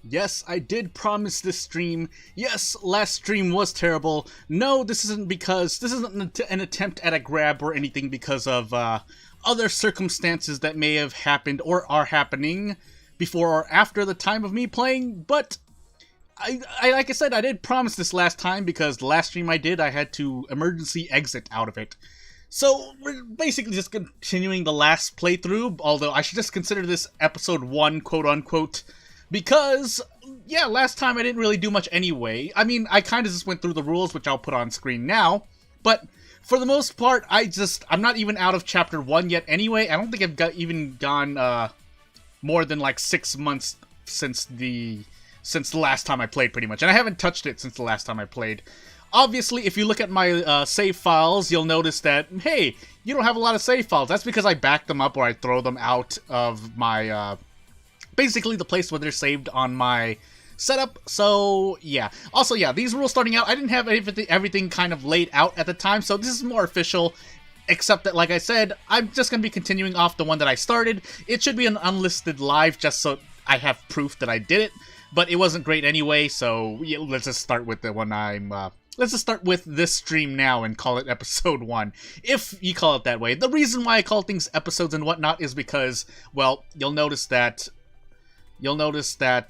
Yes, I did promise this stream. Yes, last stream was terrible. No, this isn't an attempt at a grab or anything because of other circumstances that may have happened or are happening before or after the time of me playing, but I like I said, I did promise this last time because the last stream I did, I had to emergency exit out of it. So, we're basically just continuing the last playthrough, although I should just consider this episode 1, quote-unquote, because, yeah, last time I didn't really do much anyway. I mean, I kind of just went through the rules, which I'll put on screen now, but for the most part, I'm not even out of Chapter 1 yet anyway. I don't think I've even gone, more than, like, 6 months since the last time I played, pretty much, and I haven't touched it since the last time I played. Obviously, if you look at my save files, you'll notice that, hey, you don't have a lot of save files. That's because I back them up or I throw them out of my, basically the place where they're saved on my setup. So, yeah. Also, yeah, these rules starting out, I didn't have everything kind of laid out at the time, so this is more official. Except that, like I said, I'm just going to be continuing off the one that I started. It should be an unlisted live just so I have proof that I did it. But it wasn't great anyway, so yeah, let's just start with the one let's just start with this stream now and call it episode 1, if you call it that way. The reason why I call things episodes and whatnot is because, well, you'll notice that,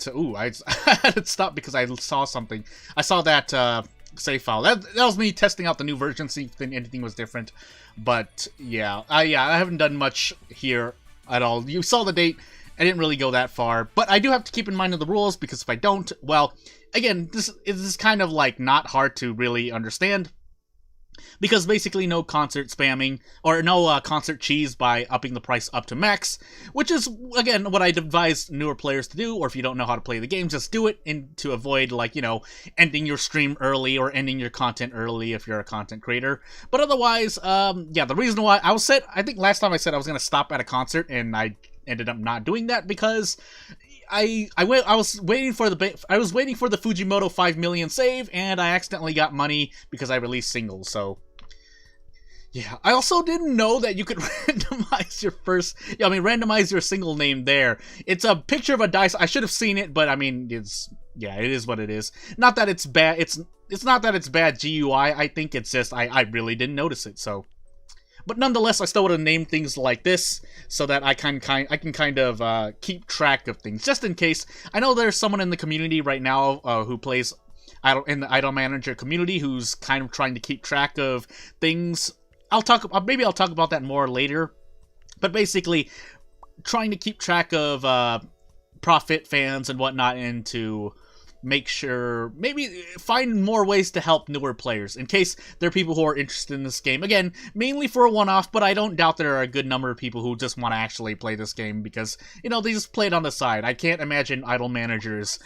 ooh, I had to stop because I saw something. I saw that, save file. That was me testing out the new version, see if anything was different. But, yeah, I haven't done much here at all. You saw the date. I didn't really go that far, but I do have to keep in mind of the rules, because if I don't, well, again, this is kind of, like, not hard to really understand, because basically no concert spamming, or no concert cheese by upping the price up to max, which is, again, what I advise newer players to do, or if you don't know how to play the game, just do it to avoid, like, you know, ending your stream early, or ending your content early if you're a content creator. But otherwise, yeah, the reason why I think last time I said I was going to stop at a concert, and I ended up not doing that because I was waiting for the Fujimoto 5 million save, and I accidentally got money because I released singles. So yeah, I also didn't know that you could randomize randomize your single name there. It's a picture of a dice. I should have seen it, but I mean, it is what it is. Not that it's bad. It's not that it's bad GUI. I think it's just I really didn't notice it. So. But nonetheless, I still would have named things like this so that I can kind of keep track of things, just in case. I know there's someone in the community right now who plays in the Idol Manager community who's kind of trying to keep track of things. Maybe I'll talk about that more later. But basically, trying to keep track of profit fans and whatnot, and to make sure, maybe find more ways to help newer players, in case there are people who are interested in this game. Again, mainly for a one-off, but I don't doubt there are a good number of people who just want to actually play this game because, you know, they just play it on the side. I can't imagine Idol Managers.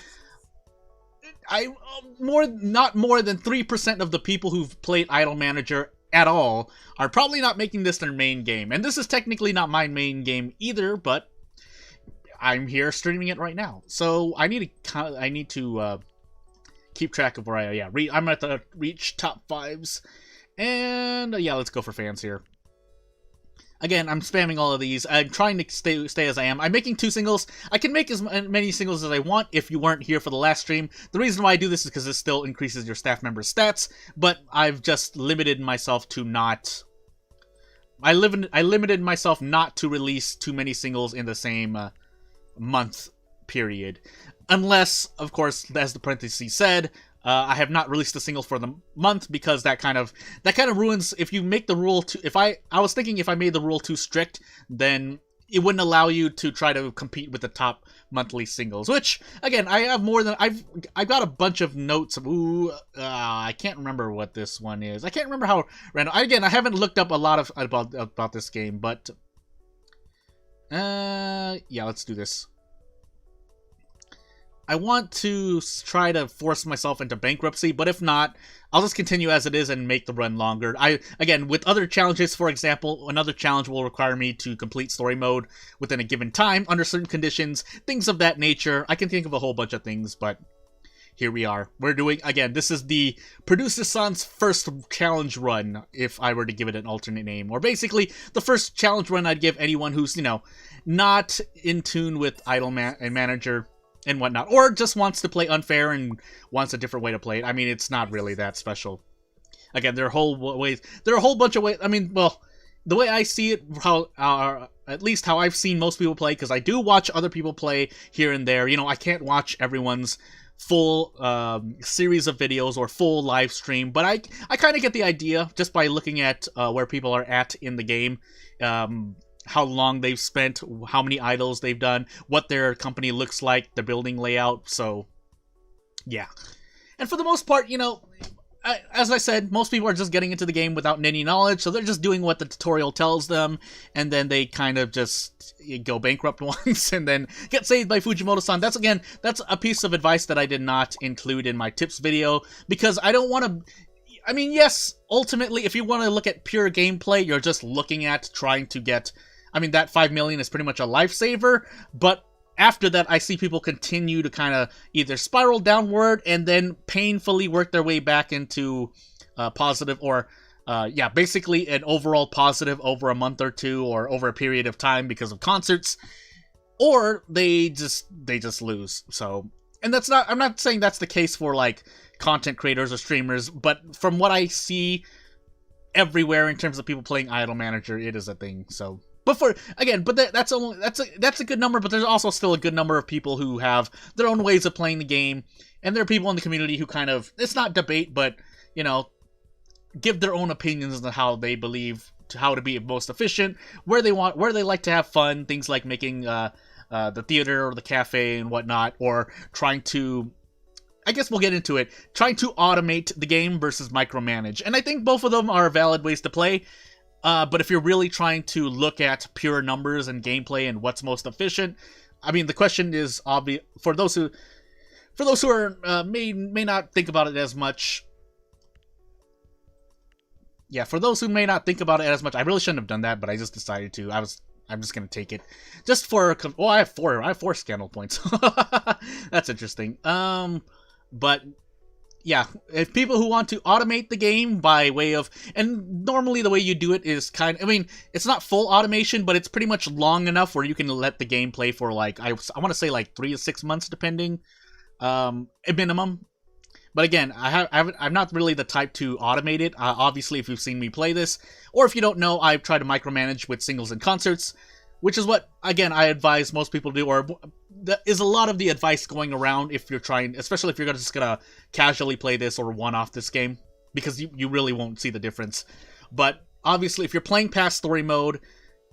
Not more than 3% of the people who've played Idol Manager at all are probably not making this their main game. And this is technically not my main game either, but I'm here streaming it right now, so I need to keep track of where I'm at the reach top 5s, and yeah, let's go for fans here. Again, I'm spamming all of these. I'm trying to stay as I am. I'm making 2 singles. I can make as many singles as I want if you weren't here for the last stream. The reason why I do this is because it still increases your staff members' stats, but I've just limited myself to not. I limited myself not to release too many singles in the same month period, unless, of course, as the parentheses said, I have not released a single for the month, because that kind of ruins. If you make the rule I was thinking if I made the rule too strict, then it wouldn't allow you to try to compete with the top monthly singles, which, again, I have more than I've got a bunch of notes. I can't remember what this one is. I can't remember how random. Again, I haven't looked up a lot about this game, but yeah, let's do this. I want to try to force myself into bankruptcy, but if not, I'll just continue as it is and make the run longer. Again, with other challenges, for example, another challenge will require me to complete story mode within a given time, under certain conditions, things of that nature. I can think of a whole bunch of things, but here we are. We're doing, again, this is the Producer-san's first challenge run, if I were to give it an alternate name. Or basically, the first challenge run I'd give anyone who's, you know, not in tune with Idol Manager. and whatnot, or just wants to play unfair and wants a different way to play it. I mean, it's not really that special. Again, there are a whole bunch of ways. I mean, well, the way I see it, how at least how I've seen most people play, because I do watch other people play here and there. You know, I can't watch everyone's full series of videos or full live stream, but I kind of get the idea just by looking at where people are at in the game, how long they've spent, how many idols they've done, what their company looks like, the building layout. So, yeah. And for the most part, you know, as I said, most people are just getting into the game without any knowledge, so they're just doing what the tutorial tells them, and then they kind of just go bankrupt once and then get saved by Fujimoto-san. That's a piece of advice that I did not include in my tips video, because I don't want to... I mean, yes, ultimately, if you want to look at pure gameplay, you're just looking at trying to get... I mean, that 5 million is pretty much a lifesaver, but after that, I see people continue to kind of either spiral downward and then painfully work their way back into positive, or yeah, basically an overall positive over a month or two or over a period of time because of concerts, or they just lose. So, and that's not, I'm not saying that's the case for like content creators or streamers, but from what I see everywhere in terms of people playing Idol Manager, it is a thing. So, but that's a good number, but there's also still a good number of people who have their own ways of playing the game, and there are people in the community who kind of, it's not debate, but, you know, give their own opinions on how they believe how to be most efficient, where they like to have fun, things like making the theater or the cafe and whatnot, or trying to, I guess we'll get into it, trying to automate the game versus micromanage. And I think both of them are valid ways to play. But if you're really trying to look at pure numbers and gameplay and what's most efficient, I mean, the question is obvious for those who are may not think about it as much. Yeah, for those who may not think about it as much, I really shouldn't have done that, but I just decided to. I'm just gonna take it, just for. Oh, I have four scandal points. That's interesting. But. Yeah, if people who want to automate the game by way of, and normally the way you do it is I mean, it's not full automation, but it's pretty much long enough where you can let the game play for like, I want to say like 3 to 6 months, depending, at minimum. But again, I'm not really the type to automate it. Obviously, if you've seen me play this, or if you don't know, I've tried to micromanage with singles and concerts, which is what, again, I advise most people to do, or that is a lot of the advice going around if you're trying, especially if you're just gonna casually play this or one-off this game, because you really won't see the difference. But obviously, if you're playing past story mode,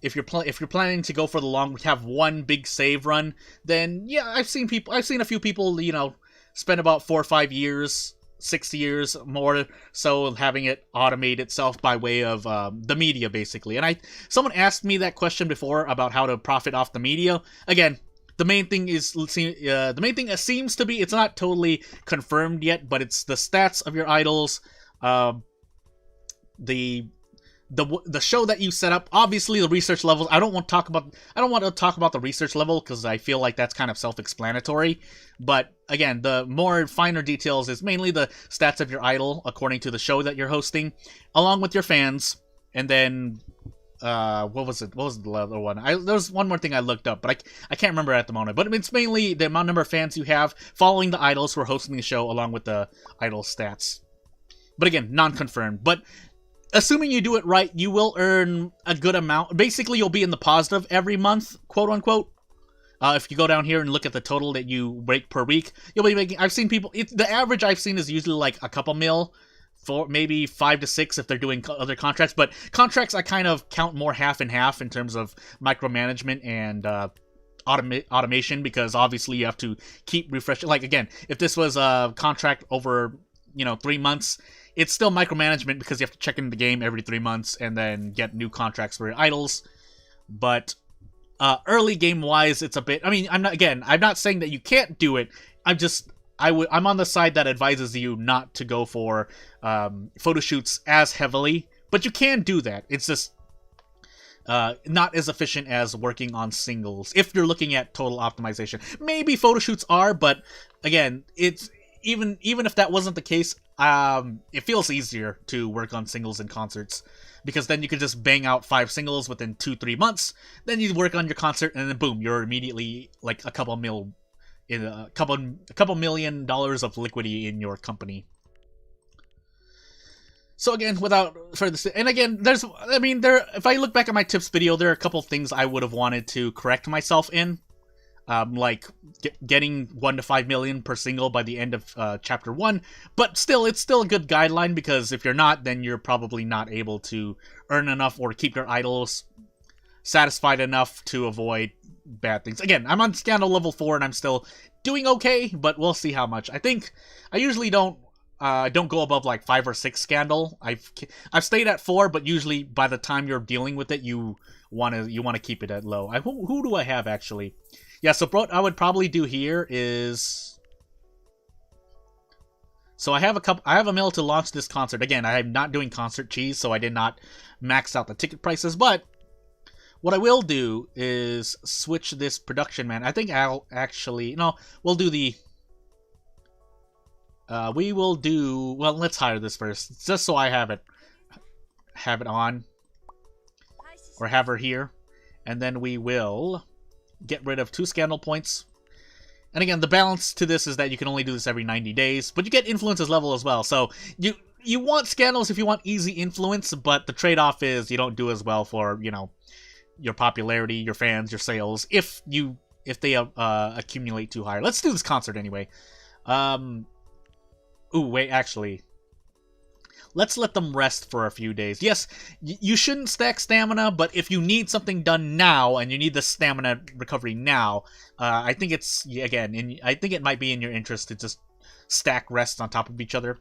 if you're planning to go for the long, have one big save run, then yeah, I've seen a few people, you know, spend about 4 or 5 years, 6 years more so having it automate itself by way of the media, basically. And someone asked me that question before about how to profit off the media. Again, the main thing seems to be, it's not totally confirmed yet, but it's the stats of your idols, the show that you set up, obviously the research levels. I don't want to talk about the research level because I feel like that's kind of self-explanatory. But again, the more finer details is mainly the stats of your idol according to the show that you're hosting, along with your fans. And then what was it? What was the other one? There's one more thing I looked up, but I can't remember at the moment. But it's mainly the number of fans you have following the idols who are hosting the show, along with the idol stats. But again, non-confirmed. But assuming you do it right, you will earn a good amount. Basically, you'll be in the positive every month, quote unquote. If you go down here and look at the total that you break per week, you'll be making. I've seen people. The average I've seen is usually like a couple mil, for maybe 5 to 6 if they're doing other contracts. But contracts I kind of count more half and half in terms of micromanagement and automation, because obviously you have to keep refreshing. Like again, if this was a contract over 3 months, it's still micromanagement because you have to check in the game every 3 months and then get new contracts for your idols. But early game wise, it's a bit. I mean, I'm not saying that you can't do it. I'm on the side that advises you not to go for photo shoots as heavily, but you can do that. It's just not as efficient as working on singles if you're looking at total optimization. Maybe photo shoots are, but again, it's even if that wasn't the case, it feels easier to work on singles and concerts, because then you can just bang out 5 singles within 2-3 months. Then you work on your concert, and then boom, you're immediately like a couple mil in a couple $1 million of liquidity in your company. So again, without further, and again, if I look back at my tips video, there are a couple things I would have wanted to correct myself in, like getting 1 to 5 million per single by the end of chapter 1. But still, it's still a good guideline, because if you're not, then you're probably not able to earn enough or keep your idols satisfied enough to avoid bad things. Again, I'm on Scandal level 4 and I'm still doing okay, but we'll see how much. I think I usually don't go above like 5 or 6 Scandal. I've stayed at 4, but usually by the time you're dealing with it, you want to keep it at low. Who do I have actually? Yeah, so what I would probably do here is, so I have a mil to launch this concert. Again, I am not doing concert cheese, so I did not max out the ticket prices, but what I will do is switch this production man. I think I'll actually, no, we'll do the, well, let's hire this first, just so I have it on, or have her here, and then we will get rid of 2 Scandal points. And again, the balance to this is that you can only do this every 90 days, but you get influences level as well, so you want Scandals if you want easy influence, but the trade-off is you don't do as well for, you know, your popularity, your fans, your sales, if they accumulate too high. Let's do this concert anyway. Ooh, wait, actually, let's let them rest for a few days. Yes, you shouldn't stack stamina, but if you need something done now and you need the stamina recovery now, I think it's, again, I think it might be in your interest to just stack rests on top of each other.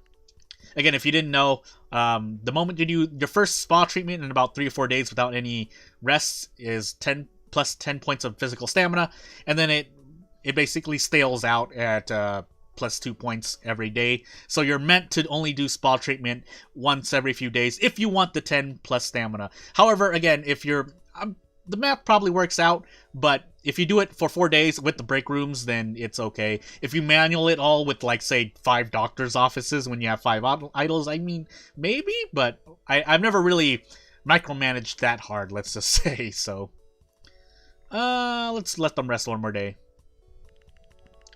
Again, if you didn't know, the moment you do your first spa treatment in about 3 or 4 days without any rests is 10 plus 10 points of physical stamina, and then it basically stales out at plus 2 points every day. So you're meant to only do spa treatment once every few days if you want the 10 plus stamina. However, again, if you're the math probably works out, but if you do it for 4 days with the break rooms, then it's okay. If you manual it all with, like, say, 5 doctor's offices when you have 5 idols, I mean, maybe, but I've never really micromanaged that hard, let's just say, so. Let's let them rest 1 more day.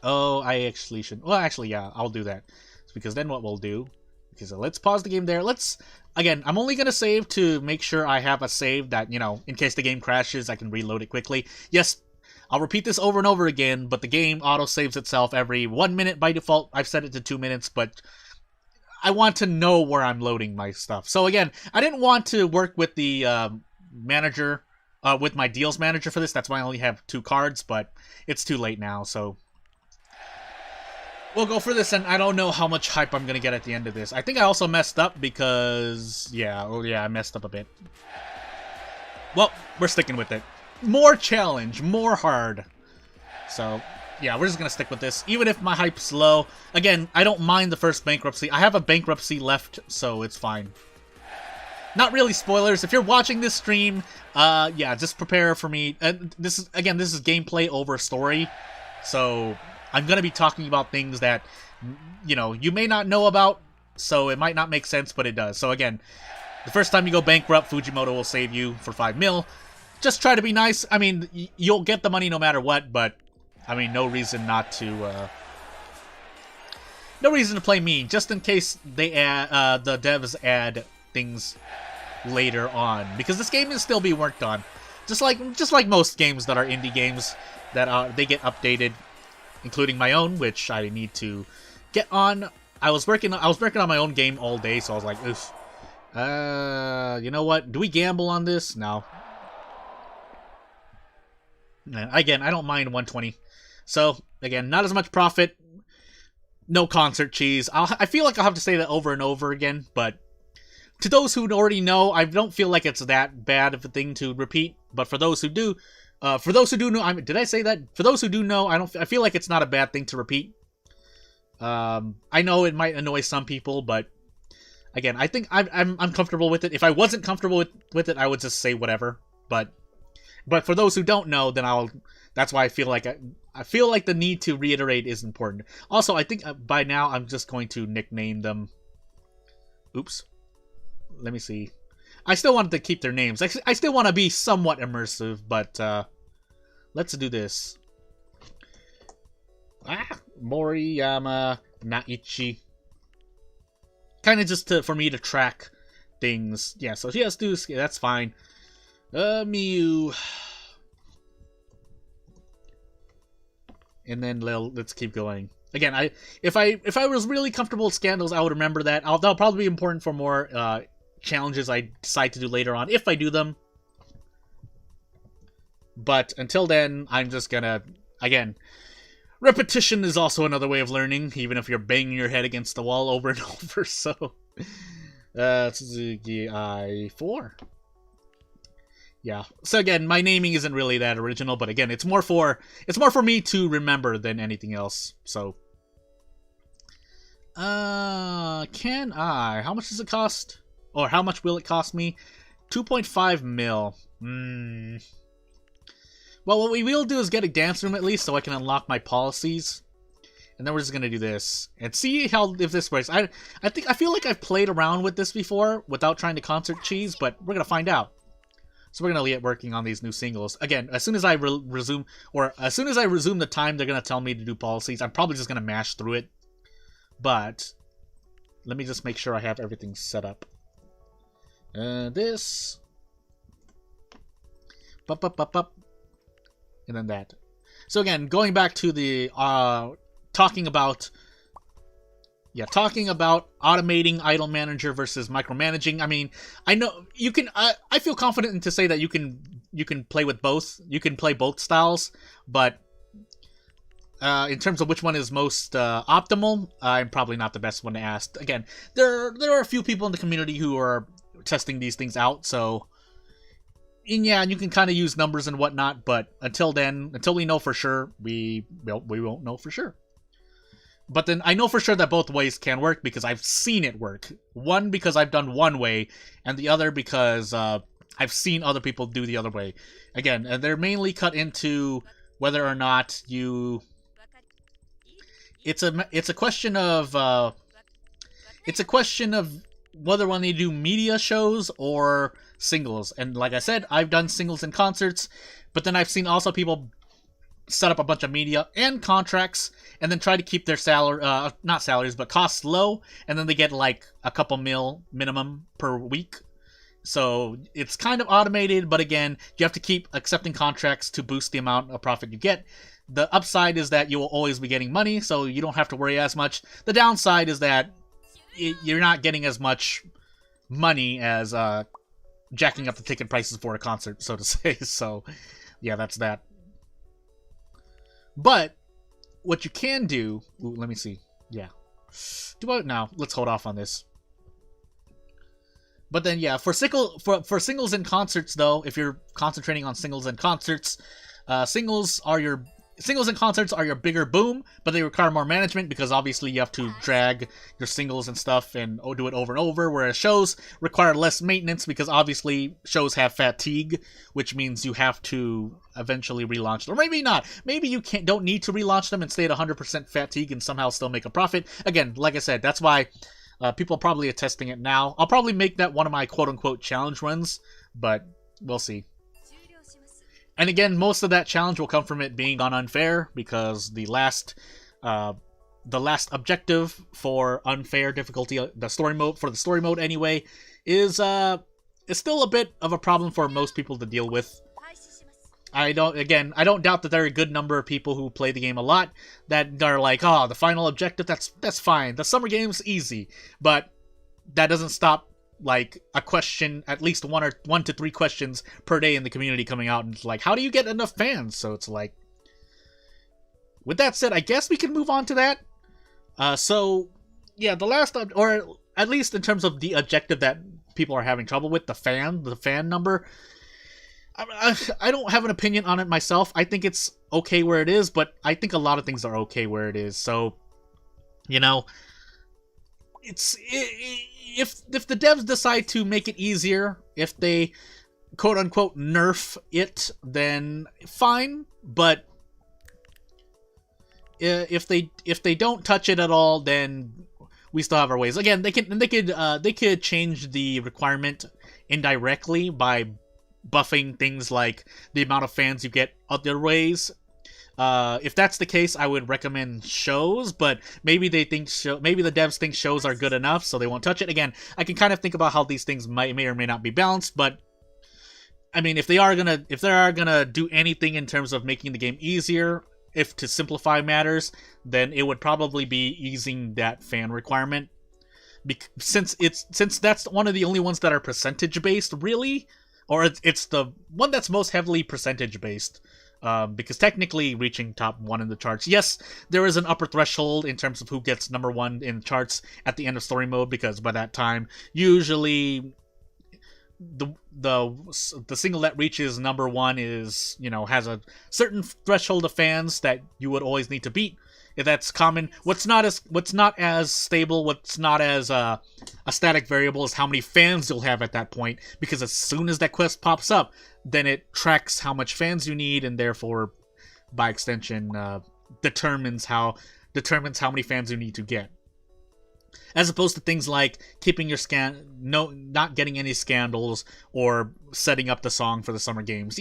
Oh, I actually should, well, actually, yeah, I'll do that. Because then what we'll do, okay, so let's pause the game there. Again, I'm only going to save to make sure I have a save that, you know, in case the game crashes, I can reload it quickly. Yes, I'll repeat this over and over again, but the game auto-saves itself every 1 minute by default. I've set it to 2 minutes, but I want to know where I'm loading my stuff. So again, I didn't want to work with the manager, with my deals manager for this. That's why I only have 2 cards, but it's too late now, so we'll go for this, and I don't know how much hype I'm going to get at the end of this. I think I also messed up because, yeah, I messed up a bit. Well, we're sticking with it. More challenge, more hard. So, yeah, we're just going to stick with this, even if my hype's low. Again, I don't mind the first bankruptcy. I have a bankruptcy left, so it's fine. Not really spoilers. If you're watching this stream, yeah, just prepare for me. This is gameplay over story, so I'm going to be talking about things that, you know, you may not know about, so it might not make sense, but it does. So again, the first time you go bankrupt, Fujimoto will save you for 5 mil. Just try to be nice. I mean, you'll get the money no matter what, but, I mean, no reason not to, no reason to play mean, just in case they add, the devs add things later on, because this game is still being worked on. Just like most games that are indie games, that they get updated, including my own, which I need to get on. I was working on my own game all day, so I was like, oof. You know what? Do we gamble on this? No. Again, I don't mind 120. So, again, not as much profit. No concert cheese. I feel like I'll have to say that over and over again, but to those who already know, I don't feel like it's that bad of a thing to repeat. But for those who do, know, did I say that? For those who do know, I feel like it's not a bad thing to repeat. I know it might annoy some people, but again, I think I'm comfortable with it. If I wasn't comfortable with it, I would just say whatever. But for those who don't know, then that's why I feel like the need to reiterate is important. Also, I think by now I'm just going to nickname them. Oops. Let me see. I still wanted to keep their names. I still want to be somewhat immersive, but let's do this. Moriyama Naichi. Kind of just for me to track things. Yeah, so she has to. That's fine. Miyu. And then let's keep going. Again, if I was really comfortable with scandals, I would remember that. That'll probably be important for more challenges I decide to do later on, if I do them. But until then, I'm just gonna, again, repetition is also another way of learning, even if you're banging your head against the wall over and over, so... Suzuki I4. Yeah, so again, my naming isn't really that original, but again, it's more for me to remember than anything else, so... Can I? How much does it cost? Or how much will it cost me? 2.5 mil. Well, what we will do is get a dance room at least, so I can unlock my policies. And then we're just gonna do this and see if this works. I feel like I've played around with this before without trying to concert cheese, but we're gonna find out. So we're gonna get working on these new singles. Again, as soon as I resume the time they're gonna tell me to do policies, I'm probably just gonna mash through it. But let me just make sure I have everything set up. This. And then that. So again, going back to the talking about automating idle manager versus micromanaging. I mean, I know you can. I feel confident to say that you can play with both. You can play both styles, but in terms of which one is most optimal, I'm probably not the best one to ask. Again, there are a few people in the community who are testing these things out, so. And yeah, you can kind of use numbers and whatnot, but until we know for sure, we won't know for sure. But then I know for sure that both ways can work because I've seen it work. One, because I've done one way, and the other because I've seen other people do the other way. Again, they're mainly cut into whether or not you... It's a question of whether when they do media shows or singles. And like I said, I've done singles and concerts, but then I've seen also people set up a bunch of media and contracts and then try to keep their not salaries, but costs low, and then they get like a couple mil minimum per week. So it's kind of automated, but again, you have to keep accepting contracts to boost the amount of profit you get. The upside is that you will always be getting money, so you don't have to worry as much. The downside is that you're not getting as much money as jacking up the ticket prices for a concert, so to say. So, yeah, that's that. But what you can do... Ooh, let me see. Yeah. Now, let's hold off on this. But then, yeah, for singles and concerts, though, if you're concentrating on singles and concerts, singles and concerts are your bigger boom, but they require more management because obviously you have to drag your singles and stuff and do it over and over, whereas shows require less maintenance because obviously shows have fatigue, which means you have to eventually relaunch them. Or maybe not. Maybe you don't need to relaunch them and stay at 100% fatigue and somehow still make a profit. Again, like I said, that's why people probably are testing it now. I'll probably make that one of my quote-unquote challenge runs, but we'll see. And again, most of that challenge will come from it being on unfair, because the last objective for unfair difficulty, the story mode anyway, is still a bit of a problem for most people to deal with. I don't doubt that there are a good number of people who play the game a lot that are like, oh, the final objective, that's fine. The summer game's easy, but that doesn't stop like a question, at least one to three questions per day in the community coming out, and it's like, how do you get enough fans? So it's like, with that said, I guess we can move on to that. So yeah, the last, or at least in terms of the objective that people are having trouble with, the fan number, I don't have an opinion on it myself. I think it's okay where it is, but I think a lot of things are okay where it is. So, you know, if the devs decide to make it easier, if they quote unquote nerf it, then fine. But if they don't touch it at all, then we still have our ways. Again, they could change the requirement indirectly by buffing things like the amount of fans you get other ways. If that's the case, I would recommend shows, but maybe they think maybe the devs think shows are good enough, so they won't touch it. Again, I can kind of think about how these things may or may not be balanced, but I mean, if they are gonna do anything in terms of making the game easier, if to simplify matters, then it would probably be easing that fan requirement. Since that's one of the only ones that are percentage based, really, or it's the one that's most heavily percentage based. Because technically reaching top 1 in the charts, yes, there is an upper threshold in terms of who gets number 1 in the charts at the end of story mode, because by that time, usually the single that reaches number 1 is, has a certain threshold of fans that you would always need to beat. If that's common, what's not as stable, what's not as a static variable is how many fans you'll have at that point, because as soon as that quest pops up, then it tracks how much fans you need, and therefore, by extension, determines how many fans you need to get. As opposed to things like keeping your not getting any scandals, or setting up the song for the summer games.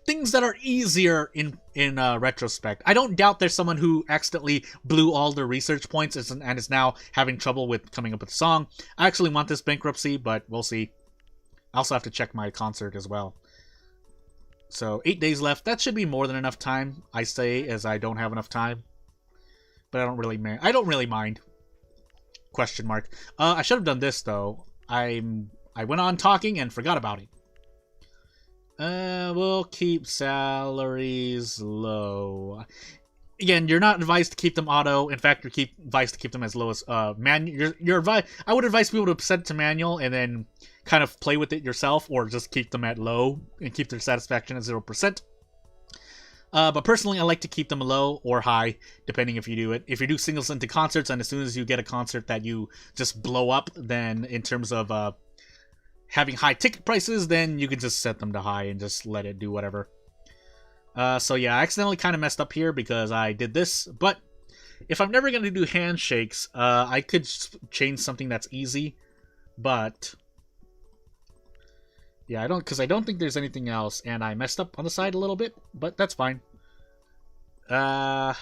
Things that are easier in retrospect. I don't doubt there's someone who accidentally blew all their research points and is now having trouble with coming up with a song. I actually want this bankruptcy, but we'll see. I also have to check my concert as well. So 8 days left. That should be more than enough time, I say, as I don't have enough time. But I don't really mind. Question mark. I should have done this though. I went on talking and forgot about it. We'll keep salaries low. Again, you're not advised to keep them auto. In fact, you're advised to keep them as low as manual. I would advise people to set it to manual and then kind of play with it yourself, or just keep them at low and keep their satisfaction at 0%. But personally, I like to keep them low or high, depending if you do it. If you do singles into concerts, and as soon as you get a concert that you just blow up, then in terms of having high ticket prices, then you can just set them to high and just let it do whatever. So yeah, I accidentally kind of messed up here because I did this. But if I'm never going to do handshakes, I could change something that's easy. But yeah, I don't think there's anything else, and I messed up on the side a little bit, but that's fine. Yeah,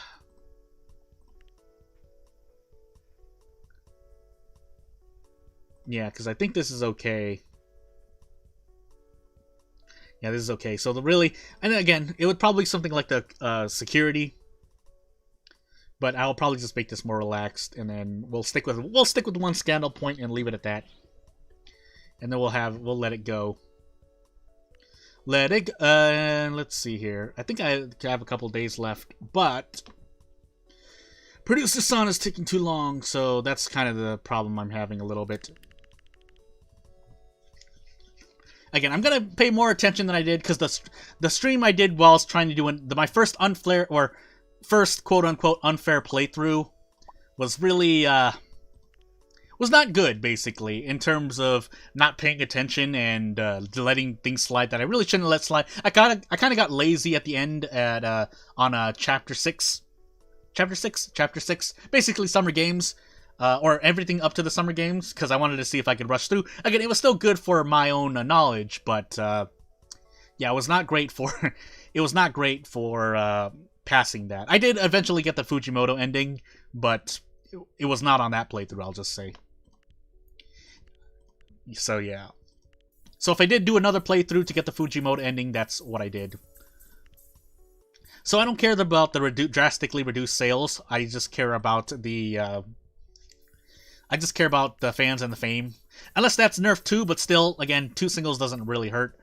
because I think this is okay. Yeah, this is okay. So and again, it would probably be something like the security, but I'll probably just make this more relaxed, and then we'll stick with one scandal point and leave it at that, and then we'll let it go. Let's see here. I think I have a couple days left, but Producer Son is taking too long, so that's kind of the problem I'm having a little bit. Again, I'm gonna pay more attention than I did, because the stream I did while I was trying to do my first first quote unquote unfair playthrough was really was not good, basically, in terms of not paying attention and letting things slide that I really shouldn't let slide. I kind of got lazy at the end on chapter 6, basically summer games, or everything up to the summer games, because I wanted to see if I could rush through. Again, it was still good for my own knowledge, but yeah, it was not great for passing that. I did eventually get the Fujimoto ending, but it was not on that playthrough, I'll just say. So yeah. So if I did do another playthrough to get the Fujimoto ending, that's what I did. So I don't care about the drastically reduced sales. I just care about the fans and the fame. Unless that's nerfed too, but still, again, 2 singles doesn't really hurt.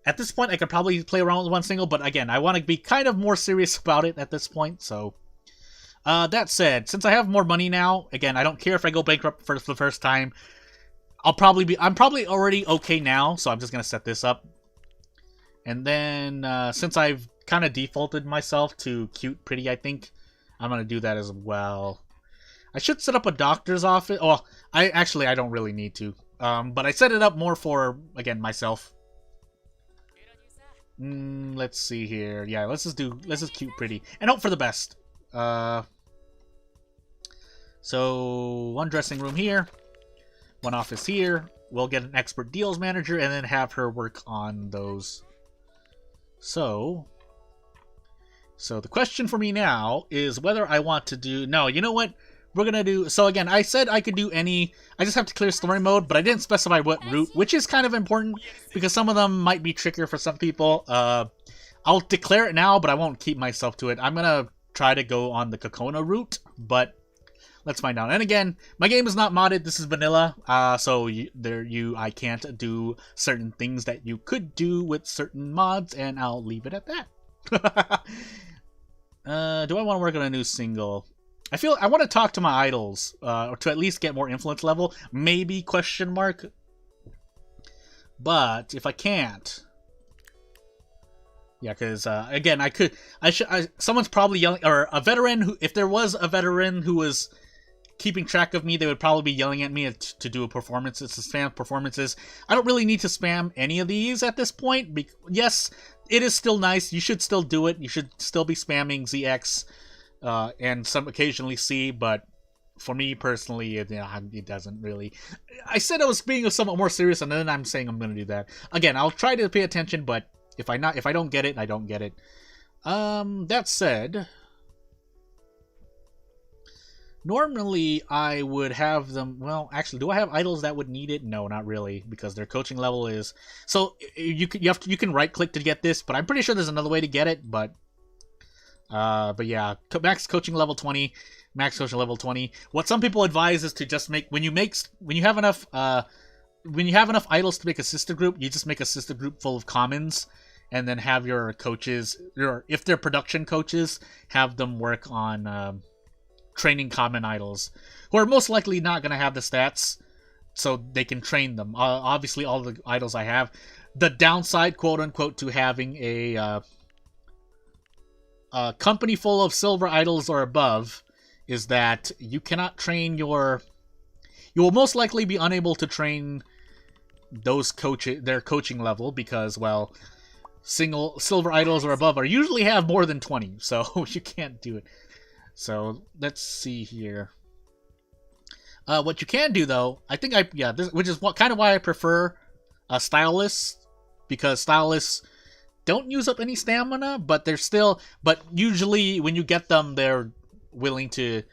At this point, I could probably play around with 1 single, but again, I want to be kind of more serious about it at this point, so that said, since I have more money now, again, I don't care if I go bankrupt for the first time. I'm probably already okay now, so I'm just gonna set this up. And then, since I've kind of defaulted myself to cute pretty, I think I'm gonna do that as well. I should set up a doctor's office. Well, I don't really need to. But I set it up more for, again, myself. Let's see here. Yeah, let's just cute pretty. And hope for the best. So, 1 dressing room here. 1 office here. We'll get an expert deals manager and then have her work on those. So, So the question for me now is whether I want to do... No, you know what? We're going to do... So again, I said I could do any... I just have to clear story mode, but I didn't specify what route, which is kind of important because some of them might be trickier for some people. I'll declare it now, but I won't keep myself to it. I'm going to try to go on the Kokona route, but let's find out. And again, my game is not modded. This is vanilla, so I can't do certain things that you could do with certain mods, and I'll leave it at that. Do I want to work on a new single? I want to talk to my idols, or to at least get more influence level. Maybe question mark. But if I can't, yeah, because again, someone's probably yelling, or a veteran who, if there was a veteran who was keeping track of me, they would probably be yelling at me to do a performance. It's to spam performances. I don't really need to spam any of these at this point. Yes, it is still nice. You should still do it. You should still be spamming ZX and some occasionally C, but for me personally, it doesn't really. I said I was being somewhat more serious, and then I'm saying I'm going to do that. Again, I'll try to pay attention, but if I don't get it, I don't get it. That said, normally I would have them. Well, actually, do I have idols that would need it? No, not really, because their coaching level is. So you can right click to get this, but I'm pretty sure there's another way to get it. But yeah, max coaching level 20, max coaching level 20. What some people advise is to just make when you have enough idols to make a sister group, you just make a sister group full of commons, and then have your coaches, if they're production coaches, have them work on training common idols, who are most likely not going to have the stats, so they can train them. Obviously, all the idols I have. The downside, quote unquote, to having a company full of silver idols or above is that you cannot train you will most likely be unable to train those their coaching level because, well, silver idols or above usually have more than 20, so you can't do it. So let's see here. What you can do though, I think which is kind of why I prefer stylists, because stylists don't use up any stamina, but usually when you get them, they're willing to,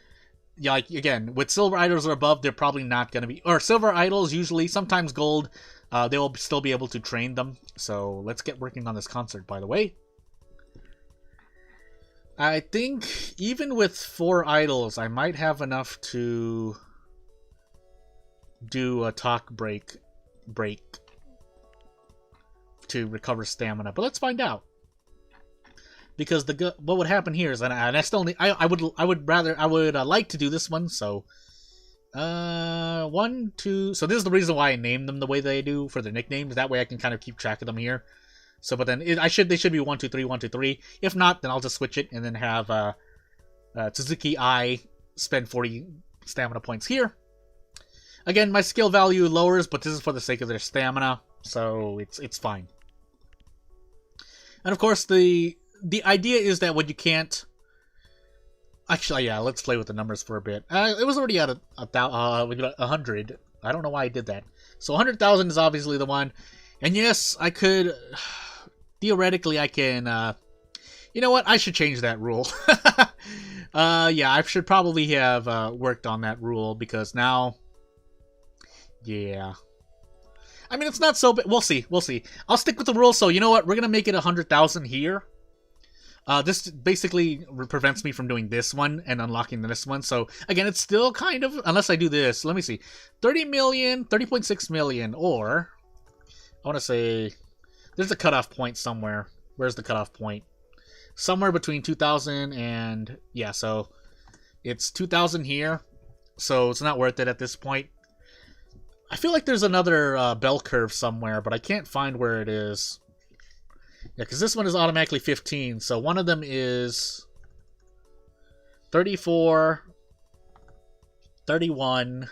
like, again, with silver idols or above, they're probably not going to be, or silver idols usually, sometimes gold, they will still be able to train them. So let's get working on this concert, by the way. I think even with 4 idols, I might have enough to do a talk break to recover stamina, but let's find out. Because what would happen here is, and I still need, I would like to do this one. So 1, 2. So this is the reason why I named them the way they do for their nicknames. That way I can kind of keep track of them here. So, but then they should be 1, 2, 3, 1, 2, 3. If not, then I'll just switch it and then have Suzuki I spend 40 stamina points here. Again, my skill value lowers, but this is for the sake of their stamina, so it's fine. And of course, the idea is that when you can't. Actually, yeah, let's play with the numbers for a bit. It was already at 100. I don't know why I did that. So 100,000 is obviously the one. And yes, I could. Theoretically, I can. You know what? I should change that rule. Yeah, I should probably have worked on that rule because now. Yeah. I mean, it's not so bad. We'll see. I'll stick with the rule. So, you know what? We're going to make it 100,000 here. This basically prevents me from doing this one and unlocking this one. So, again, it's still kind of, unless I do this. Let me see. 30 million, 30.6 million, or I want to say there's a cutoff point somewhere. Where's the cutoff point? Somewhere between 2,000 and, yeah, so it's 2,000 here. So it's not worth it at this point. I feel like there's another bell curve somewhere, but I can't find where it is. Yeah, because this one is automatically 15, so one of them is 34, 31.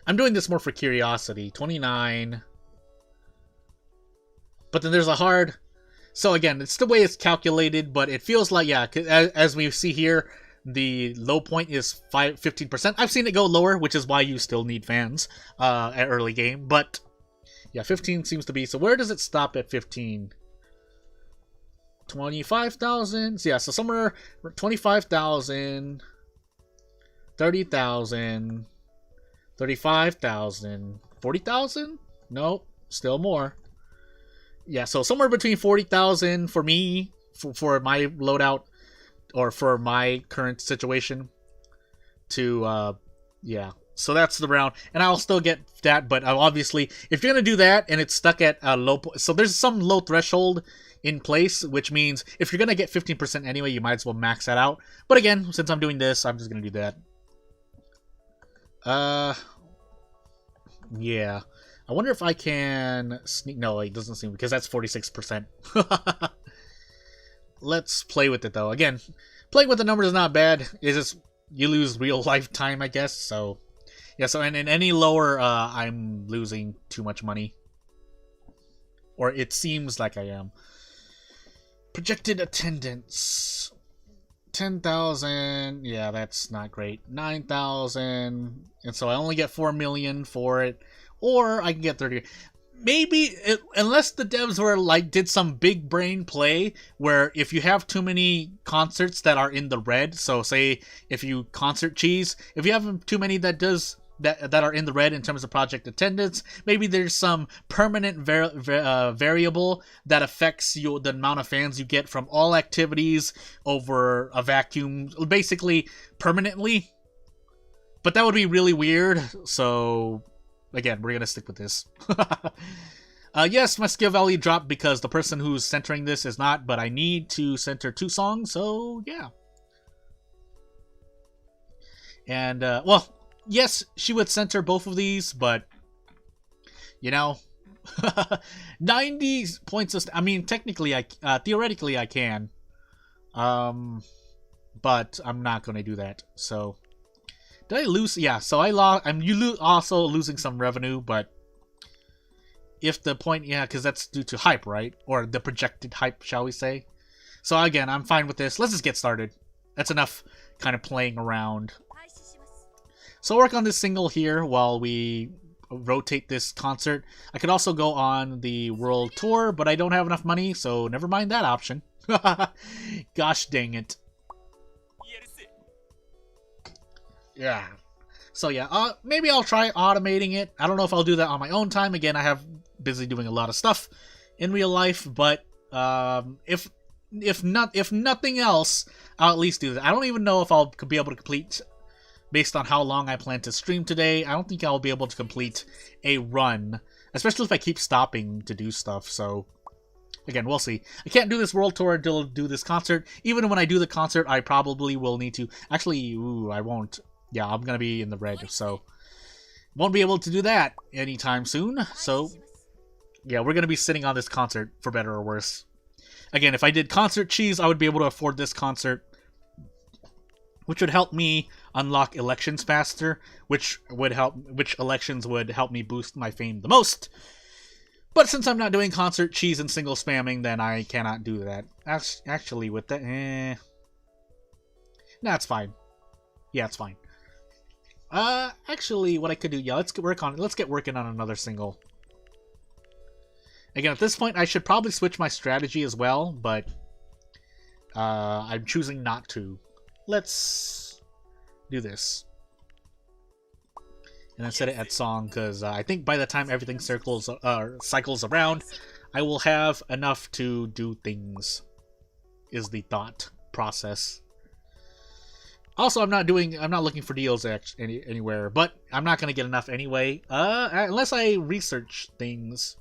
I'm doing this more for curiosity. 29. But then there's a hard. So again, it's the way it's calculated, but it feels like, yeah, as we see here, the low point is 15%. I've seen it go lower, which is why you still need fans at early game. But yeah, 15 seems to be. So where does it stop at 15? 25,000. So yeah, so somewhere 25,000, 30,000, 35,000, 40,000? Nope, still more. Yeah, so somewhere between 40,000 for me, for my loadout, or for my current situation, to, yeah. So that's the round, and I'll still get that, but obviously, if you're going to do that, and it's stuck at a low point, so there's some low threshold in place, which means if you're going to get 15% anyway, you might as well max that out. But again, since I'm doing this, I'm just going to do that. Yeah. I wonder if I can sneak... No, it doesn't seem... Because that's 46%. Let's play with it, though. Again, playing with the numbers is not bad. It's just... You lose real life time, I guess, so... Yeah, so and in any lower, I'm losing too much money. Or it seems like I am. Projected attendance. 10,000. Yeah, that's not great. 9,000. And so I only get 4 million for it. Or I can get 30. Maybe, unless the devs were like, did some big brain play where if you have too many concerts that are in the red, so say if you concert cheese, if you have too many that are in the red in terms of project attendance, maybe there's some permanent variable that affects the amount of fans you get from all activities over a vacuum, basically permanently. But that would be really weird, so again, we're going to stick with this. Yes, my skill value dropped because the person who's centering this is not, but I need to center 2 songs, so yeah. And, well, yes, she would center both of these, but, you know, 90 points of... I mean, technically, theoretically, I can. But I'm not going to do that, so... Did I lose? Yeah, so I lost. Also losing some revenue, but if the point, yeah, because that's due to hype, right? Or the projected hype, shall we say? So again, I'm fine with this. Let's just get started. That's enough kind of playing around. So I'll work on this single here while we rotate this concert. I could also go on the world tour, but I don't have enough money, so never mind that option. Gosh dang it. Yeah. So yeah, maybe I'll try automating it. I don't know if I'll do that on my own time. Again, I have busy doing a lot of stuff in real life, but if nothing else, I'll at least do that. I don't even know if I'll be able to complete, based on how long I plan to stream today. I don't think I'll be able to complete a run, especially if I keep stopping to do stuff. So again, we'll see. I can't do this world tour until I do this concert. Even when I do the concert, I probably will need to... Actually, I won't. Yeah, I'm going to be in the red, so won't be able to do that anytime soon. So, yeah, we're going to be sitting on this concert, for better or worse. Again, if I did concert cheese, I would be able to afford this concert, which would help me unlock elections faster, which elections would help me boost my fame the most. But since I'm not doing concert cheese and single spamming, then I cannot do that. Actually, with that, nah, it's fine. Yeah, it's fine. Actually, what I could do, yeah, let's get working on another single. Again, at this point, I should probably switch my strategy as well, but I'm choosing not to. Let's do this. And then set it at song, because I think by the time everything cycles around, I will have enough to do things, is the thought process. Also, I'm not looking for deals anywhere, but I'm not going to get enough anyway, unless I research things.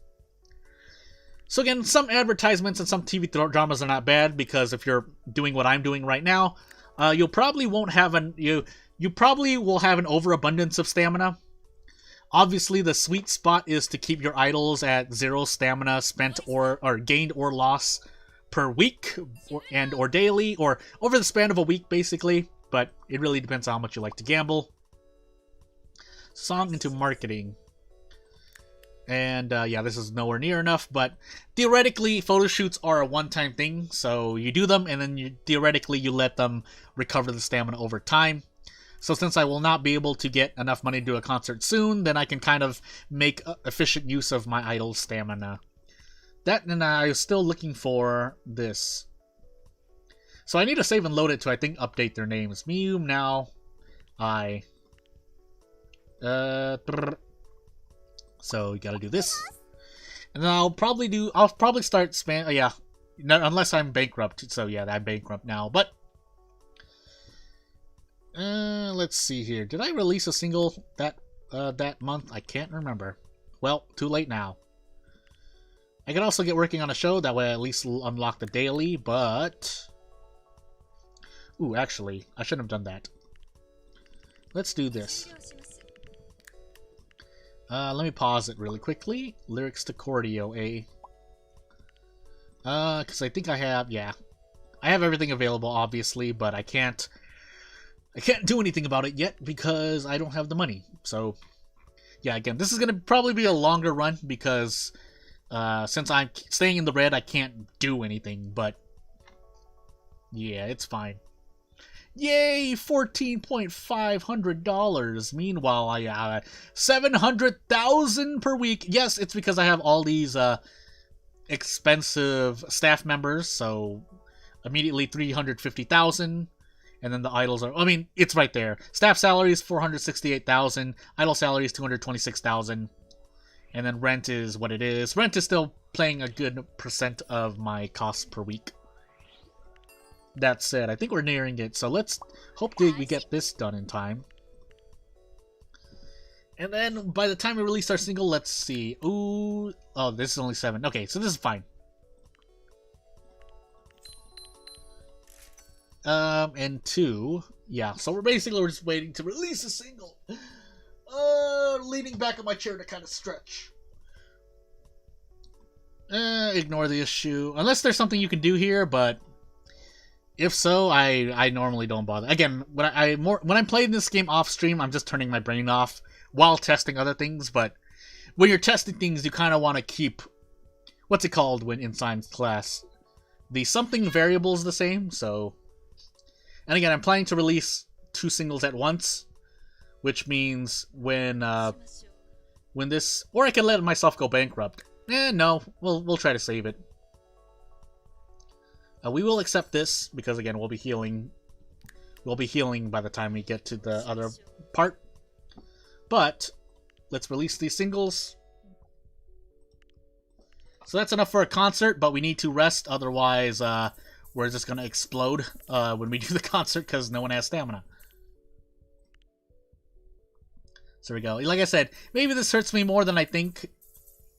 So again, some advertisements and some TV dramas are not bad, because if you're doing what I'm doing right now, you probably will have an overabundance of stamina. Obviously, the sweet spot is to keep your idols at 0 stamina spent or gained or lost per week, or daily, or over the span of a week, basically. But it really depends on how much you like to gamble. Song into marketing. And yeah, this is nowhere near enough, but theoretically, photo shoots are a one-time thing, so you do them, and then theoretically you let them recover the stamina over time. So since I will not be able to get enough money to do a concert soon, then I can kind of make efficient use of my idol stamina. That, and I was still looking for this. So I need to save and load it to, I think, update their names. Miu, now, I. So you gotta do this. And then I'll probably start spam. Oh, yeah. No, unless I'm bankrupt. So yeah, I'm bankrupt now. But let's see here. Did I release a single that month? I can't remember. Well, too late now. I can also get working on a show. That way I at least unlock the daily, but... Ooh, actually, I shouldn't have done that. Let's do this. Let me pause it really quickly. Lyrics to Cordio, eh? Because I think I have... Yeah. I have everything available, obviously, but I can't do anything about it yet because I don't have the money. So, yeah, again, this is going to probably be a longer run because... since I'm staying in the red, I can't do anything, but yeah, it's fine. Yay, $14,500. Meanwhile, I 700,000 per week. Yes, it's because I have all these expensive staff members, so immediately 350,000. And then the idols are, I mean, it's right there. Staff salaries 468,000, idol salaries 226,000. And then rent is what it is. Rent is still playing a good percent of my costs per week. That said, I think we're nearing it. So let's hope that we get this done in time. And then by the time we release our single, let's see. Ooh. Oh, this is only 7. Okay, so this is fine. And 2. Yeah, so we're just waiting to release a single. Leaning back in my chair to kind of stretch. Ignore the issue. Unless there's something you can do here, but if so, I normally don't bother. Again, when I'm playing this game off stream, I'm just turning my brain off while testing other things, but when you're testing things, you kind of want to keep, what's it called when in science class? The something variable is the same, so... And again, I'm planning to release 2 singles at once. Which means when this, or I can let myself go bankrupt. No, we'll try to save it. We will accept this because again we'll be healing. We'll be healing by the time we get to the other part. But let's release these singles. So that's enough for a concert, but we need to rest. Otherwise, we're just gonna explode when we do the concert because no one has stamina. So there we go. Like I said, maybe this hurts me more than I think,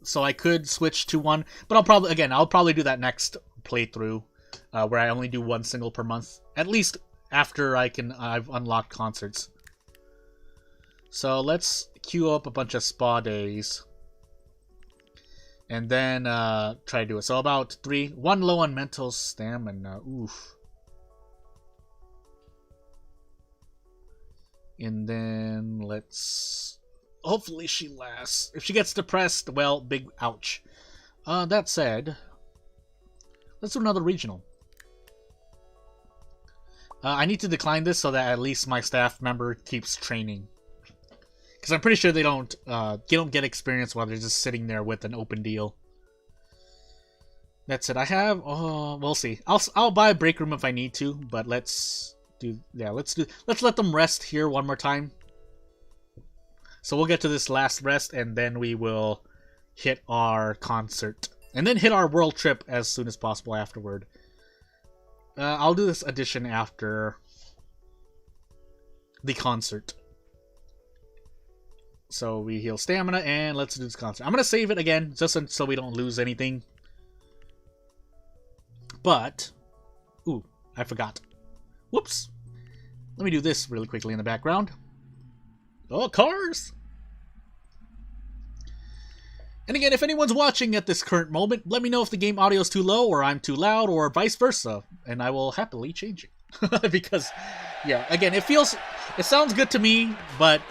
so I could switch to one. But I'll probably do that next playthrough, where I only do 1 single per month, at least after I've unlocked concerts. So let's queue up a bunch of spa days, and then try to do it. So about 3, 1 low on mental stamina. Oof. And then let's... Hopefully she lasts. If she gets depressed, well, big ouch. That said, let's do another regional. I need to decline this so that at least my staff member keeps training. Because I'm pretty sure they don't get experience while they're just sitting there with an open deal. That's it. I have... we'll see. I'll buy a break room if I need to, but let's let them rest here one more time. So we'll get to this last rest and then we will hit our concert and then hit our world trip as soon as possible afterward. I'll do this addition after the concert. So we heal stamina and let's do this concert. I'm gonna save it again just so we don't lose anything. But ooh, I forgot. Whoops. Let me do this really quickly in the background. Oh, cars! And again, if anyone's watching at this current moment, let me know if the game audio is too low or I'm too loud or vice versa, and I will happily change it. Because, yeah, again, it sounds good to me, but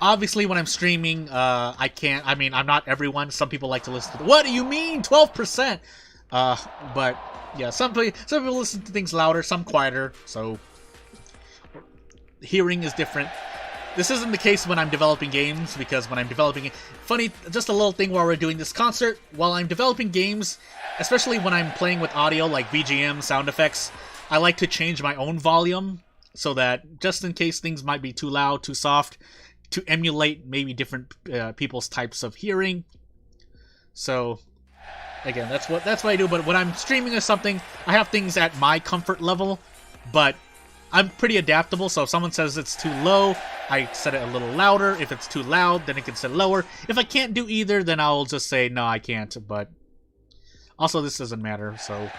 obviously when I'm streaming, I can't, I mean, I'm not everyone. Some people like to listen to what do you mean, 12%? But, yeah, some people listen to things louder, some quieter, so hearing is different. This isn't the case when I'm developing games, because when I'm developing... Funny, just a little thing while we're doing this concert, while I'm developing games, especially when I'm playing with audio, like BGM, sound effects, I like to change my own volume so that just in case things might be too loud, too soft, to emulate maybe different people's types of hearing. So again, that's what I do. But when I'm streaming or something, I have things at my comfort level, but I'm pretty adaptable. So if someone says it's too low, I set it a little louder. If it's too loud, then it can set lower. If I can't do either, then I'll just say no, I can't. But also, this doesn't matter. So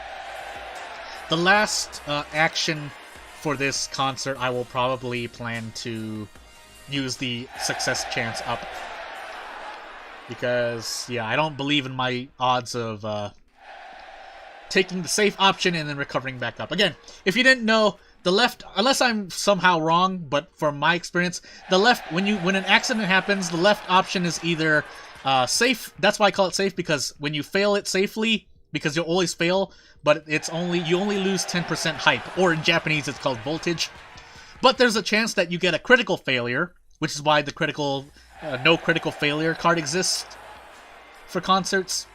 the last action for this concert, I will probably plan to use the success chance up. Because, yeah, I don't believe in my odds of taking the safe option and then recovering back up. Again, if you didn't know, the left, unless I'm somehow wrong, but from my experience, the left, when an accident happens, the left option is either safe. That's why I call it safe, because when you fail it safely, because you'll always fail, but you only lose 10% hype, or in Japanese it's called voltage. But there's a chance that you get a critical failure, which is why the no critical failure card exists for concerts.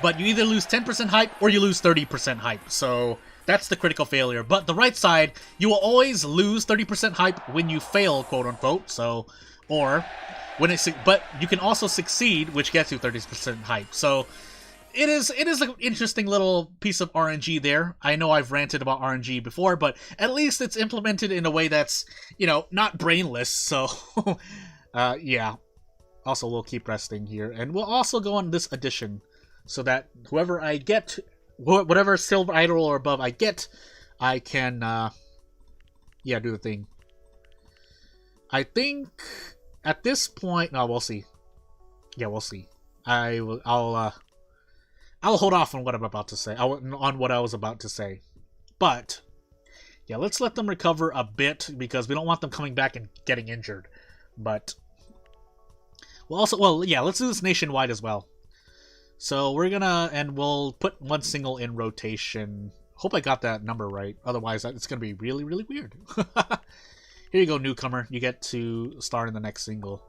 But you either lose 10% hype or you lose 30% hype. So that's the critical failure. But the right side, you will always lose 30% hype when you fail, quote unquote. So, but you can also succeed, which gets you 30% hype. So it is an interesting little piece of RNG there. I know I've ranted about RNG before, but at least it's implemented in a way that's, not brainless. So, yeah. Also, we'll keep resting here. And we'll also go on this edition so that whoever I get, whatever silver idol or above I get, I can, do the thing. I think at this point, no, we'll see. Yeah, we'll see. I'll hold off on what I'm about to say, on what I was about to say. But, yeah, let's let them recover a bit, because we don't want them coming back and getting injured. But, let's do this nationwide as well. So we'll put one single in rotation. Hope I got that number right, otherwise it's going to be really, really weird. Here you go, newcomer. You get to star in the next single.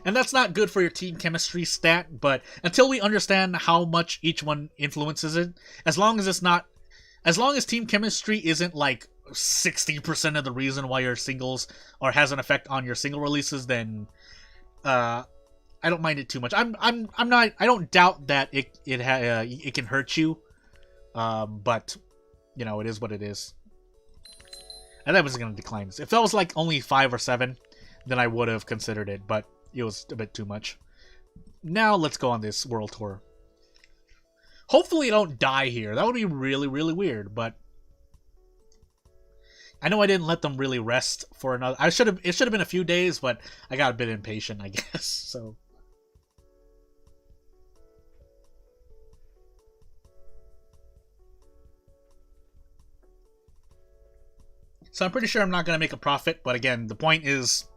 And that's not good for your team chemistry stat, but until we understand how much each one influences it, as long as team chemistry isn't like 60% of the reason why your singles or has an effect on your single releases, then I don't mind it too much. I don't doubt that it can hurt you, but it is what it is. And that was going to decline this. If that was like only 5 or 7, then I would have considered it, but it was a bit too much. Now let's go on this world tour. Hopefully I don't die here. That would be really, really weird, but I know I didn't let them really rest for another. It should have been a few days, but I got a bit impatient, I guess. So I'm pretty sure I'm not going to make a profit, but again, the point is,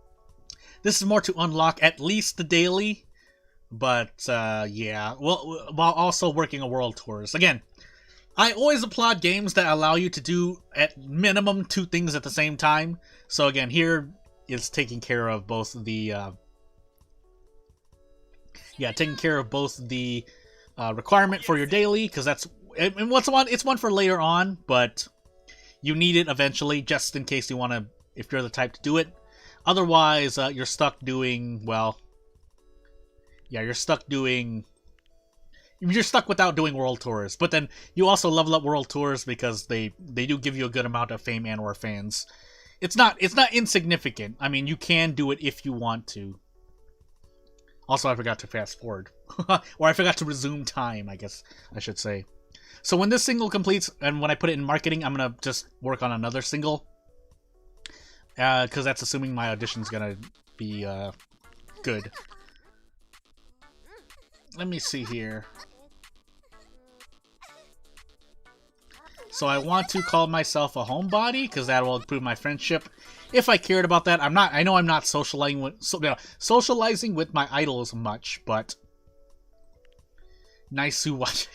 this is more to unlock at least the daily, but yeah, well, while also working on world tours. Again, I always applaud games that allow you to do at minimum 2 things at the same time. So again, here is taking care of both the requirement for your daily, because it's one for later on, but you need it eventually, just in case if you're the type to do it. Otherwise, you're stuck doing, you're stuck without doing world tours. But then you also level up world tours because they do give you a good amount of fame and or fans. It's not insignificant. I mean, you can do it if you want to. Also, I forgot to fast forward. Or I forgot to resume time, I guess I should say. So when this single completes, and when I put it in marketing, I'm going to just work on another single. Because that's assuming my audition's going to be good. Let me see here. So I want to call myself a homebody, because that will improve my friendship. If I cared about that, I know I'm not socializing with my idols much, but nice to watch.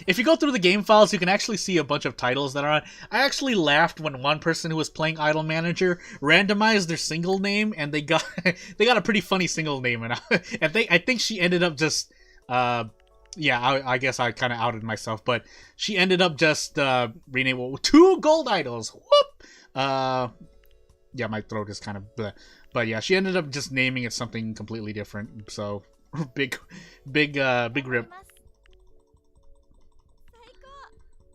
If you go through the game files, you can actually see a bunch of titles that are on. I actually laughed when one person who was playing Idol Manager randomized their single name, and they got a pretty funny single name, and I think she ended up just Yeah, I guess I kind of outed myself, but she ended up just renaming 2 gold idols. Whoop! Yeah, my throat is kind of bleh. But yeah, she ended up just naming it something completely different. So big rip.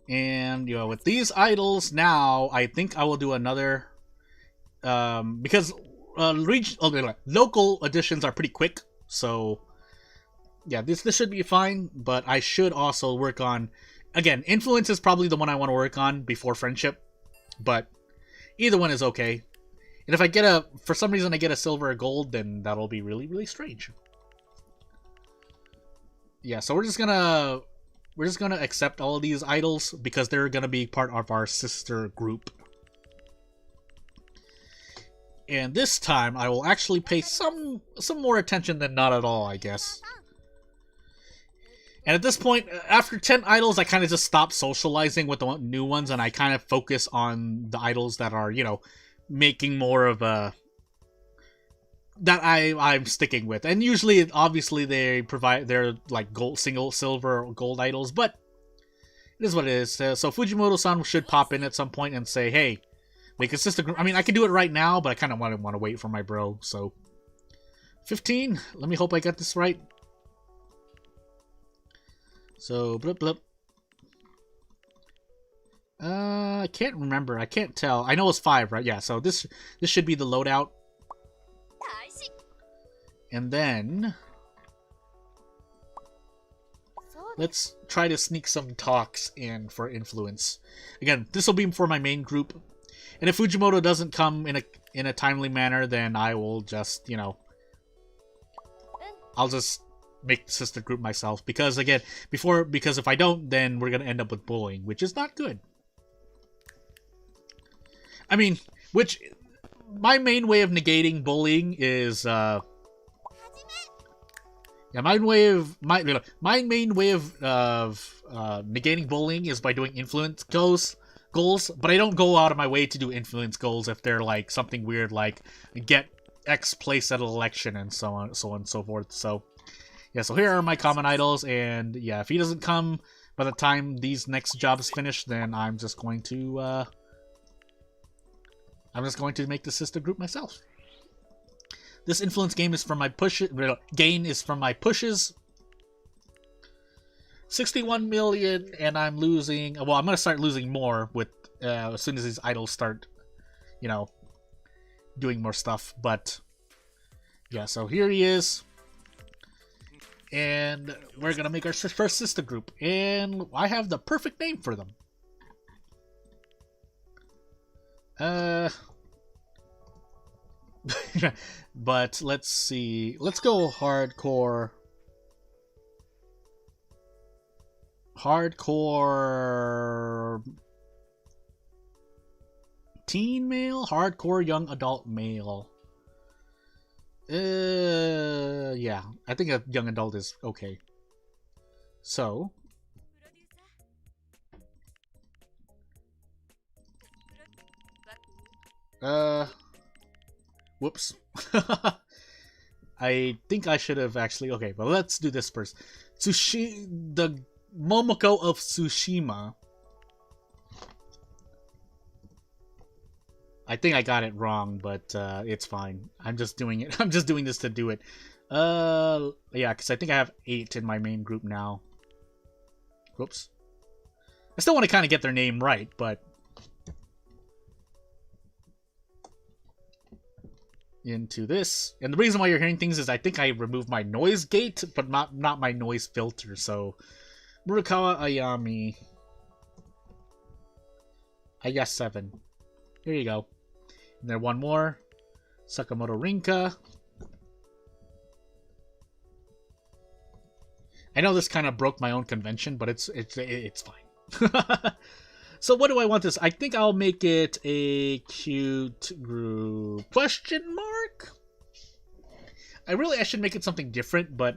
And with these idols now, I think I will do another because local editions are pretty quick. So yeah, this should be fine. But I should also work on, again, influence is probably the one I want to work on before friendship. But either one is okay. And if I get for some reason I get a silver or gold, then that'll be really, really strange. Yeah, so we're just gonna accept all of these idols because they're gonna be part of our sister group. And this time I will actually pay some more attention than not at all, I guess. And at this point, after 10 idols, I kind of just stop socializing with the new ones, and I kind of focus on the idols that are, making more of a that I'm sticking with. And usually, obviously, they're like silver or gold idols, but it is what it is. So Fujimoto-san should pop in at some point and say, hey, make a sister group. I mean, I can do it right now, but I kind of want to wait for my bro. So 15. Let me hope I got this right. So blip blip. I can't remember. I can't tell. I know it's 5, right? Yeah. So this should be the loadout. And then let's try to sneak some talks in for influence. Again, this will be for my main group. And if Fujimoto doesn't come in a timely manner, then I will just, I'll just make the sister group myself. Because again, because if I don't, then we're gonna end up with bullying, which is not good. I mean, my main way of negating bullying is my main way of negating bullying is by doing influence goals, but I don't go out of my way to do influence goals if they're like something weird like get X place at an election and so on and so forth. So yeah, so here are my common idols, and yeah, if he doesn't come by the time these next jobs finish, then I'm just going to make the sister group myself. This influence game is from my gain is from my pushes. 61 million, and I'm losing. Well, I'm gonna start losing more with as soon as these idols start, doing more stuff. But yeah, so here he is, and we're gonna make our first sister group, and I have the perfect name for them. But let's see. Let's go hardcore. Hardcore teen male? Hardcore young adult male. Yeah. I think a young adult is okay. So. Whoops. I think I should have actually... Okay, but let's do this first. The Momoko of Tsushima. I think I got it wrong, but it's fine. I'm just doing it. I'm just doing this to do it. Yeah, because I think I have 8 in my main group now. Whoops. I still want to kind of get their name right, but... into this, and the reason why you're hearing things is I think I removed my noise gate, but not my noise filter. So Murakawa Ayami, I guess 7. Here you go. And then one more, Sakamoto Rinka. I know this kind of broke my own convention, but it's fine. So what do I want this? I think I'll make it a cute group. Question mark? I should make it something different, but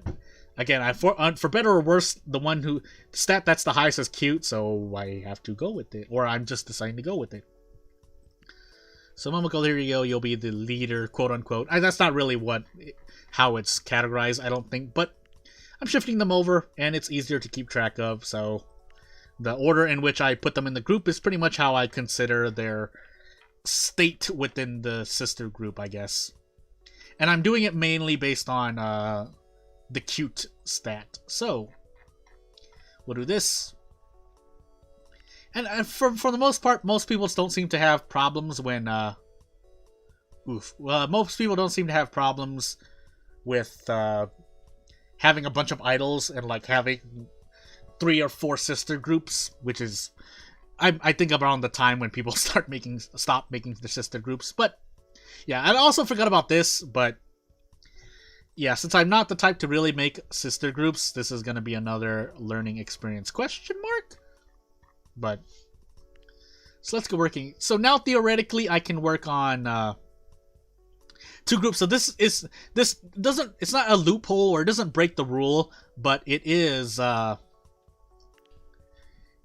again, for better or worse, the one who stat that's the highest is cute, so I have to go with it, or I'm just deciding to go with it. So Momoko, here you go. You'll be the leader, quote unquote. That's not really how it's categorized, I don't think, but I'm shifting them over, and it's easier to keep track of, so the order in which I put them in the group is pretty much how I consider their state within the sister group, I guess. And I'm doing it mainly based on the cute stat. So, we'll do this. And for the most part, most people don't seem to have problems when... most people don't seem to have problems with having a bunch of idols and like having 3 or 4 sister groups, which is... I think around the time when people stop making the sister groups. But yeah, I also forgot about this, but yeah, since I'm not the type to really make sister groups, this is going to be another learning experience question mark. But so let's go working. So now theoretically I can work on 2 groups. So it's not a loophole or it doesn't break the rule, but it is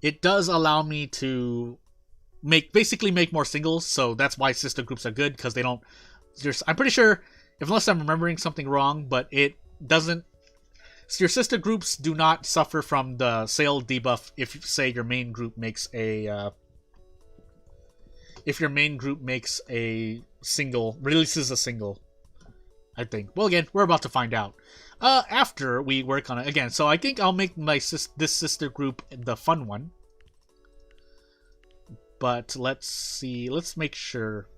it does allow me to basically make more singles, so that's why sister groups are good, because they don't... I'm pretty sure, unless I'm remembering something wrong, but it doesn't... Your sister groups do not suffer from the sale debuff if, say, your main group makes a... if your main group makes a single, releases a single, I think. Well, again, we're about to find out. After we work on it again. So I think I'll make this sister group the fun one. But let's see. Let's make sure.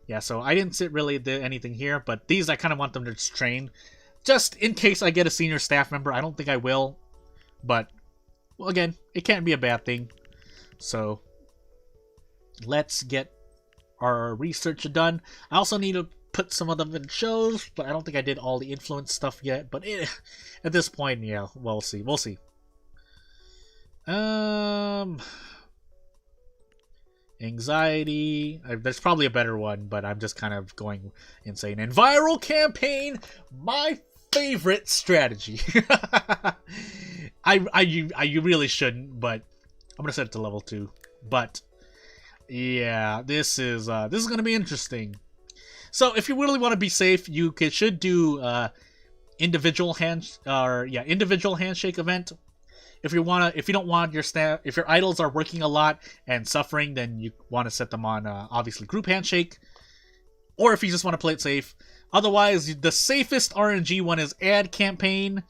Yeah, so I didn't really do anything here, but these I kind of want them to train. Just in case I get a senior staff member. I don't think I will. But, well, again, it can't be a bad thing. So, let's get our research done. I also need to put some of them in shows, but I don't think I did all the influence stuff yet. But at this point, yeah, we'll see. We'll see. Anxiety. There's probably a better one, but I'm just kind of going insane. And viral campaign, my favorite strategy. I really shouldn't, but I'm gonna set it to level 2. But yeah, this is gonna be interesting. So if you really want to be safe, you should do individual handshake event. If you don't want your staff, if your idols are working a lot and suffering, then you want to set them on obviously group handshake. Or if you just want to play it safe. Otherwise, the safest RNG one is ad campaign,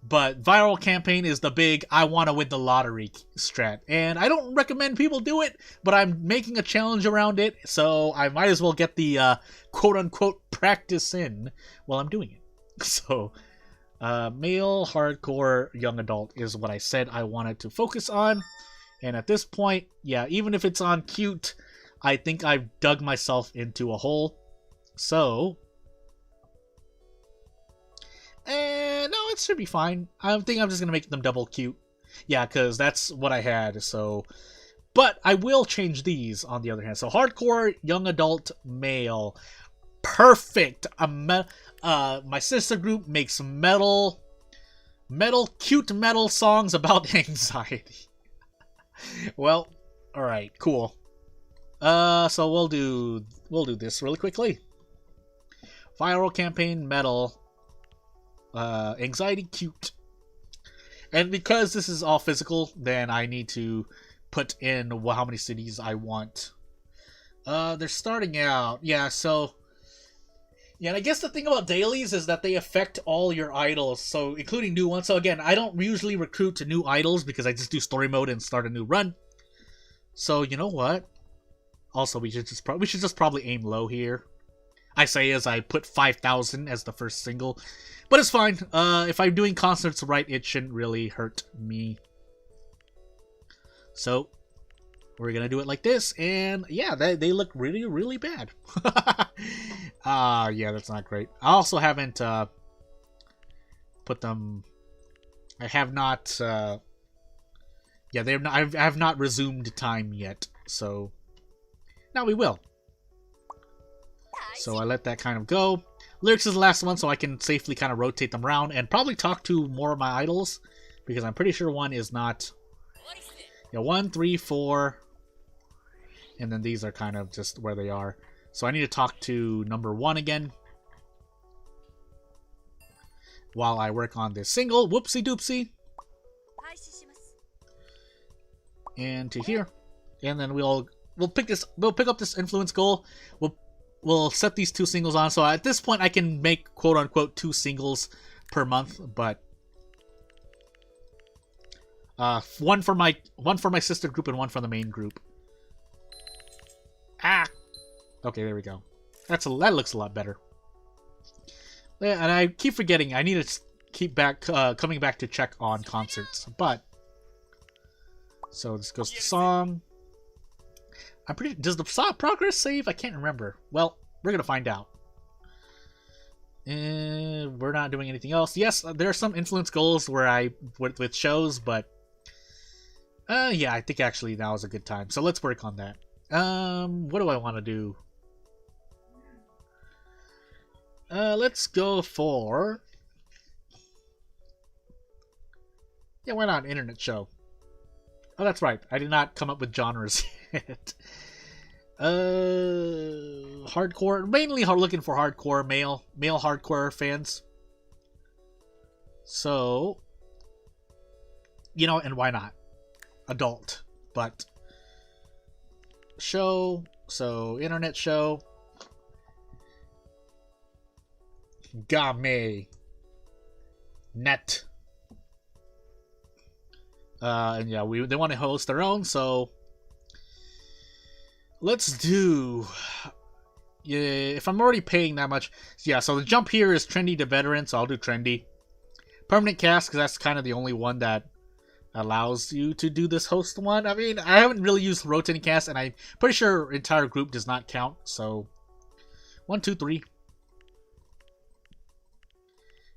but viral campaign is the big I want to win the lottery strat. And I don't recommend people do it, but I'm making a challenge around it, so I might as well get the quote-unquote practice in while I'm doing it. So, male, hardcore, young adult is what I said I wanted to focus on. And at this point, yeah, even if it's on cute, I think I've dug myself into a hole. So... no, it should be fine. I think I'm just going to make them double cute. Yeah, because that's what I had, so... But I will change these, on the other hand. So, hardcore, young adult, male. Perfect! My sister group makes cute metal songs about anxiety. Well, alright, cool. So we'll do this really quickly. Viral campaign, metal... anxiety cute. And because this is all physical, then I need to put in how many cities I want. They're starting out. Yeah, so... Yeah, and I guess the thing about dailies is that they affect all your idols, so including new ones. So again, I don't usually recruit to new idols because I just do story mode and start a new run. So, you know what? Also, we should just probably aim low here. I say as I put 5,000 as the first single. But it's fine. If I'm doing concerts right, it shouldn't really hurt me. So, we're going to do it like this. And yeah, they look really, really bad. Yeah, that's not great. I also haven't put them... I have not... yeah, I have not resumed time yet. So, now we will. So I let that kind of go. Lyrics is the last one, so I can safely kind of rotate them around and probably talk to more of my idols, because I'm pretty sure one is not... Yeah, 1, 3, 4, and then these are kind of just where they are. So I need to talk to number 1 again. while I work on this single. Whoopsie doopsie. And to here. And then we'll pick up this influence goal. We'll set these 2 singles on. So at this point I can make quote unquote 2 singles per month, but one for my sister group and one for the main group. Ah. Okay, there we go. That looks a lot better. Yeah, and I keep forgetting. I need to keep coming back to check on concerts. But so this goes to song. I'm pretty. Does the song progress save? I can't remember. Well, we're gonna find out. We're not doing anything else. Yes, there are some influence goals where with shows, but yeah, I think actually now is a good time. So let's work on that. What do I want to do? Let's go for... Yeah, why not an internet show? Oh, that's right. I did not come up with genres yet. Hardcore. Mainly looking for hardcore, male hardcore fans. So, you know, and why not? Adult. But, show. So, internet show. Game. Net. And yeah, they want to host their own, so let's do... Yeah, if I'm already paying that much... Yeah, so the jump here is trendy to veteran, so I'll do trendy. Permanent cast, because that's kind of the only one that allows you to do this host one. I mean, I haven't really used rotating cast, and I'm pretty sure entire group does not count, so... 1, 2, 3.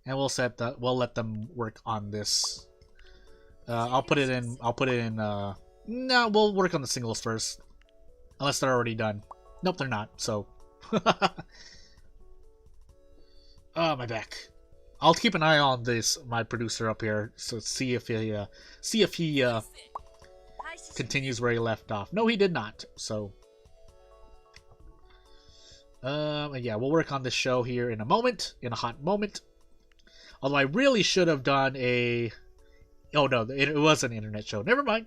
And we'll let them work on this. I'll put it in. No, we'll work on the singles first, unless they're already done. Nope, they're not. So, oh, my back. I'll keep an eye on this. My producer up here, so see if he continues where he left off. No, he did not. So, yeah, we'll work on this show here in a hot moment. Although I really should have done a... Oh no, it was an internet show. Never mind.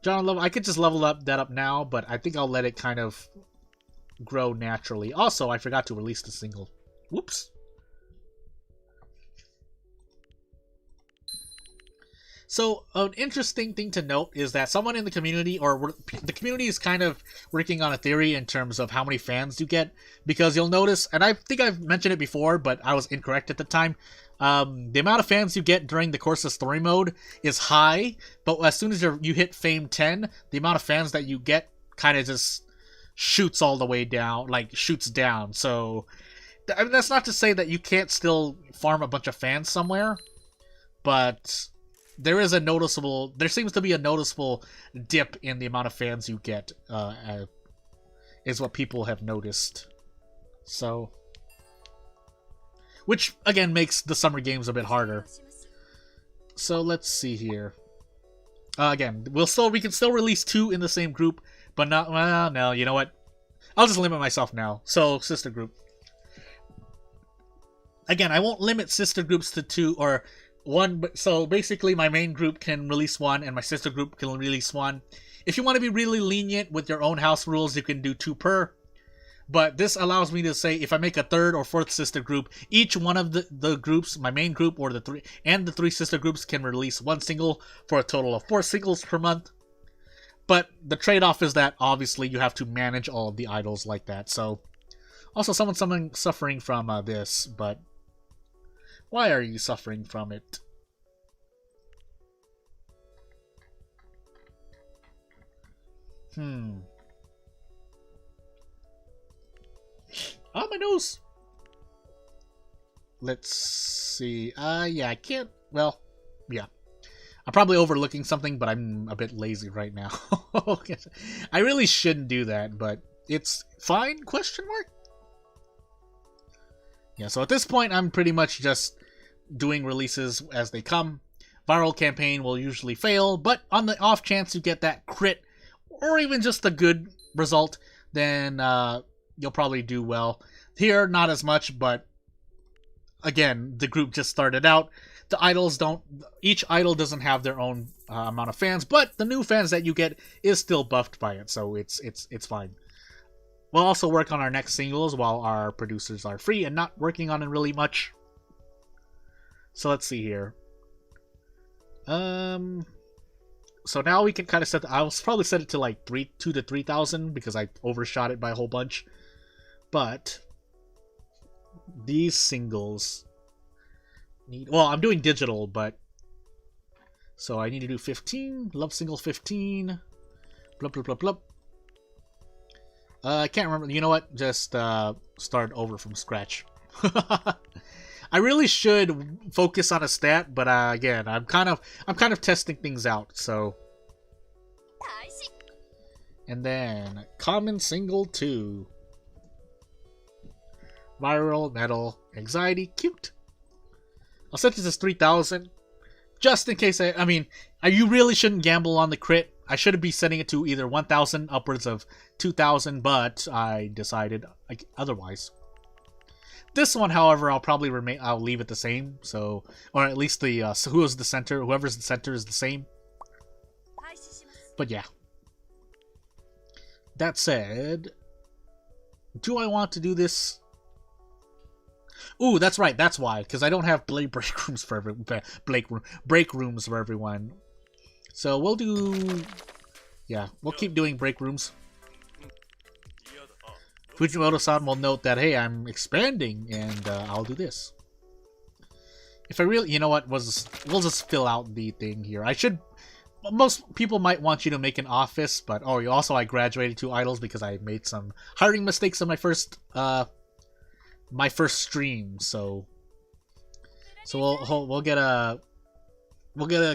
John level. I could just level that up now, but I think I'll let it kind of grow naturally. Also, I forgot to release the single. Whoops. So, an interesting thing to note is that someone in the community, or the community is kind of working on a theory in terms of how many fans you get, because you'll notice, and I think I've mentioned it before, but I was incorrect at the time, the amount of fans you get during the course of story mode is high, but as soon as you hit Fame 10, the amount of fans that you get kind of just shoots all the way down, like shoots down. So, I mean, that's not to say that you can't still farm a bunch of fans somewhere, but... There seems to be a noticeable dip in the amount of fans you get, is what people have noticed. So, which again makes the summer games a bit harder. So let's see here. Again, we can still release 2 in the same group, but not. Well, no, you know what? I'll just limit myself now. So sister group. Again, I won't limit sister groups to 2 or. 1, so basically my main group can release 1 and my sister group can release 1. If you want to be really lenient with your own house rules, you can do 2 per. But this allows me to say if I make a 3rd or 4th sister group, each one of the groups, my main group or the 3 sister groups can release 1 single for a total of 4 singles per month. But the trade-off is that obviously you have to manage all of the idols like that. So also someone suffering from this, but why are you suffering from it? Oh, my nose! Let's see. Yeah, I can't... Well, yeah. I'm probably overlooking something, but I'm a bit lazy right now. I really shouldn't do that, but it's fine? Question mark? Yeah, so at this point, I'm pretty much just doing releases as they come. Viral campaign will usually fail, but on the off chance you get that crit, or even just a good result, then you'll probably do well. Here, not as much, but again, the group just started out. The idols don't. Each idol doesn't have their own amount of fans, but the new fans that you get is still buffed by it, so it's fine. We'll also work on our next singles while our producers are free and not working on it really much. So let's see here. So now we can kind of set. I'll probably set it to like 2 to 3,000 because I overshot it by a whole bunch. But these singles need. Well, I'm doing digital, but so I need to do 15. Love single 15. Blah blah blah blah. I can't remember. You know what? Just start over from scratch. I really should focus on a stat, but again, I'm kind of testing things out. So, and then common single 2, viral metal anxiety cute. I'll set this as 3,000, just in case. I mean, you really shouldn't gamble on the crit. I should be setting it to either 1,000 upwards of 2,000, but I decided otherwise. This one, however, I'll probably I'll leave it the same. So, or at least the whoever's the center is the same. But yeah. That said, do I want to do this? Ooh, that's right. That's why, because I don't have break rooms for everyone. So we'll do. Yeah, we'll keep doing break rooms. Fujimoto-san will note that, hey, I'm expanding, and I'll do this. If I really, you know what, we'll just fill out the thing here. I should, most people might want you to make an office, but, oh, also I graduated 2 idols because I made some hiring mistakes on my first stream, so we'll get a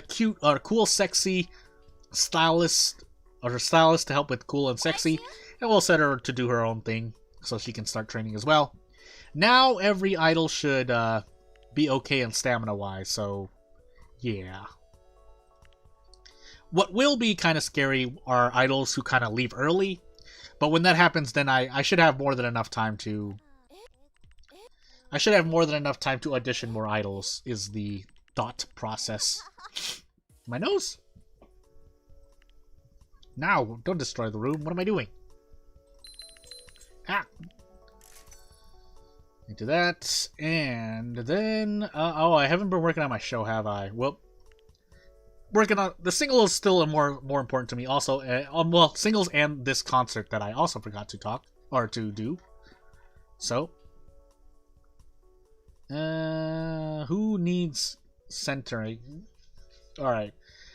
cute or cool, sexy stylist to help with cool and sexy. And we'll set her to do her own thing so she can start training as well. Now every idol should be okay in stamina-wise, so yeah. What will be kind of scary are idols who kind of leave early, but when that happens, then I should have more than enough time to... audition more idols, is the thought process. My nose? Now, don't destroy the room. What am I doing? Ah! Into that, and then... oh, I haven't been working on my show, have I? Well, working on... The single is still more important to me. Also, well, singles and this concert that I also forgot to do. So... who needs centering? Alright.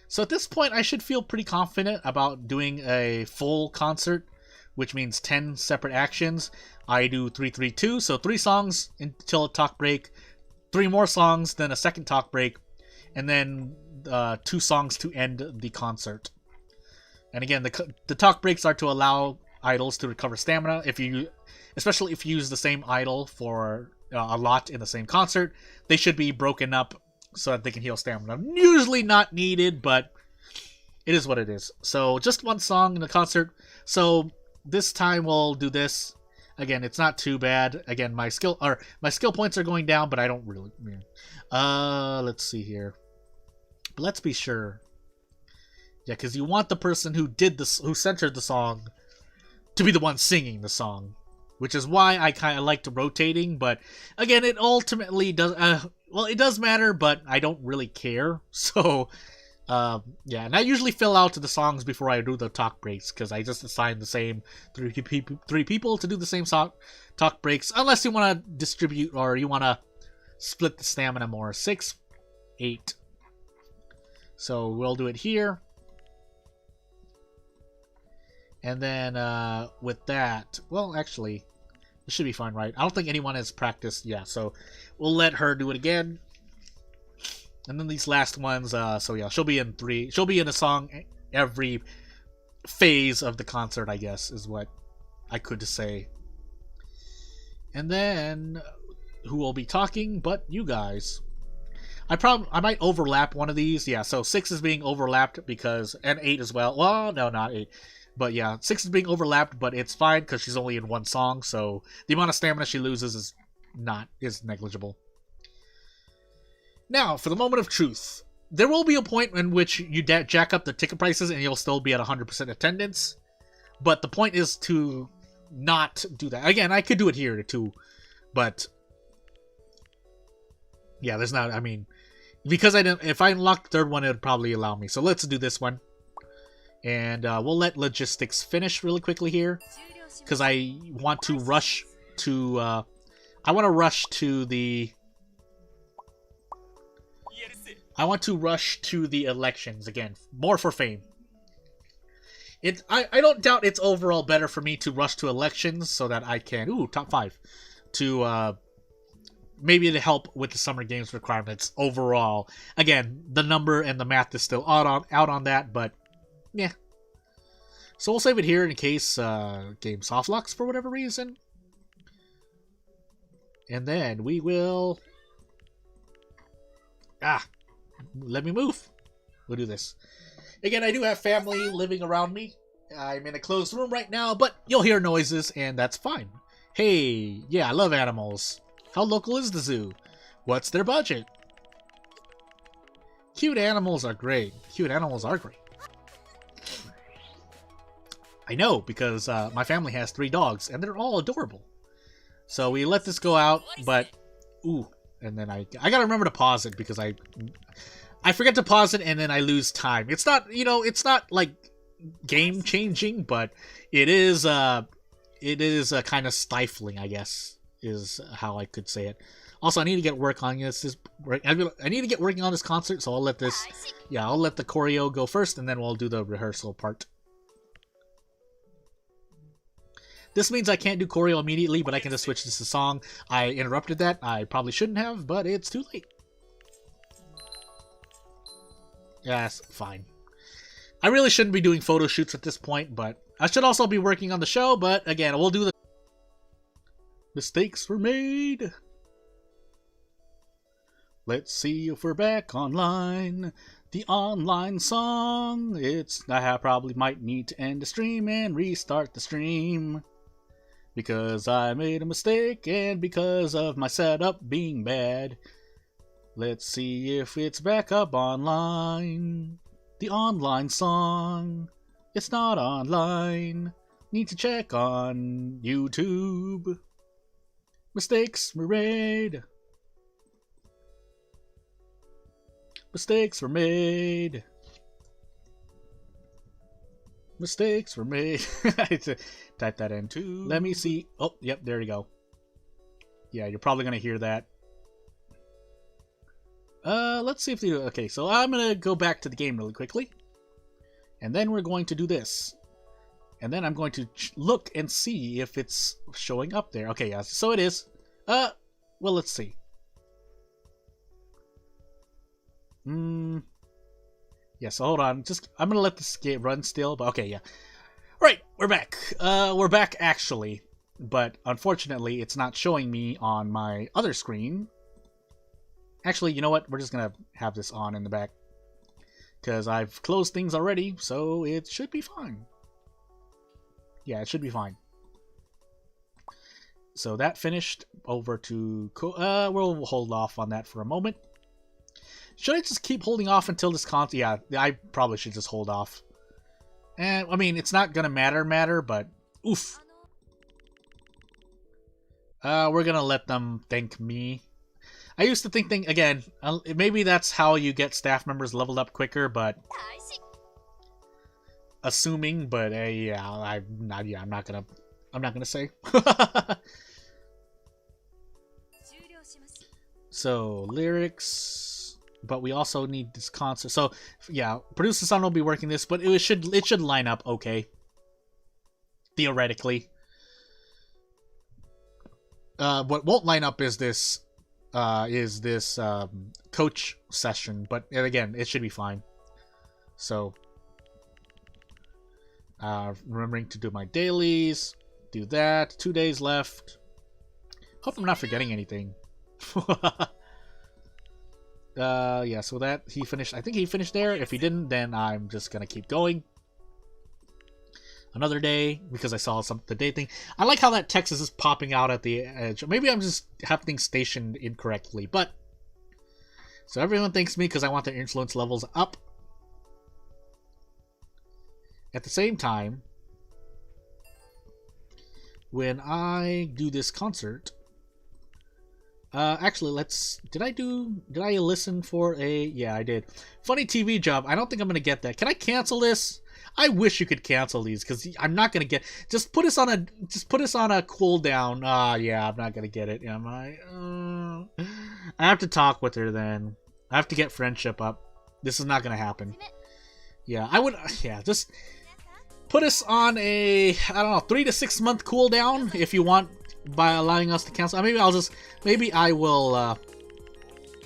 So at this point, I should feel pretty confident about doing a full concert, which means 10 separate actions. I do 3-3-2, so 3 songs until a talk break, 3 more songs, then a second talk break, and then 2 songs to end the concert. And again, the talk breaks are to allow idols to recover stamina. Especially if you use the same idol for a lot in the same concert, they should be broken up so that they can heal stamina. Usually not needed, but it is what it is. So just 1 song in the concert. So this time we'll do this. Again, it's not too bad. Again, my skill points are going down, but I don't really. Let's see here. But let's be sure. Yeah, because you want the person who centered the song to be the one singing the song, which is why I kind of liked rotating. But again, it ultimately does. Well, it does matter, but I don't really care. So, yeah, and I usually fill out the songs before I do the talk breaks, because I just assign the same 3 people to do the same talk breaks, unless you want to distribute or you want to split the stamina more. 6, 8. So we'll do it here. And then with that, well, actually, it should be fine, right? I don't think anyone has practiced. Yeah, so we'll let her do it again. And then these last ones, so yeah, she'll be in a song every phase of the concert, I guess, is what I could say. And then, who will be talking but you guys? I might overlap one of these. Yeah, so 6 is being overlapped because, and 8 as well. Well, no, not 8. But yeah, 6 is being overlapped, but it's fine because she's only in 1 song, so the amount of stamina she loses is negligible. Now, for the moment of truth. There will be a point in which you jack up the ticket prices and you'll still be at 100% attendance. But the point is to not do that. Again, I could do it here too. But yeah, there's not, I mean, because I didn't, if I unlocked the third one, it would probably allow me. So let's do this one. And we'll let logistics finish really quickly here. Because I want to rush to, I want to rush to the elections again. More for fame. I don't doubt it's overall better for me to rush to elections so that I can... Ooh, top 5. To, maybe to help with the Summer Games requirements overall. Again, the number and the math is still out on that, but... Yeah. So we'll save it here in case game softlocks for whatever reason. And then we will... let me move. We'll do this. Again, I do have family living around me. I'm in a closed room right now, but you'll hear noises, and that's fine. Hey, yeah, I love animals. How local is the zoo? What's their budget? Cute animals are great. Cute animals are great. I know, because my family has 3 dogs, and they're all adorable. So we let this go out, but... Ooh, and then I gotta remember to pause it, because I forget to pause it, and then I lose time. It's not, you know, it's not, like, game-changing, but it is kind of stifling, I guess, is how I could say it. Also, I need to get work on this. I need to get working on this concert, so I'll let this... Yeah, I'll let the choreo go first, and then we'll do the rehearsal part. This means I can't do choreo immediately, but I can just switch this to song. I interrupted that. I probably shouldn't have, but it's too late. Yes, fine. I really shouldn't be doing photo shoots at this point, but I should also be working on the show, but again, we'll do the... Mistakes were made. Let's see if we're back online. The online song. I probably might need to end the stream and restart the stream. Because I made a mistake and because of my setup being bad. Let's see if it's back up online. The online song. It's not online. Need to check on YouTube. Mistakes were made. Mistakes were made. Mistakes were made. Type that in too. Let me see. Oh, yep, there you go. Yeah, you're probably going to hear that. Let's see if they... Okay, so I'm going to go back to the game really quickly. And then we're going to do this. And then I'm going to look and see if it's showing up there. Okay, yeah, so it is. Well, let's see. Yeah, so hold on. I'm gonna let this game run still, but okay, yeah. Right, we're back. We're back actually, but unfortunately, it's not showing me on my other screen. Actually, you know what? We're just gonna have this on in the back because I've closed things already, so it should be fine. Yeah, it should be fine. So that finished. Over to we'll hold off on that for a moment. Should I just keep holding off until this concert? Yeah, I probably should just hold off. And I mean, it's not gonna matter, but oof. We're gonna let them thank me. I used to think again. Maybe that's how you get staff members leveled up quicker, but assuming. But yeah, I'm not gonna say. So lyrics. But we also need this concert. So yeah, Producer Son will be working this, but it should line up okay. Theoretically. What won't line up is this coach session, but again, it should be fine. So remembering to do my dailies, do that. 2 days left. Hope I'm not forgetting anything. Yeah, so that he finished. I think he finished there. If he didn't, then I'm just gonna keep going. Another day, because I saw the day thing. I like how that text is just popping out at the edge. Maybe I'm just having things stationed incorrectly, but So everyone thanks me because I want their influence levels up. At the same time, when I do this concert, actually, did I listen for a, yeah, I did. Funny TV job. I don't think I'm going to get that. Can I cancel this? I wish you could cancel these, because I'm not going to get, just put us on a cooldown. Yeah, I'm not going to get it, am I? I have to talk with her then. I have to get friendship up. This is not going to happen. Yeah, I would, yeah, just put us on a, I don't know, 3 to 6 month cooldown if you want, by allowing us to cancel. Maybe I will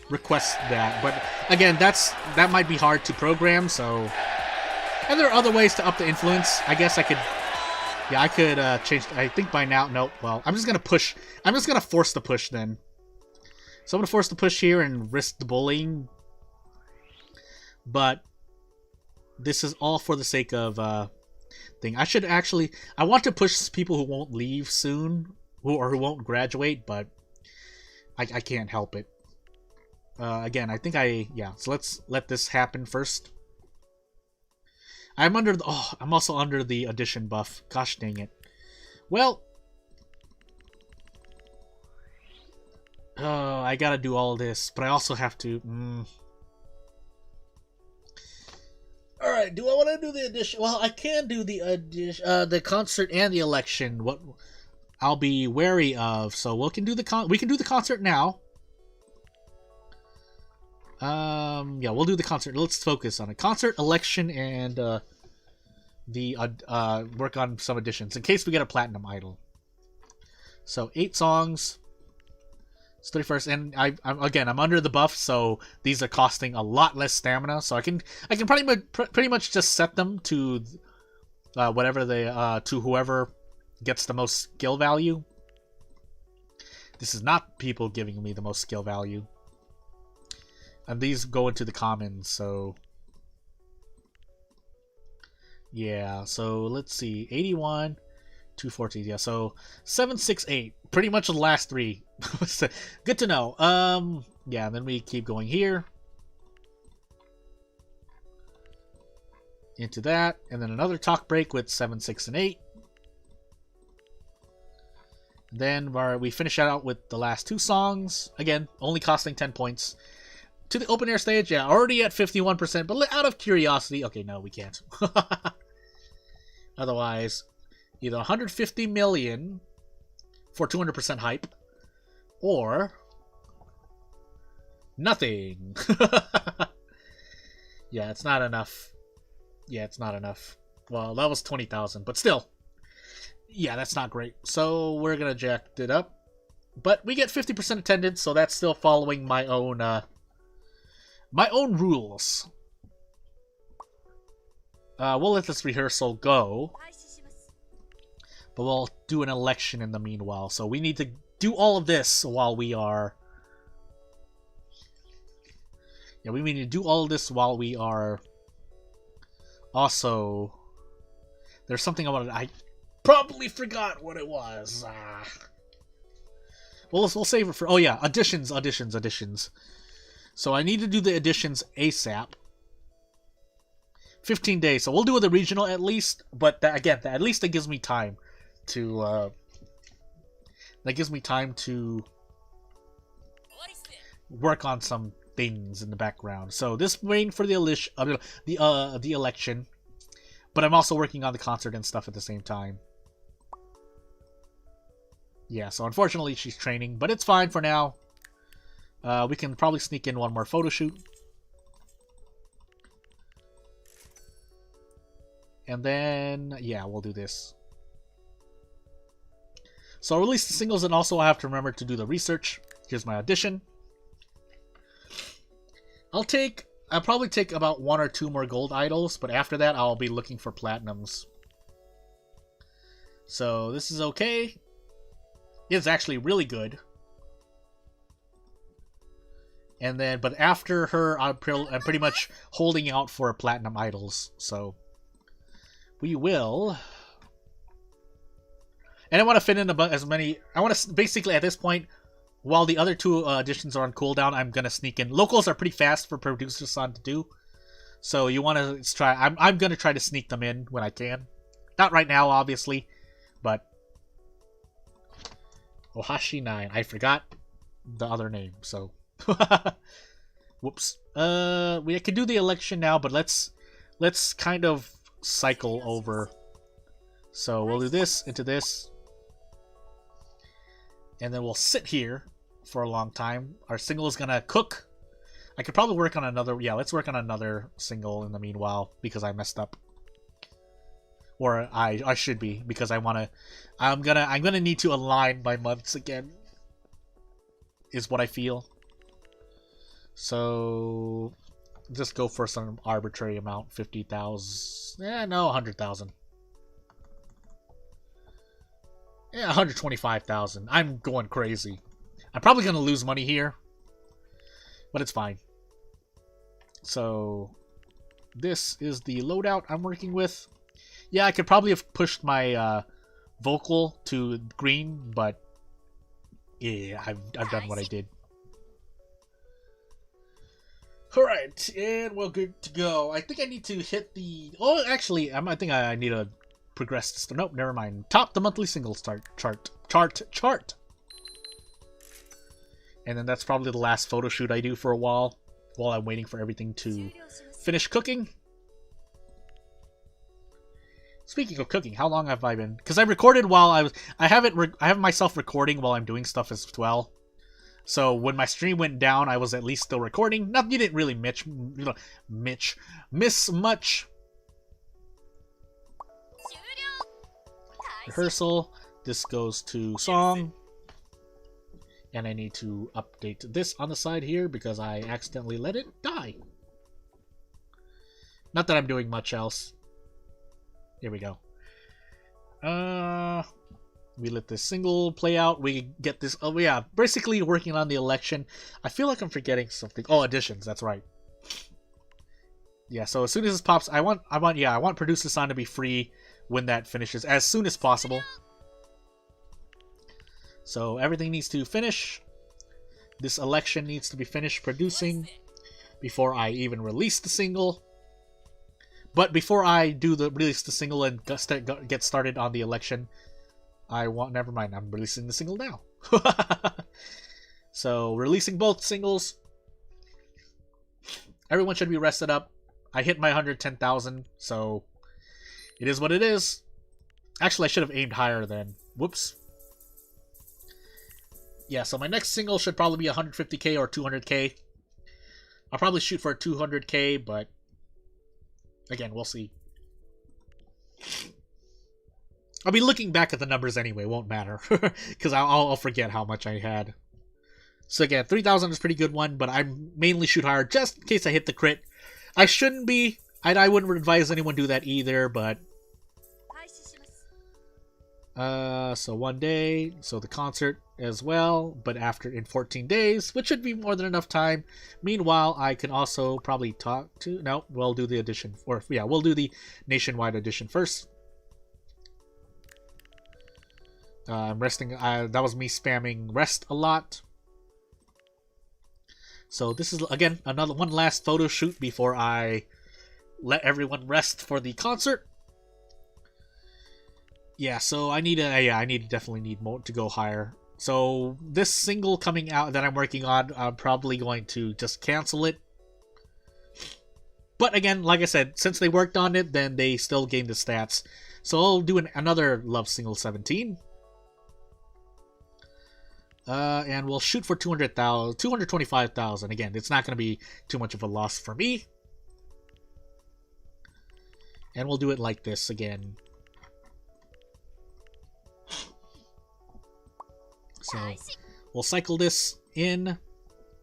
request that. But again, that might be hard to program, so. And there are other ways to up the influence. I guess I could, yeah, I could change, I think by now, nope, well, I'm just going to push, I'm just going to force the push then. So I'm going to force the push here and risk the bullying. But this is all for the sake of thing. I want to push people who won't leave soon, who won't graduate, but I can't help it. Again, I think so let's let this happen first. I'm also under the addition buff. Gosh dang it. Well, I gotta do all this, but I also have to, Alright, do I want to do the addition? Well, I can do the addition, the concert and the election. What I'll be wary of. So we can do the concert now. Yeah, we'll do the concert. Let's focus on a concert, election, and work on some additions in case we get a platinum idol. So 8 songs. It's 31st, and I'm under the buff, so these are costing a lot less stamina. So I can pretty much just set them to whatever to whoever gets the most skill value. This is not people giving me the most skill value. And these go into the commons, so yeah, so let's see, 81, 214, yeah, so 768, pretty much the last 3. Good to know. Yeah, and then we keep going here. Into that, and then another talk break with 7, 6, and 8. Then we finish out with the last 2 songs. Again, only costing 10 points. To the open air stage, yeah, already at 51%, but out of curiosity, okay, no, we can't. Otherwise, either 150 million for 200% hype, or nothing. Yeah, it's not enough. Yeah, it's not enough. Well, that was 20,000, but still. Yeah, that's not great. So we're gonna jack it up. But we get 50% attendance, so that's still following my own rules. We'll let this rehearsal go. But we'll do an election in the meanwhile. So we need to do all of this while we are... Yeah, we need to do all of this while we are... Also... There's something I wanted... I probably forgot what it was. Well, we'll save it for... Oh yeah, additions. So I need to do the additions ASAP. 15 days. So we'll do the regional at least. But that, again, at least that gives me time to... that gives me time to work on some things in the background. So this waiting for the election. But I'm also working on the concert and stuff at the same time. Yeah, so unfortunately she's training. But it's fine for now. We can probably sneak in one more photo shoot. And then, yeah, we'll do this. So I'll release the singles, and also I have to remember to do the research. Here's my audition. I'll probably take about 1 or 2 more gold idols, but after that I'll be looking for platinums. So this is okay. It's actually really good. And then, but after her, I'm pretty much holding out for platinum idols. So we will. And I want to fit in as many. I want to basically at this point while the other two additions are on cooldown, I'm gonna sneak in. Locals are pretty fast for Producer-san to do, so you want to try. I'm gonna try to sneak them in when I can. Not right now, obviously, but Ohashi 9. I forgot the other name, so whoops. We could do the election now, but let's kind of cycle over. So we'll do this into this, and then we'll sit here for a long time. Our single is gonna cook. I could probably work on another. Yeah, let's work on another single in the meanwhile because I messed up, or I should be, because I'm gonna need to align my months again. Is what I feel. So just go for some arbitrary amount, 50,000. No, 100,000. Yeah, 125,000. I'm going crazy. I'm probably going to lose money here, but it's fine. So this is the loadout I'm working with. Yeah, I could probably have pushed my vocal to green, but yeah, I've done what I did. Alright, and we're good to go. I think I need to hit the... Oh, actually, I think I need to progress this. Nope, never mind. Top the monthly singles chart. And then that's probably the last photo shoot I do for a while I'm waiting for everything to finish cooking. Speaking of cooking, how long have I been? Because I recorded while I have myself recording while I'm doing stuff as well. So when my stream went down, I was at least still recording. Not you didn't really miss much. Rehearsal. This goes to song. And I need to update this on the side here because I accidentally let it die. Not that I'm doing much else. Here we go. We let this single play out. We get this. Oh yeah, basically working on the election. I feel like I'm forgetting something. Oh, additions. That's right. Yeah. So as soon as this pops, I want Producer-san to be free when that finishes as soon as possible. So everything needs to finish. This election needs to be finished producing before I even release the single. But before I release the single and get started on the election, never mind, I'm releasing the single now. So, releasing both singles. Everyone should be rested up. I hit my 110,000, so it is what it is. Actually, I should have aimed higher then. Whoops. Yeah, so my next single should probably be 150k or 200k. I'll probably shoot for a 200k, but again, we'll see. I'll be looking back at the numbers anyway, won't matter. Because I'll forget how much I had. So again, 3,000 is a pretty good one, but I mainly shoot higher just in case I hit the crit. I shouldn't be. I wouldn't advise anyone do that either, but... so 1 day, so the concert as well, but in 14 days, which should be more than enough time. Meanwhile, I can also probably talk to... No, we'll do the edition. Or, yeah, we'll do the nationwide edition first. I'm resting. That was me spamming rest a lot. So this is again one last photo shoot before I let everyone rest for the concert. Yeah, so I definitely need more to go higher. So this single coming out that I'm working on, I'm probably going to just cancel it. But again, like I said, since they worked on it, then they still gain the stats. So I'll do another Love Single 17. And we'll shoot for 225,000. Again, it's not going to be too much of a loss for me. And we'll do it like this again. So we'll cycle this in.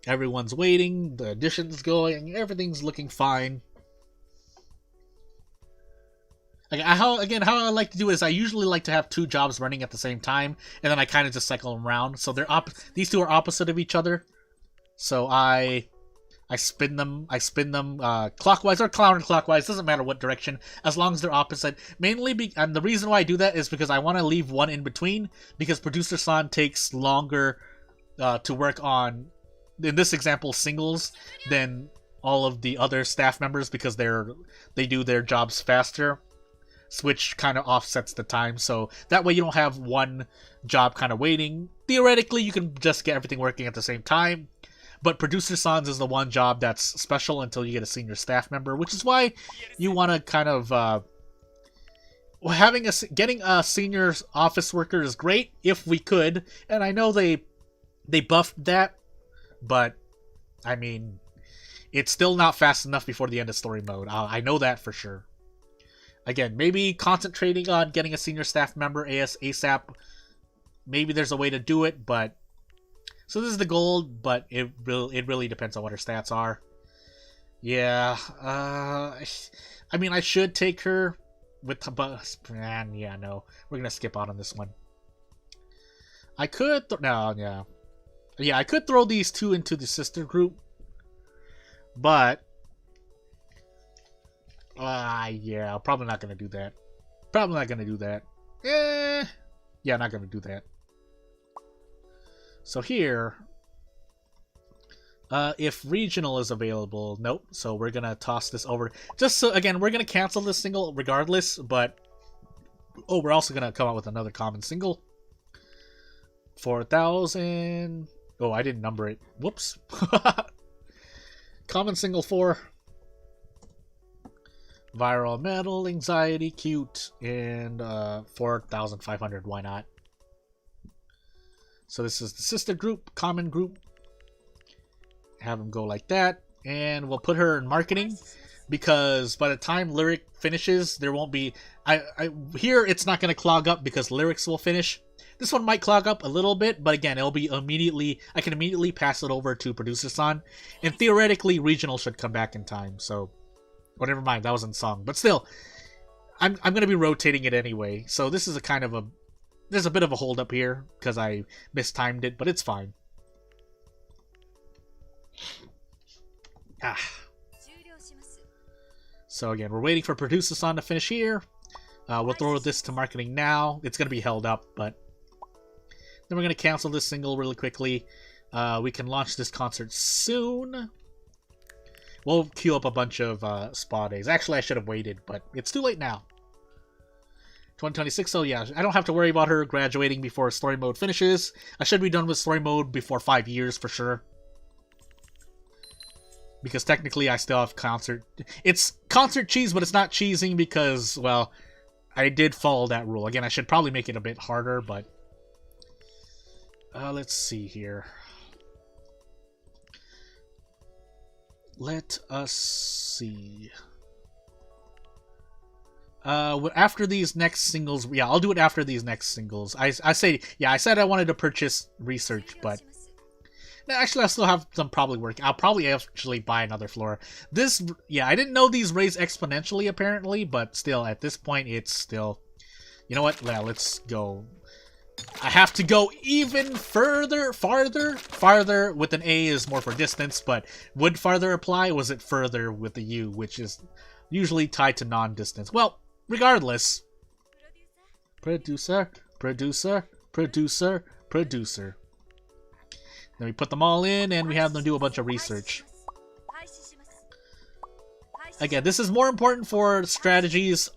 Everyone's waiting. The addition's going. Everything's looking fine. How I like to do is I usually like to have two jobs running at the same time, and then I kind of just cycle them around. So these two are opposite of each other. So I spin them clockwise or counterclockwise. Doesn't matter what direction, as long as they're opposite. Mainly, and the reason why I do that is because I want to leave one in between, because Producer-san takes longer to work on, in this example, singles than all of the other staff members because they do their jobs faster, which kind of offsets the time. So that way you don't have one job kind of waiting. Theoretically, you can just get everything working at the same time. But producer sans is the one job that's special until you get a senior staff member, which is why you want to kind of getting a senior office worker is great if we could, and I know they buffed that, but I mean, it's still not fast enough before the end of story mode. I know that for sure. Again, maybe concentrating on getting a senior staff member ASAP. Maybe there's a way to do it, but so this is the goal, but it really depends on what her stats are. Yeah, I mean, I should take her with the bus, man. Yeah, no, we're gonna skip out on this one. I could, yeah, I could throw these two into the sister group, but yeah, probably not gonna do that. Probably not gonna do that. Yeah, not gonna do that. So here, if regional is available, nope. So we're gonna toss this over. Just so, again, we're gonna cancel this single regardless, but we're also gonna come out with another common single. 4,000. Oh, I didn't number it. Whoops. Common single 4. Viral metal, anxiety, cute, and 4,500. Why not? So this is the sister group, common group. Have them go like that, and we'll put her in marketing because by the time lyric finishes, there won't be. Here it's not going to clog up because lyrics will finish. This one might clog up a little bit, but again, it'll be immediately. I can immediately pass it over to producer-san, and theoretically, regional should come back in time. So, oh, never mind, that was in song, but still, I'm going to be rotating it anyway. So this is a kind of a. There's a bit of a hold up here because I mistimed it, but it's fine. So again, we're waiting for producer-san to finish here. We'll throw this to marketing now. It's going to be held up, but then we're going to cancel this single really quickly. We can launch this concert soon. We'll queue up a bunch of spa days. Actually, I should have waited, but it's too late now. 2026, so yeah, I don't have to worry about her graduating before story mode finishes. I should be done with story mode before 5 years for sure. Because technically I still have concert. It's concert cheese, but it's not cheesing because, well, I did follow that rule. Again, I should probably make it a bit harder, but let's see here. Let us see. After these next singles, yeah, I'll do it after these next singles. I said I wanted to purchase research, but actually I still have some probably working. I'll probably actually buy another floor. This, yeah, I didn't know these raise exponentially apparently, but still at this point it's still, you know what? Well, let's go. I have to go even farther with an A is more for distance, but would farther apply? Was it further with the U, which is usually tied to non-distance? Well, regardless. Producer. Then we put them all in and we have them do a bunch of research. Again, this is more important for strategies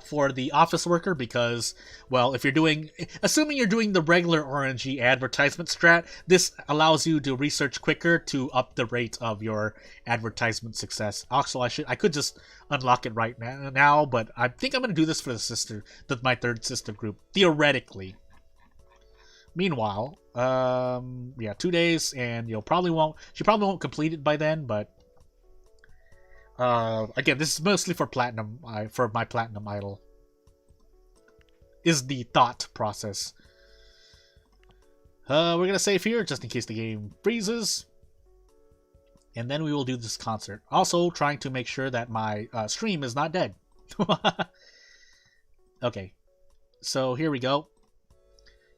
for the office worker because, well, if you're doing, assuming you're doing the regular RNG advertisement strat, this allows you to research quicker to up the rate of your advertisement success. Also, I could just unlock it right now, but I think I'm going to do this for my third sister group, theoretically. Meanwhile, yeah, 2 days, and she probably won't complete it by then, but again, this is mostly for platinum, for my platinum idol. Is the thought process. We're gonna save here just in case the game freezes, and then we will do this concert. Also, trying to make sure that my stream is not dead. Okay, so here we go.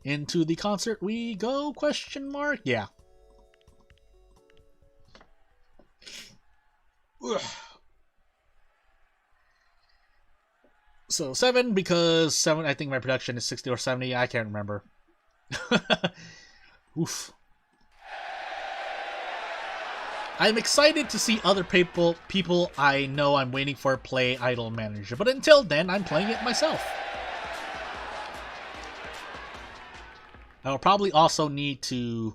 Into the concert we go, question mark? Yeah. Ugh. So 7, because 7, I think my production is 60 or 70. I can't remember. Oof. I'm excited to see other people I know I'm waiting for play Idle Manager, but until then, I'm playing it myself. I will probably also need to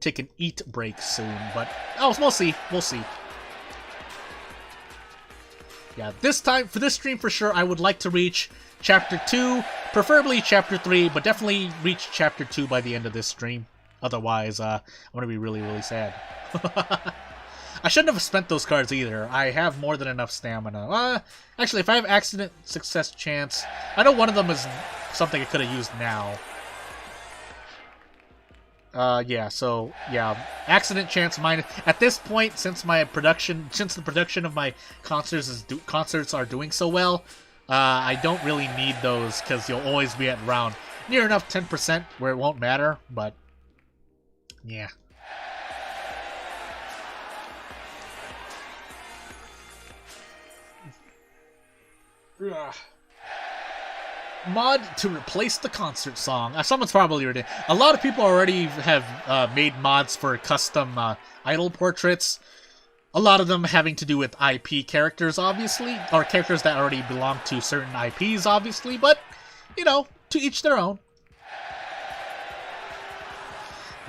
take an eat break soon, but we'll see. We'll see. Yeah, this time, for this stream for sure, I would like to reach Chapter 2, preferably Chapter 3, but definitely reach Chapter 2 by the end of this stream. Otherwise, I'm going to be really, really sad. I shouldn't have spent those cards either. I have more than enough stamina. Actually, if I have accident success chance, I know one of them is something I could have used now. Yeah, so, yeah, accident chance minus. At this point, since the production of my concerts are doing so well, I don't really need those, because you'll always be at around near enough 10% where it won't matter, but, yeah. Ugh. Mod to replace the concert song. Someone's probably already. A lot of people already have made mods for custom idol portraits. A lot of them having to do with IP characters, obviously, or characters that already belong to certain IPs, obviously. But you know, to each their own.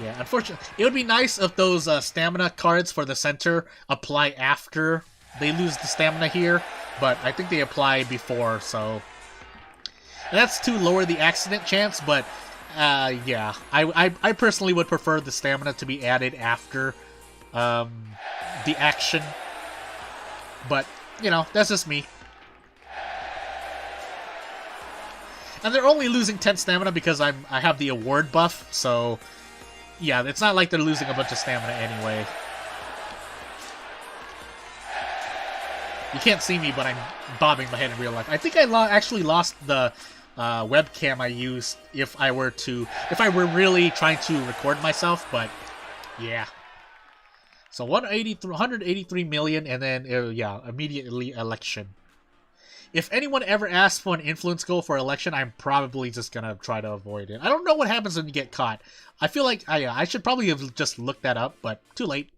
Yeah, unfortunately, it would be nice if those stamina cards for the center apply after they lose the stamina here, but I think they apply before, so. And that's to lower the accident chance, but yeah, I personally would prefer the stamina to be added after the action. But, you know, that's just me. And they're only losing 10 stamina because I have the award buff, so yeah, it's not like they're losing a bunch of stamina anyway. You can't see me, but I'm bobbing my head in real life. I think I actually lost the webcam I used if I were really trying to record myself, but yeah. So 183 million, and then yeah, immediately election. If anyone ever asks for an influence goal for election, I'm probably just gonna try to avoid it. I don't know what happens when you get caught. I feel like I should probably have just looked that up, but too late.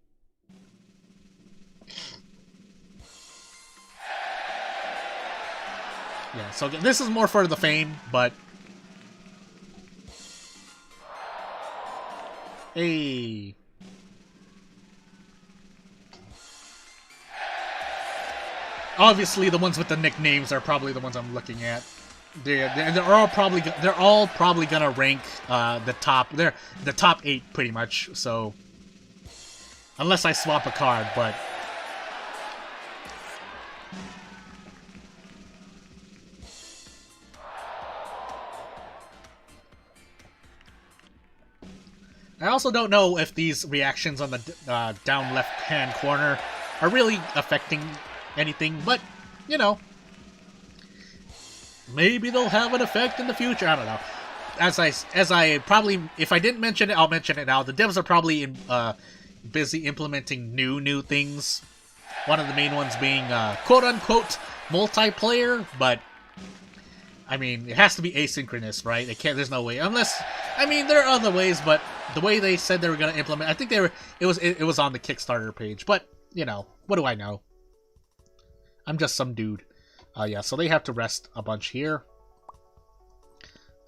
Yeah, so this is more for the fame, but hey. Obviously, the ones with the nicknames are probably the ones I'm looking at. They're all probably gonna rank the top. They're the top 8 pretty much. So unless I swap a card, but. I also don't know if these reactions on the down left-hand corner are really affecting anything, but, you know, maybe they'll have an effect in the future. I don't know. As I probably, if I didn't mention it, I'll mention it now. The devs are probably busy implementing new things. One of the main ones being quote-unquote multiplayer, but I mean, it has to be asynchronous, right? It can't. There's no way, unless. I mean, there are other ways, but the way they said they were going to implement, I think they were. It was on the Kickstarter page, but you know, what do I know? I'm just some dude. Yeah. So they have to rest a bunch here.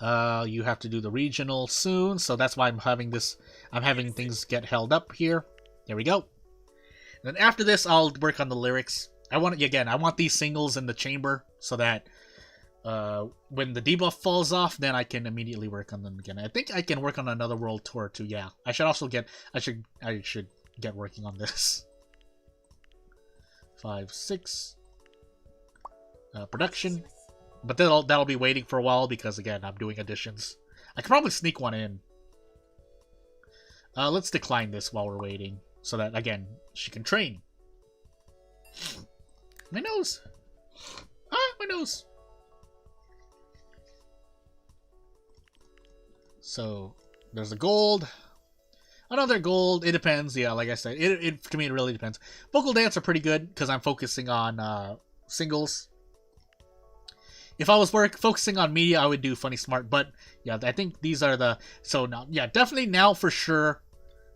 You have to do the regional soon, so that's why I'm having this. I'm having things get held up here. There we go. And then after this, I'll work on the lyrics. I want these singles in the chamber so that. When the debuff falls off, then I can immediately work on them again. I think I can work on another world tour too. Yeah, I should also get. I should get working on this. 5, 6. Production, but that'll be waiting for a while because again I'm doing additions. I could probably sneak one in. Let's decline this while we're waiting so that again she can train. My nose. My nose. So, there's a gold. Another gold. It depends. Yeah, like I said, to me, it really depends. Vocal dance are pretty good because I'm focusing on singles. If I was focusing on media, I would do Funny Smart. But, yeah, I think these are the... So, now, yeah, definitely now for sure.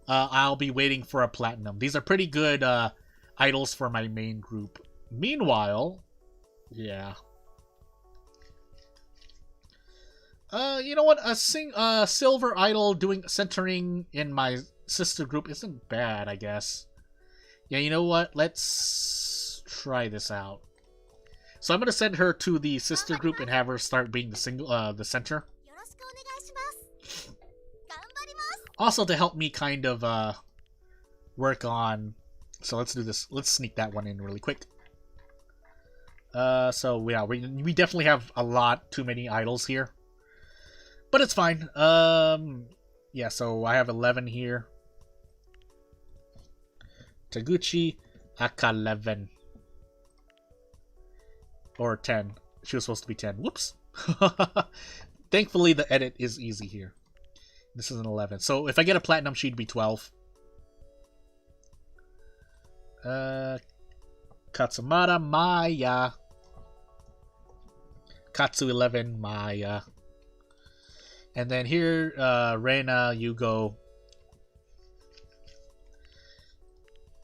I'll be waiting for a platinum. These are pretty good idols for my main group. Meanwhile, yeah. You know what? A silver idol doing centering in my sister group isn't bad, I guess. Yeah, you know what? Let's try this out. So I'm gonna send her to the sister group and have her start being the center. Also to help me kind of work on. So let's do this. Let's sneak that one in really quick. So yeah, we definitely have too many idols here. But it's fine. Yeah, so I have 11 here. Taguchi, Aka11. Or 10. She was supposed to be 10. Whoops. Thankfully, the edit is easy here. This is an 11. So if I get a platinum, she'd be 12. Katsumara, Maya. Katsu 11, Maya. And then here, Reina, Yugo.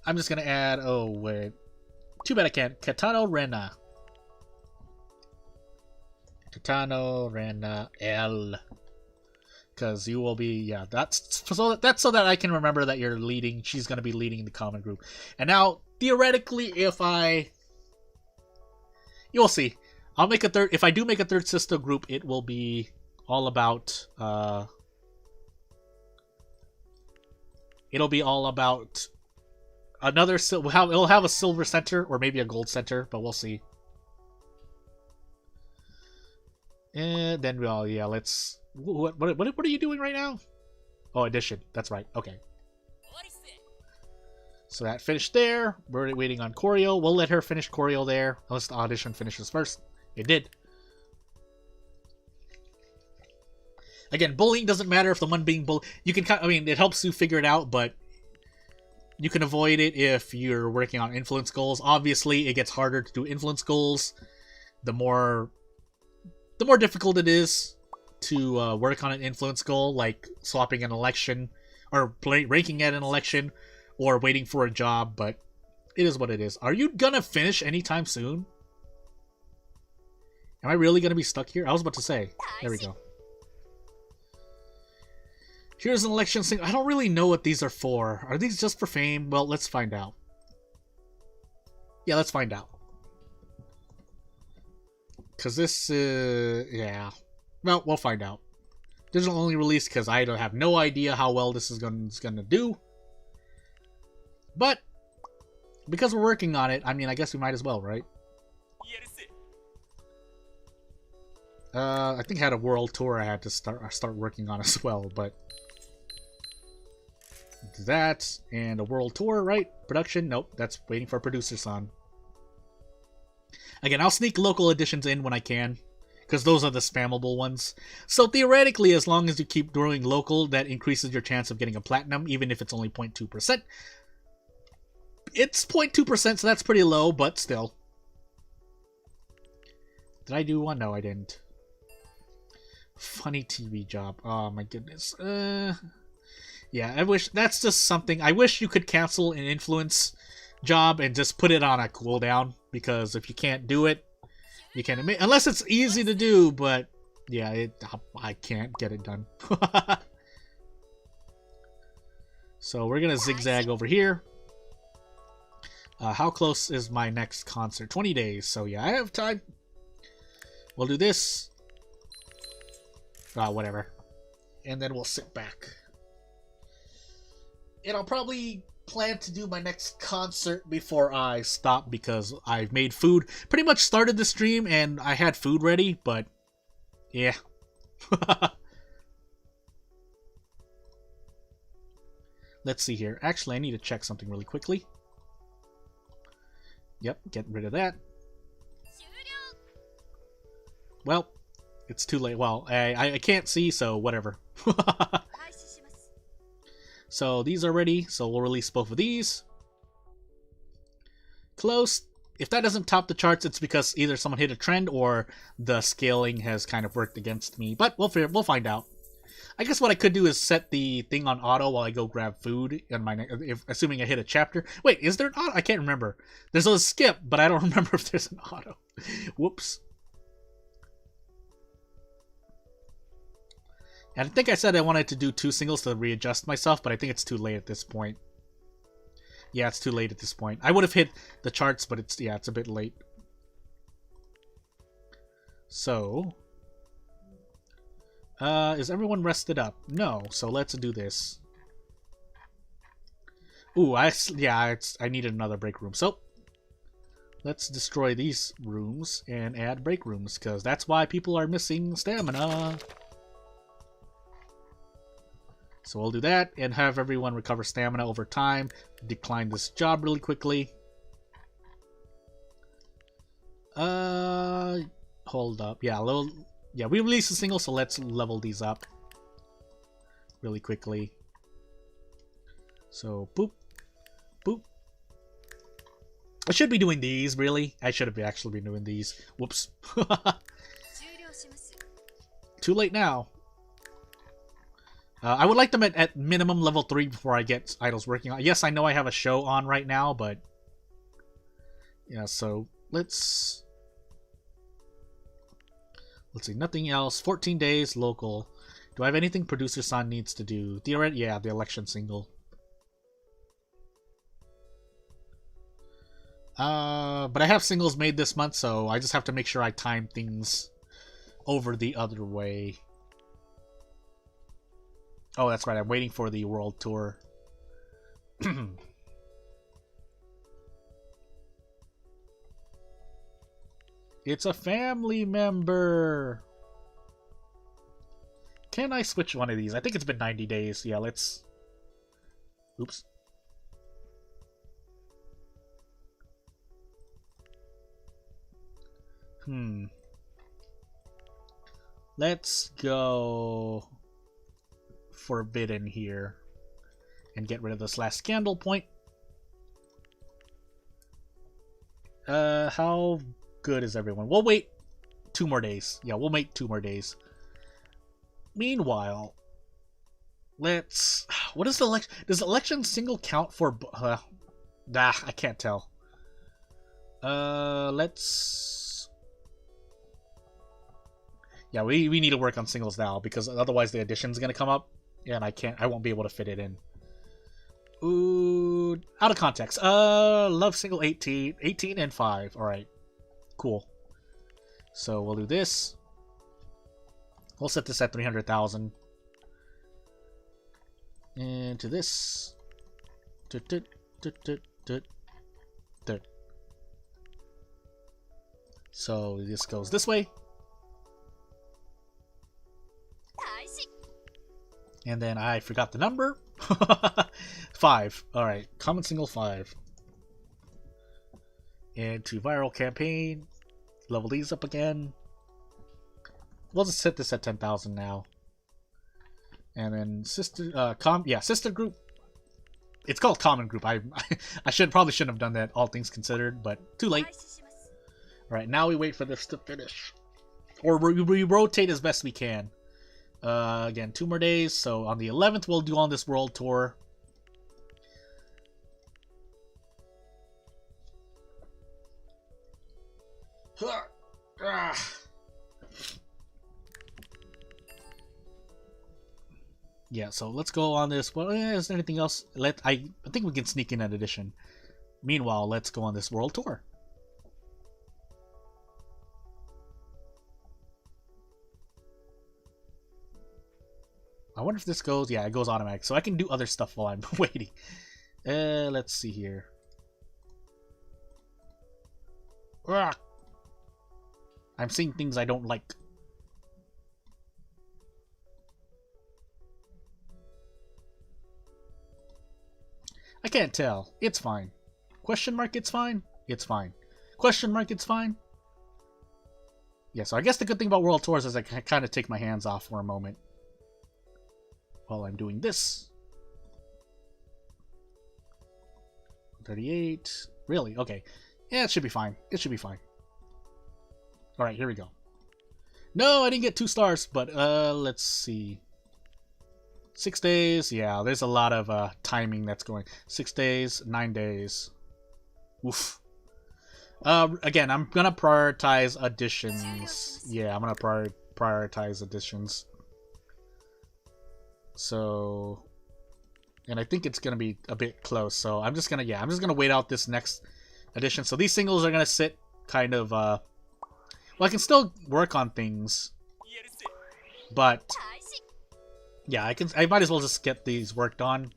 I'm just gonna add, oh wait. Too bad I can't. Katano, Rena. Katano, Rena, L. Because you will be, yeah, that's so that I can remember that you're leading. She's gonna be leading the common group. And now, theoretically, you'll see. I'll make a third, if I do make a third sister group, it will be all about, it'll be all about another, it'll have a silver center, or maybe a gold center, but we'll see. And then, well, yeah, let's, what are you doing right now? Oh, addition, that's right, okay. So that finished there. We're waiting on choreo. We'll let her finish choreo there, unless the audition finishes first. It did. Again, bullying doesn't matter if the one being bullied. You can, I mean, it helps you figure it out, but you can avoid it if you're working on influence goals. Obviously, it gets harder to do influence goals. The more difficult it is to work on an influence goal, like swapping an election, or ranking at an election, or waiting for a job, but it is what it is. Are you gonna finish anytime soon? Am I really gonna be stuck here? I was about to say. There we go. Here's an election thing. I don't really know what these are for. Are these just for fame? Well, let's find out. Yeah, let's find out. Because this, yeah. Well, we'll find out. Digital only release because I have no idea how well this is gonna do. But, because we're working on it, I mean, I guess we might as well, right? I think I had a world tour I had to start working on as well, but that and a world tour, right? Production, nope, that's waiting for a producer son. Again, I'll sneak local editions in when I can, because those are the spammable ones. So theoretically, as long as you keep doing local, that increases your chance of getting a platinum, even if it's only 0.2%. It's 0.2%, so that's pretty low, but still. Did I do one? No, I didn't. Funny TV job. Oh my goodness. Yeah, I wish that's just something. I wish you could cancel an influence job and just put it on a cooldown, because if you can't do it, you can't admit, unless it's easy to do, but yeah, I can't get it done. So we're gonna zigzag over here. How close is my next concert? 20 days, so yeah, I have time. We'll do this. Whatever. And then we'll sit back. And I'll probably plan to do my next concert before I stop, because I've made food. Pretty much started the stream and I had food ready, but yeah. Let's see here. Actually, I need to check something really quickly. Yep, get rid of that. Well, it's too late. Well, I can't see, so whatever. So these are ready, so we'll release both of these. Close. If that doesn't top the charts, it's because either someone hit a trend or the scaling has kind of worked against me. But we'll find out. I guess what I could do is set the thing on auto while I go grab food, and assuming I hit a chapter. Wait, is there an auto? I can't remember. There's a skip, but I don't remember if there's an auto. Whoops. And I think I said I wanted to do 2 singles to readjust myself, but I think it's too late at this point. Yeah, it's too late at this point. I would have hit the charts, but it's a bit late. So, is everyone rested up? No, so let's do this. Ooh, I needed another break room. So, let's destroy these rooms and add break rooms, because that's why people are missing stamina. So we'll do that and have everyone recover stamina over time. Decline this job really quickly. Hold up. Yeah, we released a single, so let's level these up really quickly. So, boop, boop. I should be doing these, really. I should have actually been doing these. Whoops. Too late now. I would like them at minimum level 3 before I get idols working on. Yes, I know I have a show on right now, but yeah, so let's see, nothing else. 14 days local. Do I have anything Producer San needs to do? Yeah, the election single. But I have singles made this month, so I just have to make sure I time things over the other way. Oh, that's right. I'm waiting for the world tour. It's a family member. Can I switch one of these? I think it's been 90 days. Yeah, let's... Oops. Let's go... Forbidden here and get rid of this last scandal point. How good is everyone? We'll wait 2 more days. Yeah, we'll make 2 more days. Meanwhile, let's... What is the election? Does election single count for... I can't tell. Let's... Yeah, we need to work on singles now, because otherwise the addition's gonna come up. Yeah, and I won't be able to fit it in. Ooh, out of context. Love single 18 and 5. Alright. Cool. So we'll do this. We'll set this at 300,000. And to this. So this goes this way. And then I forgot the number. 5. Alright. Common single 5. And to viral campaign. Level these up again. We'll just set this at 10,000 now. And then sister sister group. It's called common group. I probably shouldn't have done that, all things considered, but too late. Alright, now we wait for this to finish. Or we rotate as best we can. Again, 2 more days, so on the 11th we'll do on this world tour. Yeah, so let's go on this. Well, is there anything else? I think we can sneak in an addition. Meanwhile, let's go on this world tour. I wonder if this goes... Yeah, it goes automatic. So I can do other stuff while I'm waiting. Let's see here. I'm seeing things I don't like. I can't tell. It's fine. Question mark, it's fine? It's fine. Question mark, it's fine? Yeah, so I guess the good thing about World Tours is I can kind of take my hands off for a moment. While I'm doing this. 38. Really? Okay. Yeah, it should be fine. It should be fine. Alright, here we go. No, I didn't get 2 stars, but let's see. 6 days. Yeah, there's a lot of timing that's going. 6 days, 9 days. Oof. Again, I'm gonna prioritize additions. Yeah, I'm gonna prioritize additions. So, and I think it's gonna be a bit close. So I'm just gonna wait out this next addition. So these singles are gonna sit kind of. Well, I can still work on things, but yeah, I might as well just get these worked on.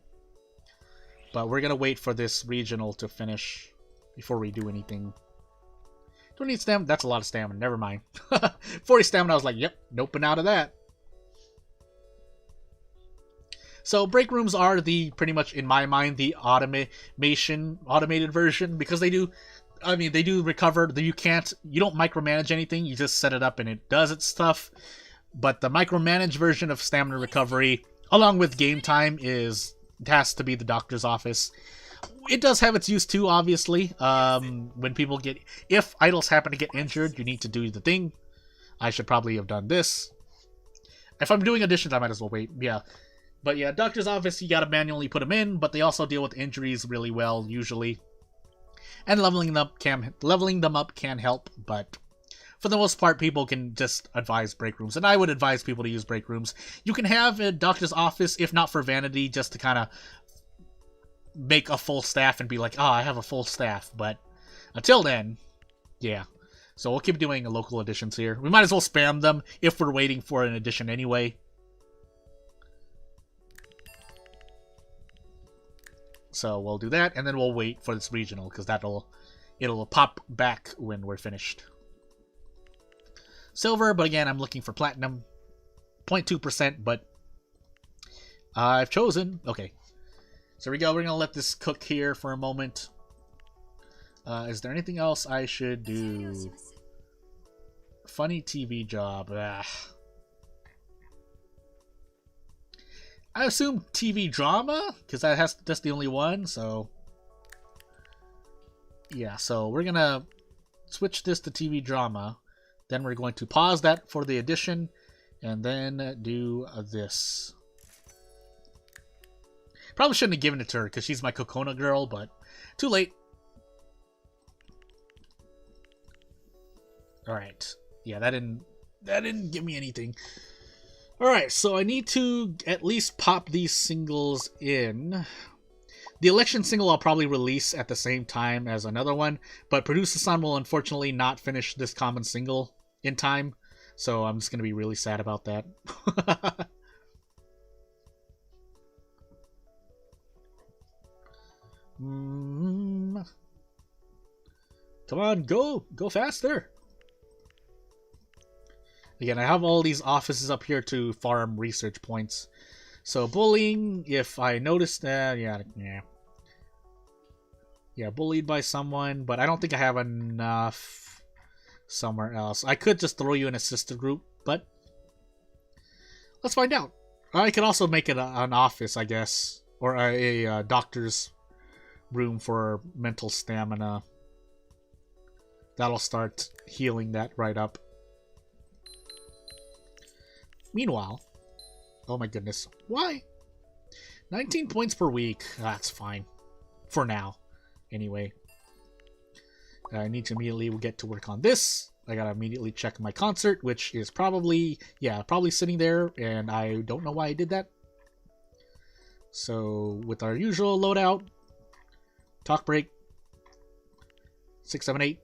But we're gonna wait for this regional to finish before we do anything. Don't need stamina. That's a lot of stamina. Never mind. 40 stamina. I was like, yep, noping out of that. So break rooms are pretty much in my mind the automated version, because they do. I mean, they do recover. You don't micromanage anything. You just set it up and it does its stuff. But the micromanaged version of stamina recovery, along with game time, has to be the doctor's office. It does have its use too, obviously. When people if idols happen to get injured, you need to do the thing. I should probably have done this. If I'm doing additions, I might as well wait. Yeah. But yeah, doctor's office, you gotta manually put them in, but they also deal with injuries really well, usually. And leveling them up can help, but for the most part, people can just advise break rooms. And I would advise people to use break rooms. You can have a doctor's office, if not for vanity, just to kind of make a full staff and be like, I have a full staff. But until then, yeah. So we'll keep doing local additions here. We might as well spam them if we're waiting for an addition anyway. So we'll do that, and then we'll wait for this regional, because it'll pop back when we're finished. Silver, but again, I'm looking for platinum. 0.2%, but I've chosen. Okay. So here we go. We're going to let this cook here for a moment. Is there anything else I should do? Funny TV job. I assume TV drama, because that's the only one, so yeah, so we're gonna switch this to TV drama, then we're going to pause that for the addition, and then do this. Probably shouldn't have given it to her, because she's my Kokona girl, but too late. Alright, yeah, that didn't give me anything. Alright, so I need to at least pop these singles in. The election single I'll probably release at the same time as another one, but Produce-a-san will unfortunately not finish this common single in time, so I'm just going to be really sad about that. Come on, go faster! Again, I have all these offices up here to farm research points. So bullying, if I notice that, yeah, bullied by someone, but I don't think I have enough somewhere else. I could just throw you in a sister group, but let's find out. I could also make it an office, I guess, or a doctor's room for mental stamina. That'll start healing that right up. Meanwhile, oh my goodness, why? 19 points per week, that's fine. For now, anyway. I need to immediately get to work on this. I gotta immediately check my concert, which is probably sitting there, and I don't know why I did that. So, with our usual loadout, talk break, 6, 7, 8.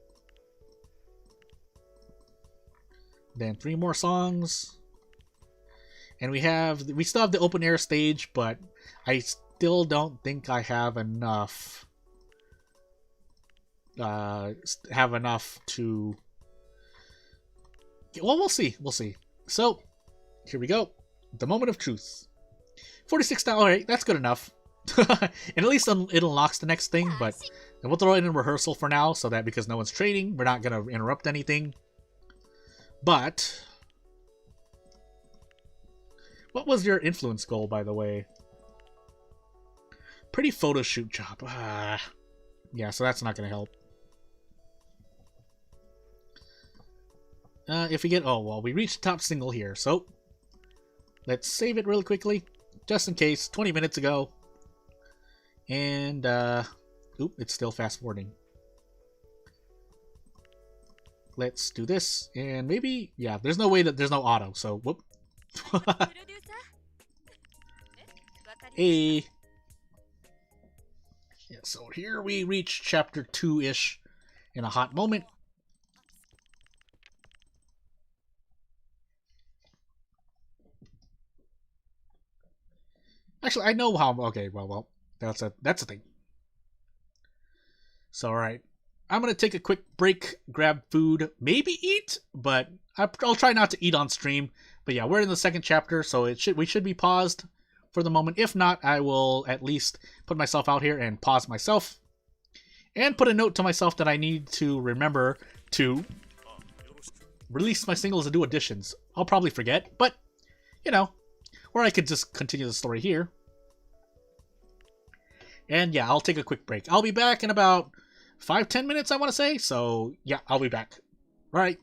Then 3 more songs. And we still have the open air stage, but I still don't think I have enough. To. Well, we'll see. So, here we go. The moment of truth. 46. Alright, that's good enough. And at least it unlocks the next thing, but we'll throw it in rehearsal for now, so that because no one's trading, we're not gonna interrupt anything. But what was your influence goal, by the way? Pretty photo shoot job. Yeah, so that's not going to help. If we get... Oh, well, we reached top single here, so let's save it really quickly. just in case, 20 minutes ago. And, oop, it's still fast forwarding. Let's do this, and maybe, yeah, there's no way that there's no auto, so, whoop. Hey. Yeah, so here we reach chapter 2-ish in a hot moment. Actually, I know how, okay, well, that's a thing. So, alright. I'm gonna take a quick break, grab food, maybe eat, but I'll try not to eat on stream. But yeah, we're in the second chapter, so we should be paused for the moment. If not, I will at least put myself out here and pause myself. And put a note to myself that I need to remember to release my singles and do additions. I'll probably forget, but, you know, or I could just continue the story here. And yeah, I'll take a quick break. I'll be back in about 5-10 minutes, I want to say. So yeah, I'll be back. All right.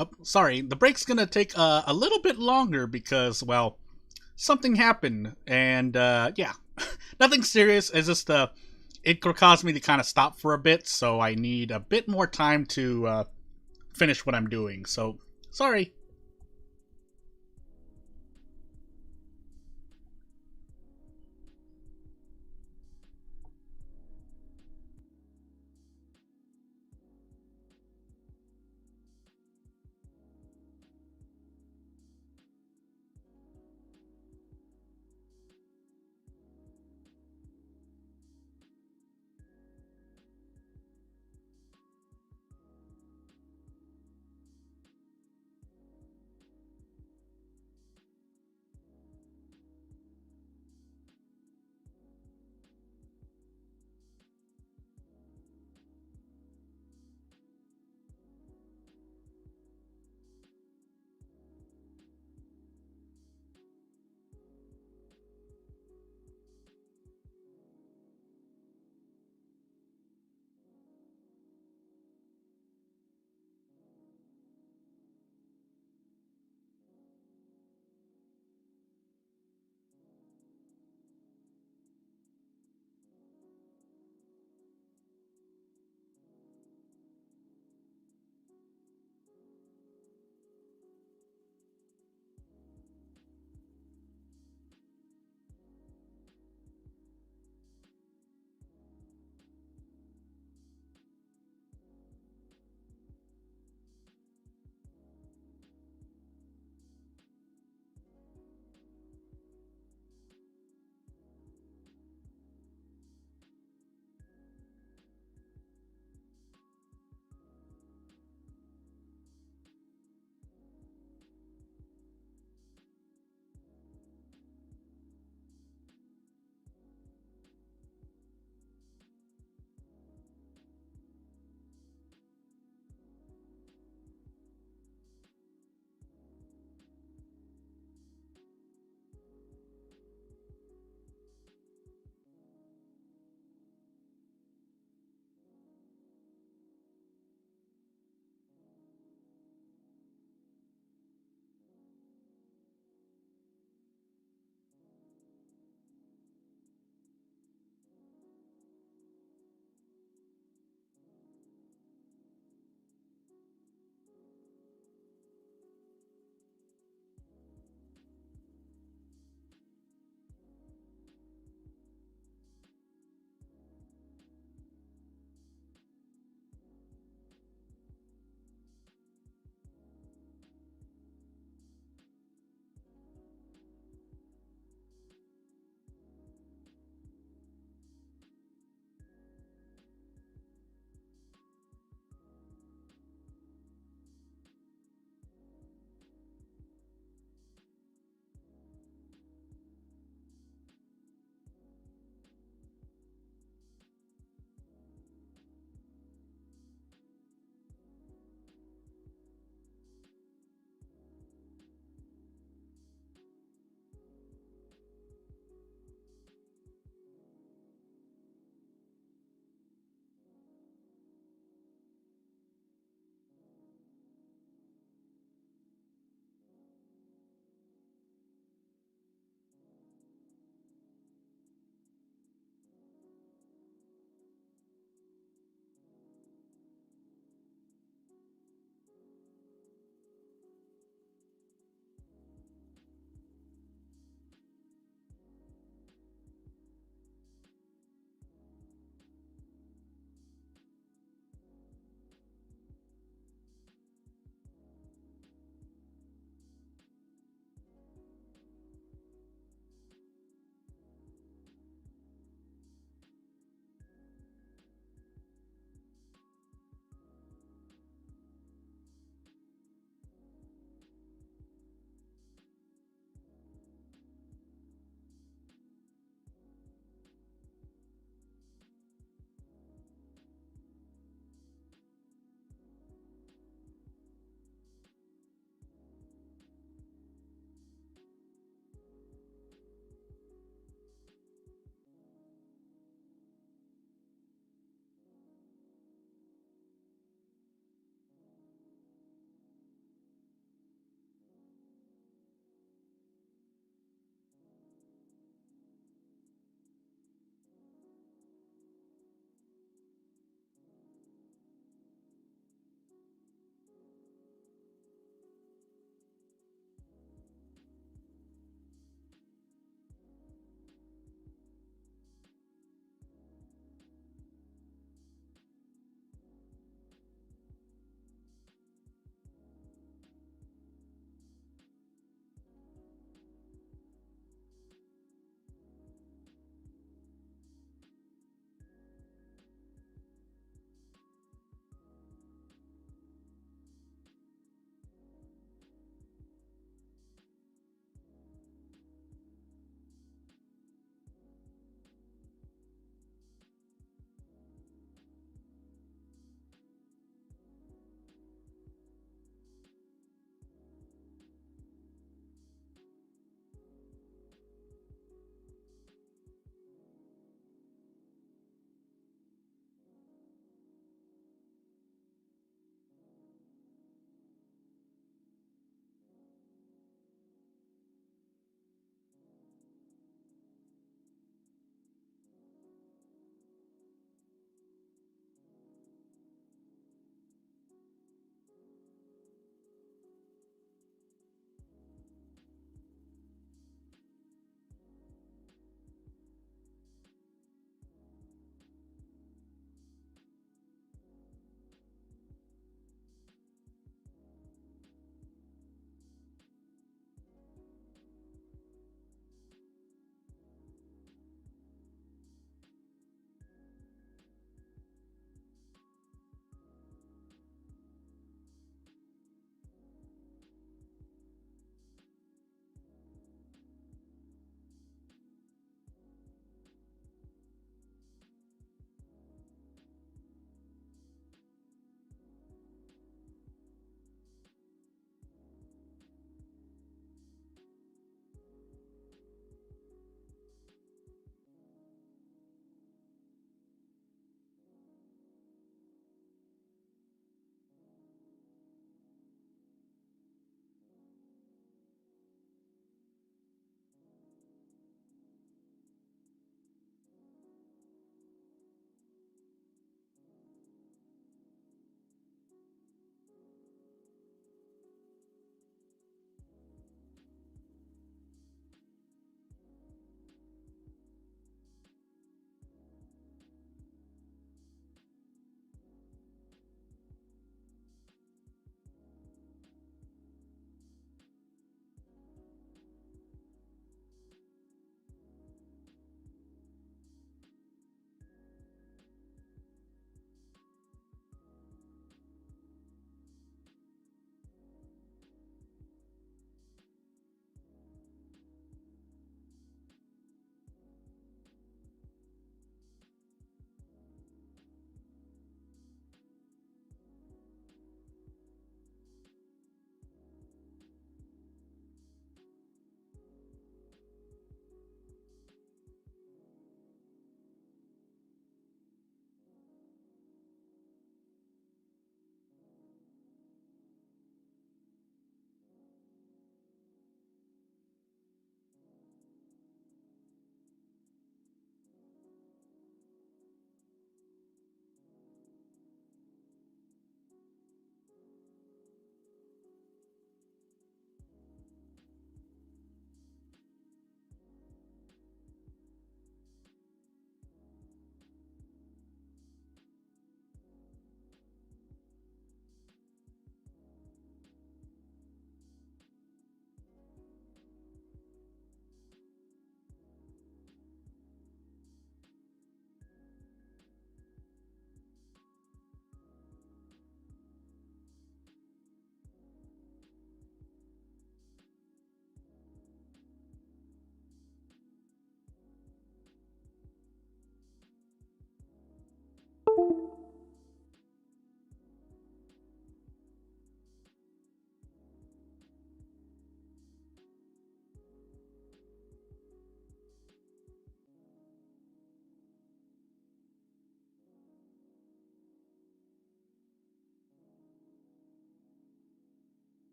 Oh, sorry, the break's gonna take a little bit longer because, well, something happened, and yeah, nothing serious. It's just it caused me to kind of stop for a bit, so I need a bit more time to finish what I'm doing. So sorry.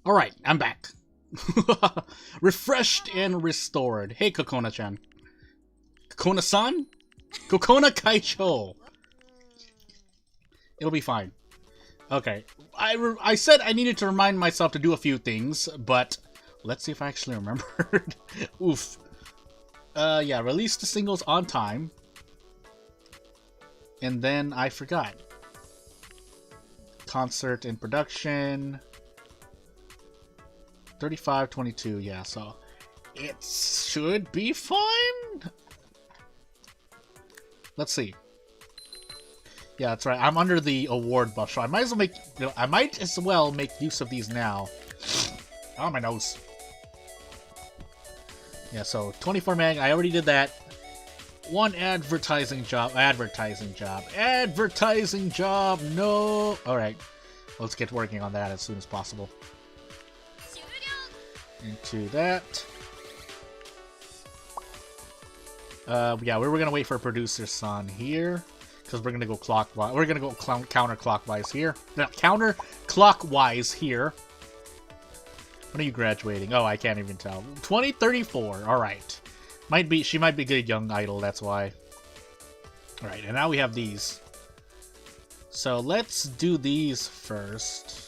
Alright, I'm back. Refreshed and restored. Hey, Kokona-chan. Kokona-san? Kokona Kaicho. It'll be fine. Okay. I said I needed to remind myself to do a few things, but let's see if I actually remembered. Oof. Yeah, release the singles on time. And then I forgot. Concert in production. 35-22, yeah, so it should be fine. Let's see. Yeah, that's right. I'm under the award buff, so I might as well make use of these now. Oh, my nose. Yeah, so 24 meg. I already did that. One advertising job. No. All right, let's get working on that as soon as possible. Into that. Yeah, we were gonna wait for producer Son here because we're gonna go clockwise. We're gonna go counterclockwise here. No, counterclockwise here. When are you graduating? Oh, I can't even tell. 2034. All right. She might be a good young idol. That's why. All right, and now we have these. So let's do these first.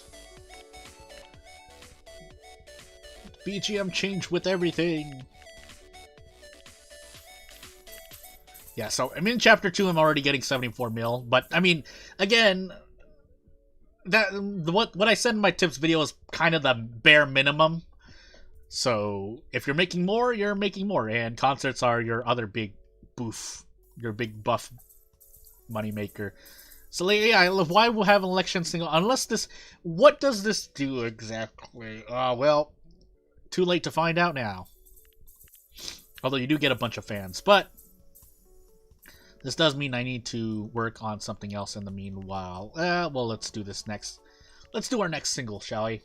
BGM change with everything. Yeah, so I'm in chapter 2. I'm already getting 74 mil, but I mean, again, what I said in my tips video is kind of the bare minimum. So if you're making more, you're making more, and concerts are your other big buff moneymaker. So yeah, why we'll have an election single unless this? What does this do exactly? Well. Too late to find out now. Although you do get a bunch of fans. But this does mean I need to work on something else in the meanwhile. Well, let's do this next. Let's do our next single, shall we?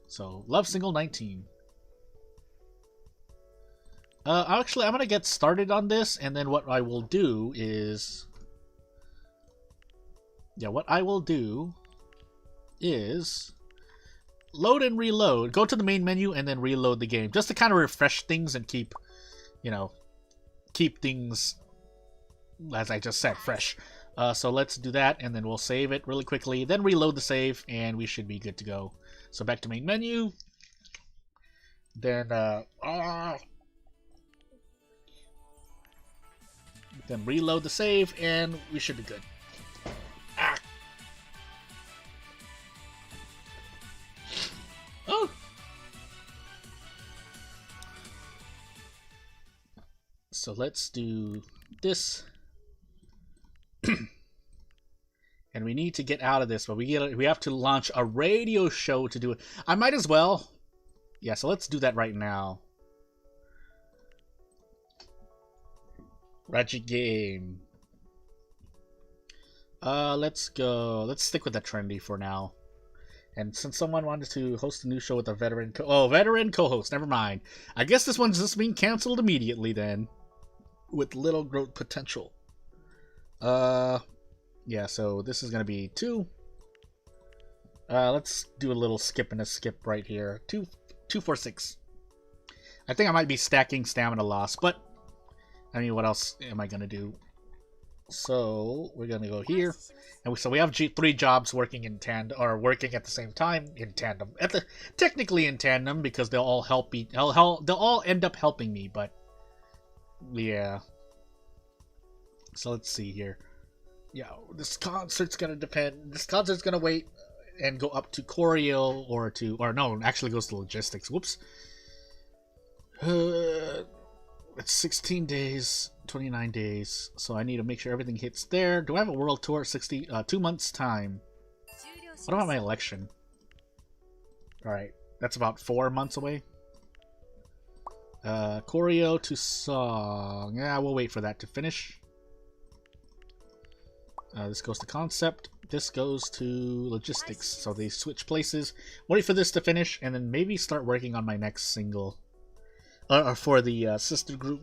So, Love Single 19. Actually, I'm going to get started on this. And then what I will do is... Yeah, what I will do is... Load and reload. Go to the main menu and then reload the game. Just to kind of refresh things and keep, keep things, as I just said, fresh. So let's do that and then we'll save it really quickly. Then reload the save and we should be good to go. So back to main menu. Then, then reload the save and we should be good. Oh! So let's do this. And we need to get out of this, but we have to launch a radio show to do it. I might as well. Yeah, so let's do that right now. Raji game. Let's go. Let's stick with the trendy for now. And since someone wanted to host a new show with a veteran veteran co-host, never mind. I guess this one's just being canceled immediately then. With little growth potential. Yeah, so this is gonna be 2. Let's do a little skip and a skip right here. 2, 4, 6. I think I might be stacking stamina loss, but I mean, what else am I gonna do? So we're gonna go here, and so we have 3 jobs working in tandem, or working at the same time in tandem. Technically in tandem because they'll all they'll all end up helping me, but yeah. So let's see here. Yeah, this concert's gonna depend. This concert's gonna wait and go up to choreo or no, it actually goes to logistics. Whoops. It's 16 days, 29 days, so I need to make sure everything hits there. Do I have a world tour? 2 months time. What about my election? Alright, that's about 4 months away. Choreo to song. Yeah, we'll wait for that to finish. This goes to concept. This goes to logistics. So they switch places. Wait for this to finish, and then maybe start working on my next single. For the sister group.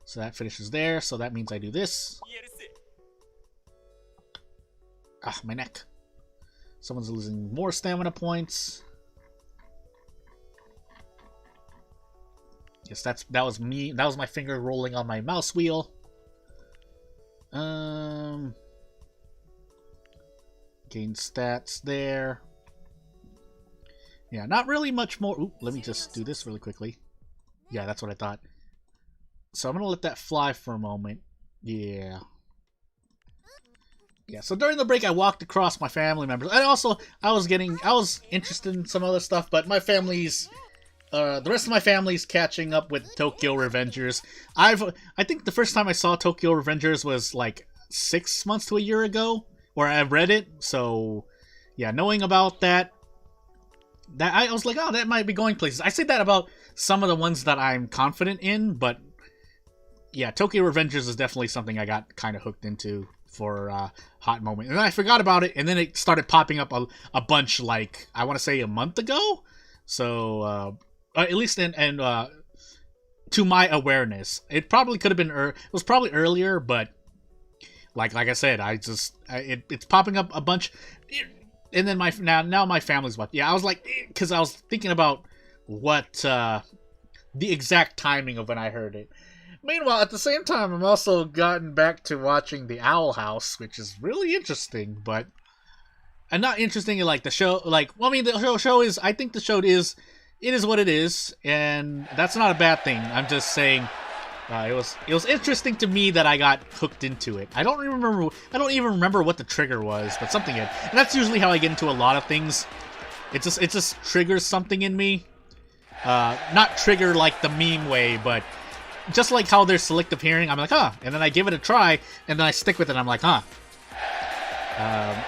So that finishes there. So that means I do this. Ah, my neck. Someone's losing more stamina points. Yes, that was me. That was my finger rolling on my mouse wheel. Gain stats there. Yeah, not really much more. Ooh, let me just do this really quickly. Yeah, that's what I thought. So I'm gonna let that fly for a moment. Yeah. Yeah, so during the break I walked across my family members. And also I was interested in some other stuff, but my family's the rest of my family's catching up with Tokyo Revengers. I think the first time I saw Tokyo Revengers was like 6 months to a year ago, or I read it. So yeah, knowing about that I was like, oh, that might be going places. I say that about some of the ones that I'm confident in, but yeah, Tokyo Revengers is definitely something I got kind of hooked into for a hot moment. And then I forgot about it, and then it started popping up a bunch, like, I want to say a month ago? So, at least to my awareness. It probably could have been, it was probably earlier, but like I said, it's popping up a bunch. And then now my family's watching. Yeah, I was like, because I was thinking about what the exact timing of when I heard it. Meanwhile, at the same time, I'm also gotten back to watching The Owl House, which is really interesting, but and not interesting in like the show. Like, well, I mean, the show is. I think the show is. It is what it is, and that's not a bad thing. I'm just saying, it was interesting to me that I got hooked into it. I don't even remember what the trigger was, but something did. And that's usually how I get into a lot of things. It just triggers something in me. Not trigger like the meme way, but just like how there's selective hearing, I'm like, huh, and then I give it a try, and then I stick with it, and I'm like, huh.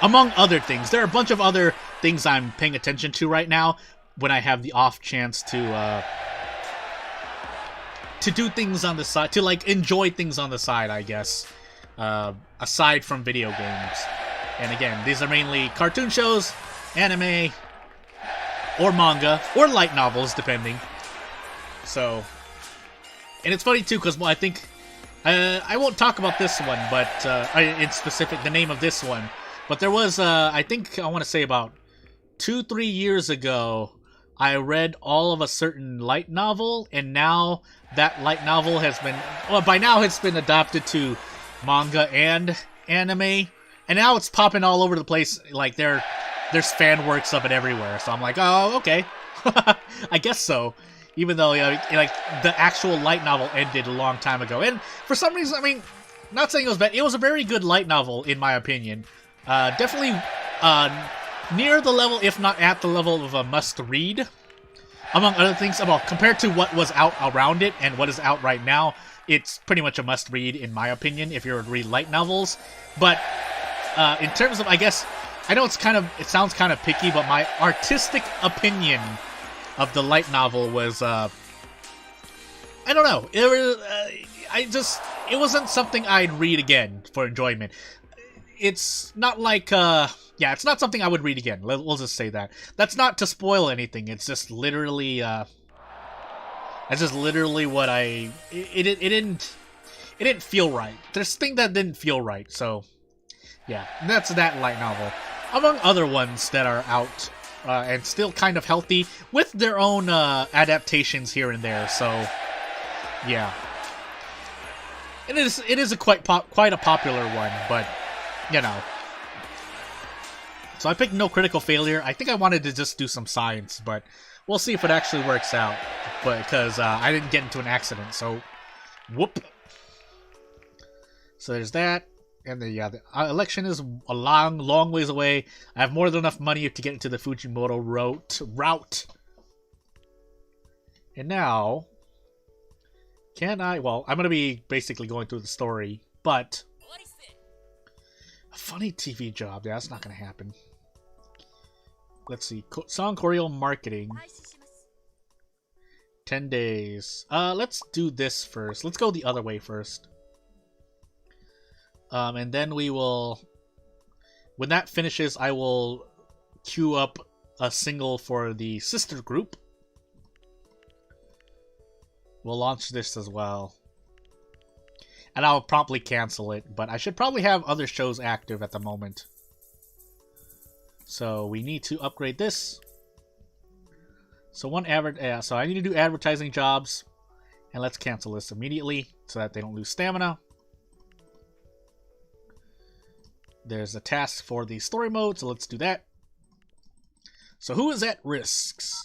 Among other things. There are a bunch of other things I'm paying attention to right now when I have the off chance to do things on the side, to like enjoy things on the side, I guess, aside from video games. And again, these are mainly cartoon shows, anime, or manga, or light novels, depending. So, and it's funny too, because I think I won't talk about this one, but in specific, the name of this one. But there was, I think I want to say about 2-3 years ago, I read all of a certain light novel, and now that light novel has been, well, by now it's been adapted to manga and anime, and now it's popping all over the place. Like there's fan works of it everywhere. So I'm like, oh, okay, I guess so. Even though, you know, like the actual light novel ended a long time ago, and for some reason, I mean, not saying it was bad. It was a very good light novel, in my opinion. Definitely near the level, if not at the level of a must-read. Among other things, well, compared to what was out around it and what is out right now, it's pretty much a must-read, in my opinion, if you're to read light novels. But in terms of, I guess, I know it sounds kind of picky, but my artistic opinion of the light novel was, I don't know. It wasn't something I'd read again for enjoyment. It's not like, yeah, it's not something I would read again. We'll just say that. That's not to spoil anything. It's just literally, that's just literally what it didn't feel right. There's a thing that didn't feel right, so, yeah, that's that light novel. Among other ones that are out, and still kind of healthy, with their own, adaptations here and there, so, yeah. It is a quite a popular one, but, you know. So I picked No Critical Failure. I think I wanted to just do some science, but we'll see if it actually works out. But because I didn't get into an accident, so whoop. So there's that, and the election is a long ways away. I have more than enough money to get into the Fujimoto route. And now, can I? Well, I'm gonna be basically going through the story, but a funny TV job. Yeah, that's not gonna happen. Let's see. Song choreo marketing. 10 days. Let's do this first. Let's go the other way first. And then we will... When that finishes, I will queue up a single for the sister group. We'll launch this as well. And I'll promptly cancel it, but I should probably have other shows active at the moment. So we need to upgrade this. So so I need to do advertising jobs, and let's cancel this immediately so that they don't lose stamina. There's a task for the story mode, so let's do that. So who is at risks?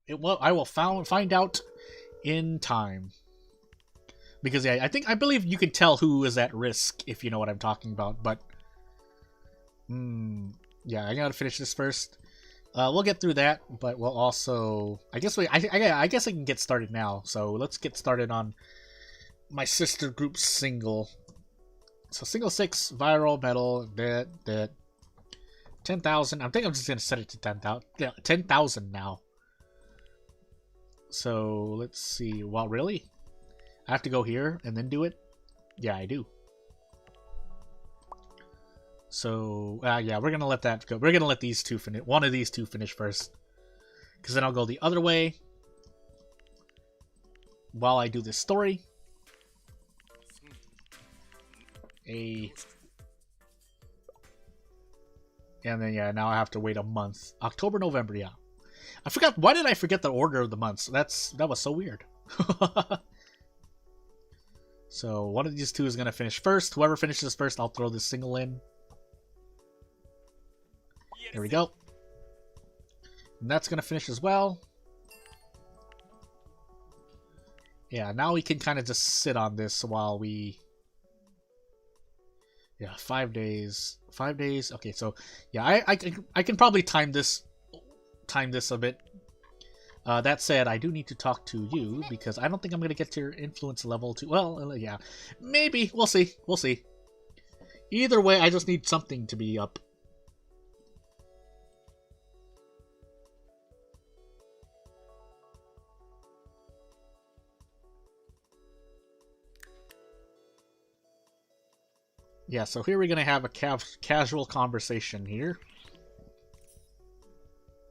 I will find out in time. Because yeah, I believe you can tell who is at risk if you know what I'm talking about. But yeah, I gotta finish this first. We'll get through that, but we'll also I guess I can get started now. So let's get started on my sister group single. So single 6 viral metal that 10,000. I think I'm just gonna set it to 10,000. Yeah, 10,000 now. So let's see. Well, really, I have to go here and then do it. Yeah, I do. So yeah, we're gonna let that go. We're gonna let these two finish. One of these two finish first, because then I'll go the other way while I do this story. And then yeah, now I have to wait a month. October, November, yeah. I forgot. Why did I forget the order of the months? That was so weird. So one of these two is gonna finish first. Whoever finishes first, I'll throw this single in. There we go. And that's gonna finish as well. Yeah, now we can kind of just sit on this while we. Yeah, 5 days. 5 days. Okay, so yeah, I can probably time this a bit. That said, I do need to talk to you because I don't think I'm gonna get to your influence level too. Well, yeah, maybe we'll see. We'll see. Either way, I just need something to be up. Yeah, so here we're going to have a casual conversation here.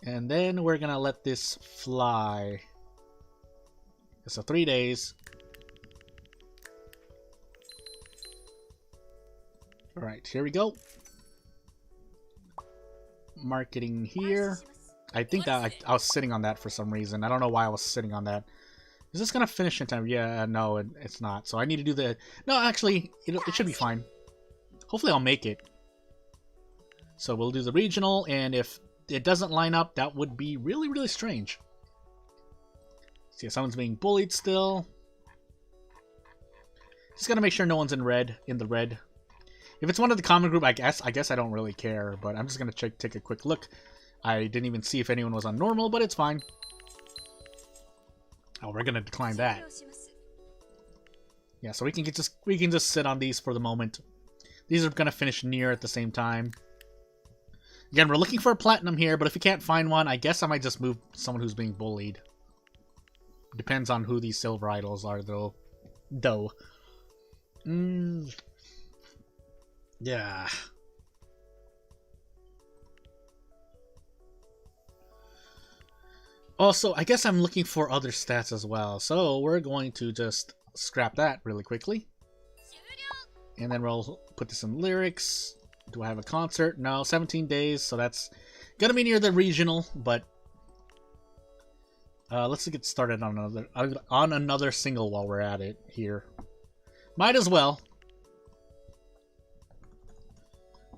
And then we're going to let this fly. So 3 days. Alright, here we go. Marketing here. I think that I was sitting on that for some reason. I don't know why I was sitting on that. Is this going to finish in time? Yeah, no, it's not. So I need to do the... No, actually, it should be fine. Hopefully I'll make it. So we'll do the regional, and if it doesn't line up, that would be really, really strange. See, someone's being bullied still. Just gotta make sure no one's in the red. If it's one of the common group, I guess I don't really care, but I'm just gonna take a quick look. I didn't even see if anyone was on normal, but it's fine. Oh, we're gonna decline that. Yeah, so we can just sit on these for the moment. These are going to finish near at the same time. Again, we're looking for a platinum here, but if we can't find one, I guess I might just move someone who's being bullied. Depends on who these silver idols are, though. Yeah. Also, I guess I'm looking for other stats as well, so we're going to just scrap that really quickly. And then we'll put this in lyrics. Do I have a concert? No, 17 days, so that's gonna be near the regional, but let's get started on another single while we're at it here. Might as well.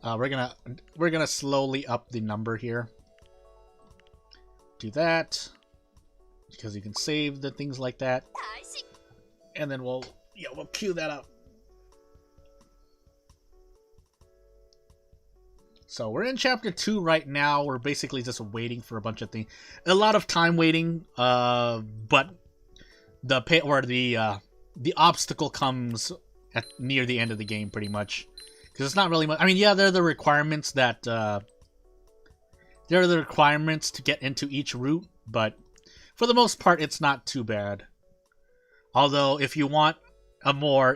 We're gonna slowly up the number here. Do that because you can save the things like that, and then we'll queue that up. So we're in chapter 2 right now. We're basically just waiting for a bunch of things. A lot of time waiting, but the obstacle comes near the end of the game pretty much. Because it's not really much. I mean, yeah, there are the requirements that there are the requirements to get into each route, but for the most part, it's not too bad. Although, if you want more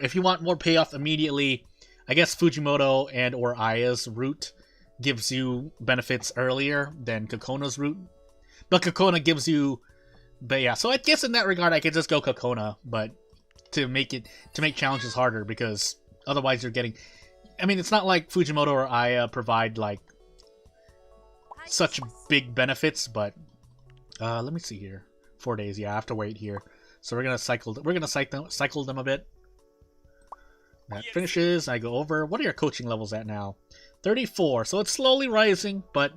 payoff immediately, I guess Fujimoto and or Aya's route gives you benefits earlier than Kokona's route. But Kokona gives you... But yeah, so I guess in that regard I could just go Kokona, but to make challenges harder, because otherwise you're getting... I mean, it's not like Fujimoto or Aya provide, like, such big benefits, but let me see here. 4 days, yeah, I have to wait here. So we're gonna cycle them a bit. That finishes, I go over. What are your coaching levels at now? 34, so it's slowly rising, but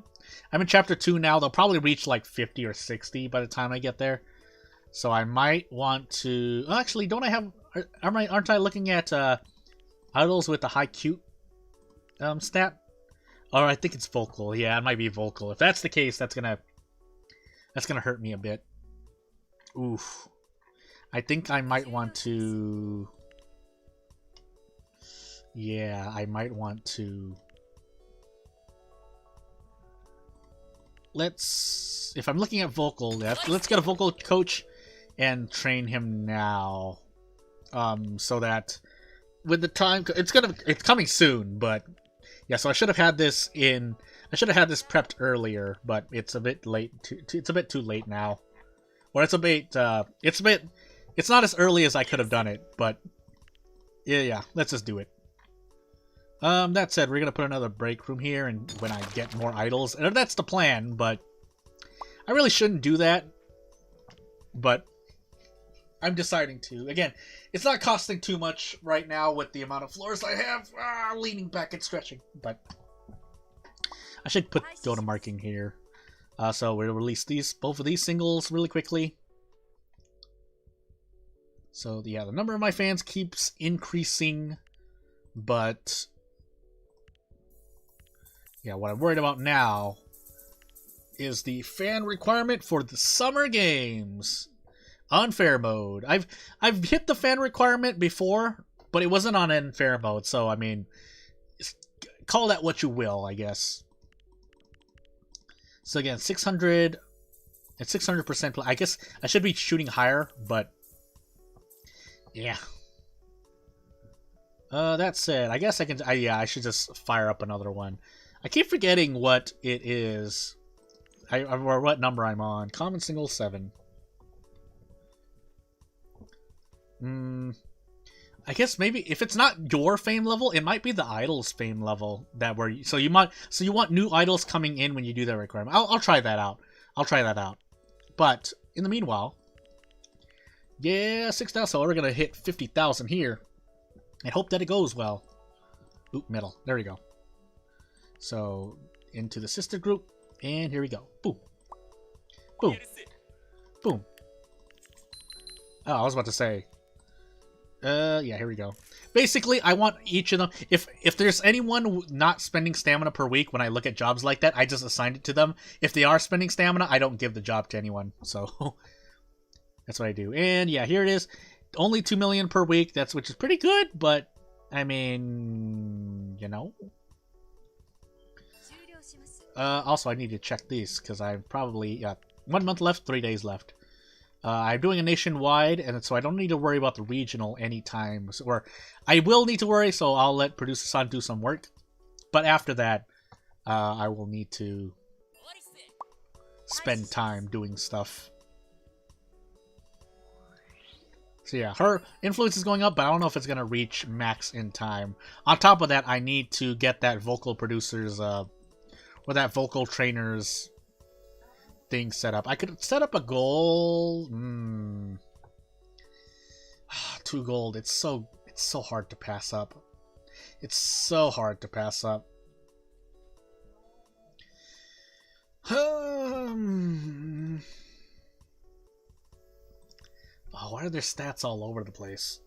I'm in chapter 2 now. They'll probably reach like 50 or 60 by the time I get there. So I might want to... Oh, actually, don't I have... Aren't I looking at idols with the high cute stat? Or I think it's vocal. Yeah, it might be vocal. If that's the case, that's gonna hurt me a bit. Oof. I think I might want to... Yeah, I might want to... If I'm looking at vocal, let's get a vocal coach and train him now. So that with the time, it's coming soon, but yeah, so I should have had this prepped earlier, but it's a bit late. It's a bit too late now. Or it's not as early as I could have done it, but yeah, let's just do it. That said, we're gonna put another break room here, and when I get more idols, and that's the plan, but I really shouldn't do that. But I'm deciding to. Again, it's not costing too much right now with the amount of floors I have. Leaning back and stretching, but I should go to marking here. So we'll release both of these singles really quickly. So yeah, the number of my fans keeps increasing, but yeah, what I'm worried about now is the fan requirement for the summer games. Unfair mode. I've hit the fan requirement before, but it wasn't on unfair mode, so I mean, call that what you will, I guess. So again, 600 at 600%. I guess I should be shooting higher, but yeah. That said, I guess I can. Yeah, I should just fire up another one. I keep forgetting what it is. Or what number I'm on. Common single 7. I guess maybe if it's not your fame level, it might be the idols fame level so you want new idols coming in when you do that requirement. I'll try that out. But in the meanwhile, yeah, 6,000. So we're gonna hit 50,000 here, and hope that it goes well. Oop, middle. There we go. So into the sister group, and here we go. Boom, boom, boom. Oh, I was about to say. Yeah, here we go. Basically, I want each of them. If there's anyone not spending stamina per week when I look at jobs like that, I just assign it to them. If they are spending stamina, I don't give the job to anyone. So that's what I do. And yeah, here it is. Only 2 million per week. Which is pretty good, but I mean, you know. Also, I need to check these because I probably 1 month left, 3 days left. I'm doing a nationwide, and so I don't need to worry about the regional anytime. Or I will need to worry, so I'll let Producer San do some work. But after that, I will need to spend time doing stuff. So yeah, her influence is going up, but I don't know if it's going to reach max in time. On top of that, I need to get that vocal producers, or that vocal trainers thing set up. I could set up a goal. 2 gold. It's so hard to pass up. It's so hard to pass up. Oh, why are their stats all over the place?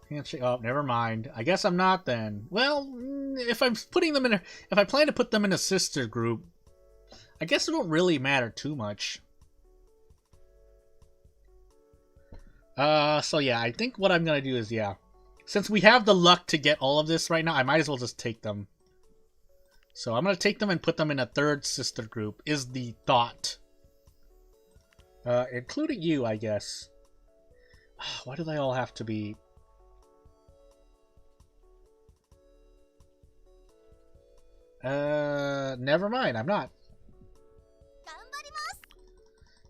Handshake. Oh, never mind. I guess I'm not then. Well, if I plan to put them in a sister group, I guess it won't really matter too much. So yeah, I think what I'm gonna do is, yeah, since we have the luck to get all of this right now, I might as well just take them. So I'm gonna take them and put them in a third sister group, is the thought. Including you, I guess. Why do they all have to be... never mind, I'm not.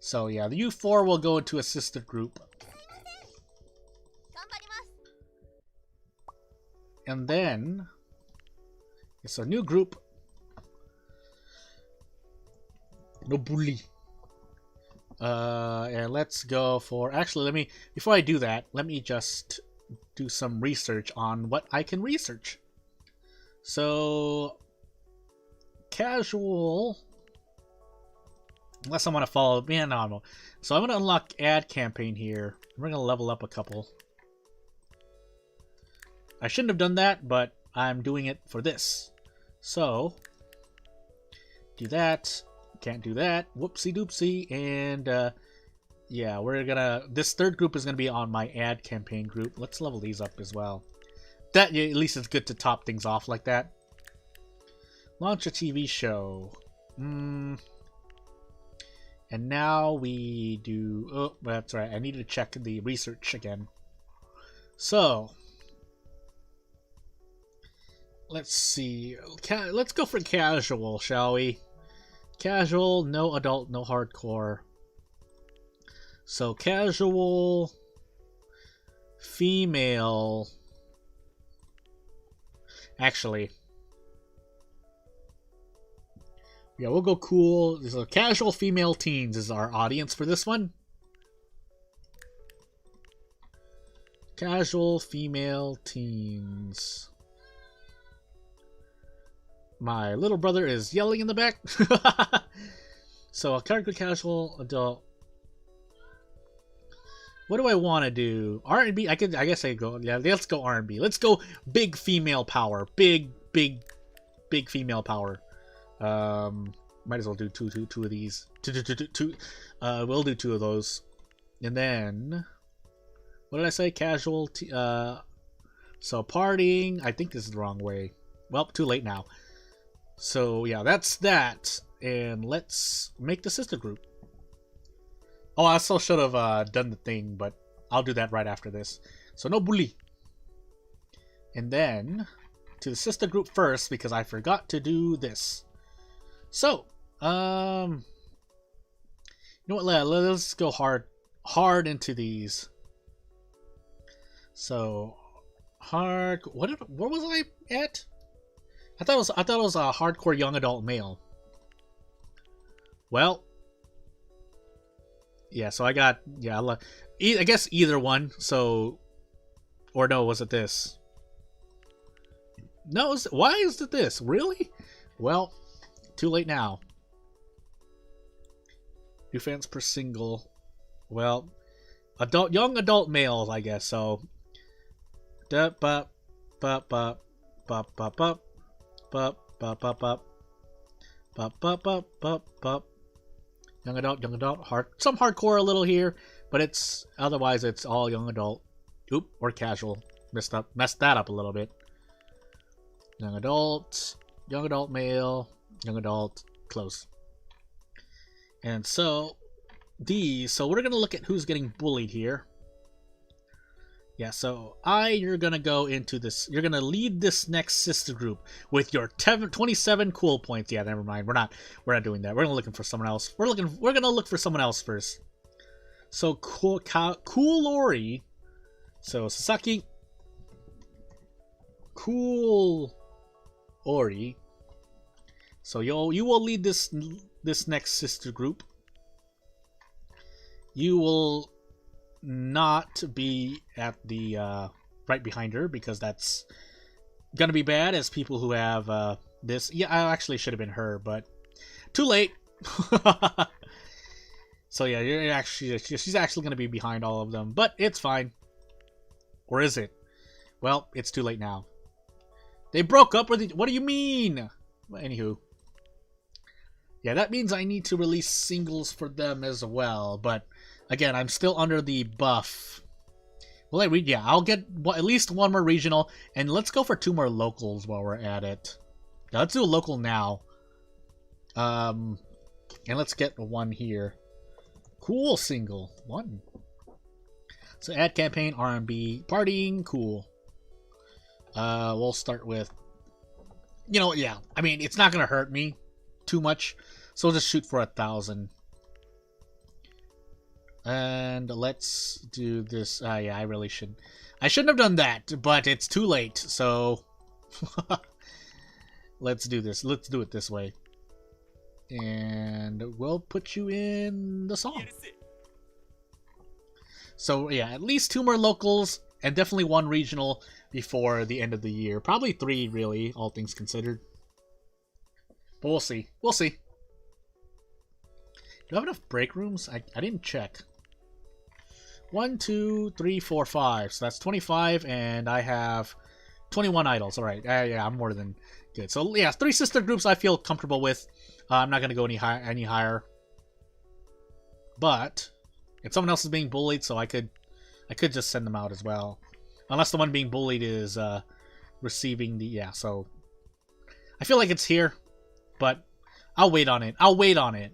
So yeah, the U4 will go into a sister group. And then it's a new group. No bully. And let's go for... Actually, before I do that, let me just do some research on what I can research. So... Casual... Unless I want to follow... Yeah, no. So I'm going to unlock ad campaign here. We're going to level up a couple. I shouldn't have done that, but I'm doing it for this. So... Do that. Can't do that. Whoopsie doopsie. And yeah, we're gonna... This third group is gonna be on my ad campaign group. Let's level these up as well. That, at least it's good to top things off like that. Launch a TV show. And now we do... Oh, that's right. I need to check the research again. So... Let's see. Let's go for casual, shall we? Casual, no adult, no hardcore. So casual, female. Actually, yeah, we'll go cool. So casual female teens is our audience for this one. Casual female teens. My little brother is yelling in the back. So a character casual adult. What do I want to do? R&B. I guess I go. Yeah, let's go R&B. Let's go big female power. Big female power. Might as well do two of these. Two. We'll do two of those. And then what did I say? Casual. So partying. I think this is the wrong way. Well, too late now. So yeah, that's that, and let's make the sister group. Oh, I still should have done the thing, but I'll do that right after this. So no bully. And then to the sister group first, because I forgot to do this. So, you know what? Let's go hard into these. So hard. What was I at? I thought it was a hardcore young adult male. Well, yeah. So I got I guess either one. So, or no, was it this? No, why is it this? Really? Well, too late now. New fans per single. Well, young adult males, I guess. So, young adult, some hardcore a little here, but otherwise it's all young adult. Oop, or casual. Messed that up a little bit. Young adult male, young adult, close. And so we're gonna look at who's getting bullied here. Yeah, so you're gonna go into this. You're gonna lead this next sister group with your 27 cool points. Yeah, never mind. We're not doing that. We're looking for someone else. We're gonna look for someone else first. So cool Ori. So Sasaki. Cool Ori. So you will lead this next sister group. You will not be at the right behind her, because that's gonna be bad as people who have this. Yeah, I actually should have been her, but too late. So yeah, she's actually gonna be behind all of them, but it's fine. Or is it? Well, it's too late now. They broke up. What do you mean? Well, anywho, yeah, that means I need to release singles for them as well, but again, I'm still under the buff. Well, I'll get at least one more regional, and let's go for 2 more locals while we're at it. Now, let's do a local now. And let's get one here. Cool single. 1. So ad campaign, R&B, partying, cool. We'll start with... yeah. I mean, it's not going to hurt me too much, so we'll just shoot for 1,000. And let's do this. Yeah, I really shouldn't. I shouldn't have done that, but it's too late. So let's do this. Let's do it this way. And we'll put you in the song. So yeah, at least 2 more locals and definitely 1 regional before the end of the year. Probably 3 really, all things considered. But we'll see. We'll see. Do I have enough break rooms? I didn't check. 1, 2, 3, 4, 5. So that's 25, and I have 21 idols. All right. Yeah, I'm more than good. So yeah, 3 sister groups I feel comfortable with. I'm not gonna go any higher. But if someone else is being bullied, so I could just send them out as well, unless the one being bullied is receiving the So I feel like it's here, but I'll wait on it. I'll wait on it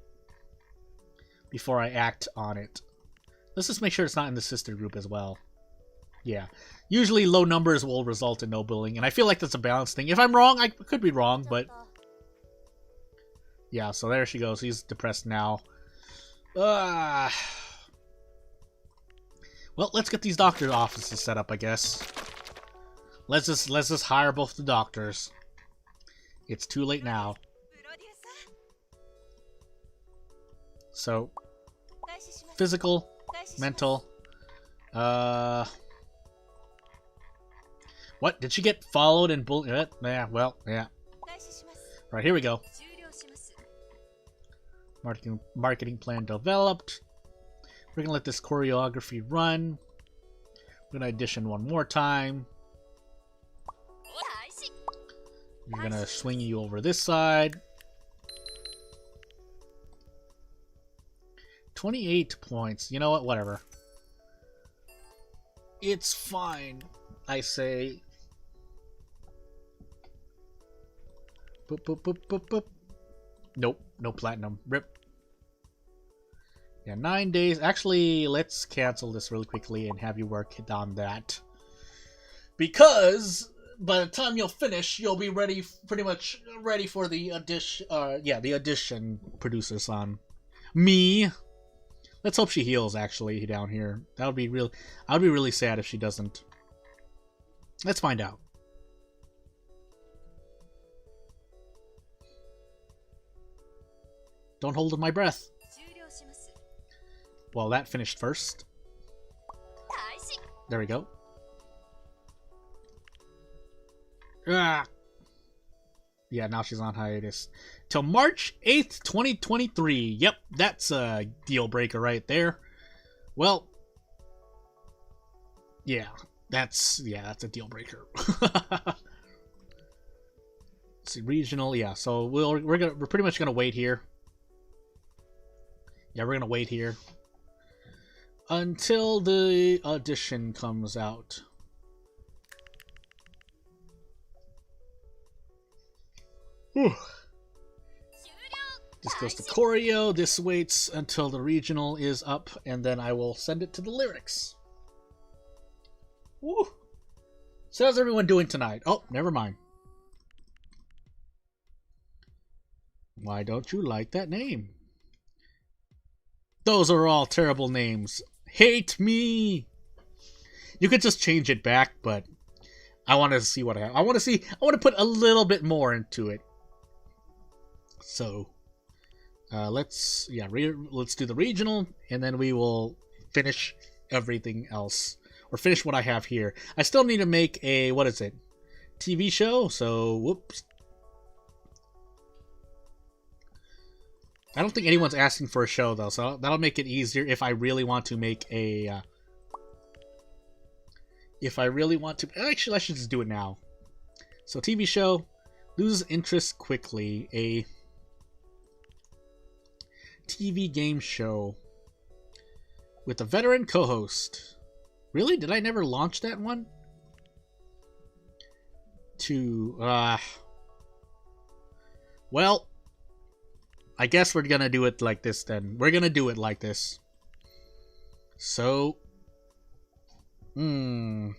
before I act on it. Let's just make sure it's not in the sister group as well. Yeah. Usually low numbers will result in no bullying, and I feel like that's a balanced thing. If I'm wrong, I could be wrong, but yeah, so there she goes. He's depressed now. Well, let's get these doctor offices set up, I guess. Let's just hire both the doctors. It's too late now. So, physical, mental. What? Did she get followed and bullied? Yeah, well, yeah. Right, here we go. Marketing plan developed. We're gonna let this choreography run. We're gonna audition 1 more time. We're gonna swing you over this side. 28 points. You know what? Whatever. It's fine, I say. Boop, boop, boop, boop, boop. Nope, no platinum. Rip. Yeah, 9 days. Actually, let's cancel this really quickly and have you work on that. Because by the time you'll finish, you'll be ready, pretty much ready for the audition. The audition producers on me. Let's hope she heals. Actually, down here, that would be real. I would be really sad if she doesn't. Let's find out. Don't hold my breath. Well, that finished first. There we go. Ah. Yeah, now she's on hiatus. Till March 8th, 2023. Yep, that's a deal breaker right there. Well, yeah, that's a deal breaker. Let's see, regional, yeah. So we're pretty much gonna wait here. Yeah, we're gonna wait here until the audition comes out. Whew. This goes to choreo. This waits until the regional is up, and then I will send it to the lyrics. Woo. So how's everyone doing tonight? Oh, never mind. Why don't you like that name? Those are all terrible names. Hate me. You could just change it back, but I want to see what I have. I want to put a little bit more into it. So, let's do the regional, and then we will finish everything else, or finish what I have here. I still need to make a, what is it, TV show, so, whoops. I don't think anyone's asking for a show, though, so that'll make it easier if I really want to make a, actually, I should just do it now. So, TV show, loses interest quickly, a TV game show with a veteran co-host. Really? Did I never launch that one? Well, I guess we're gonna do it like this then. We're gonna do it like this. So, who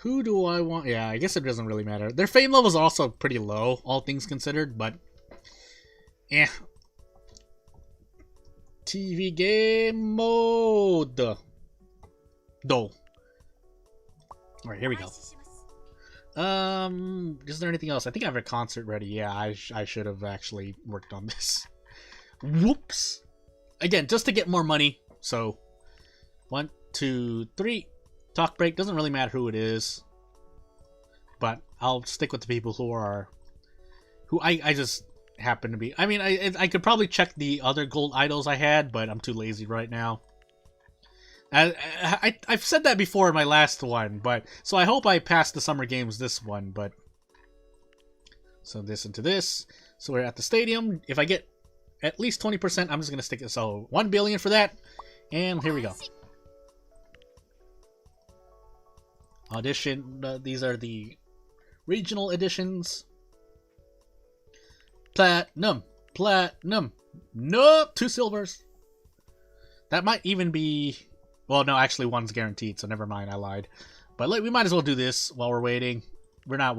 do I want? Yeah, I guess it doesn't really matter. Their fame level is also pretty low, all things considered, but TV game mode. Alright, here we go. Is there anything else? I think I have a concert ready. Yeah, I should have actually worked on this. Whoops. Again, just to get more money. So, 1, 2, 3. Talk break. Doesn't really matter who it is. But I'll stick with the people who I just happen to be. I mean, I could probably check the other gold idols I had, but I'm too lazy right now. I've said that before in my last one, but so I hope I pass the summer games this one, but so this into this. So we're at the stadium. If I get at least 20%, I'm just gonna stick it. So 1 billion for that, and here we go. Audition. These are the regional editions. Platinum. Nope, 2 silvers. That might even be. Well, no, actually, 1's guaranteed, so never mind. I lied. But we might as well do this while we're waiting. We're not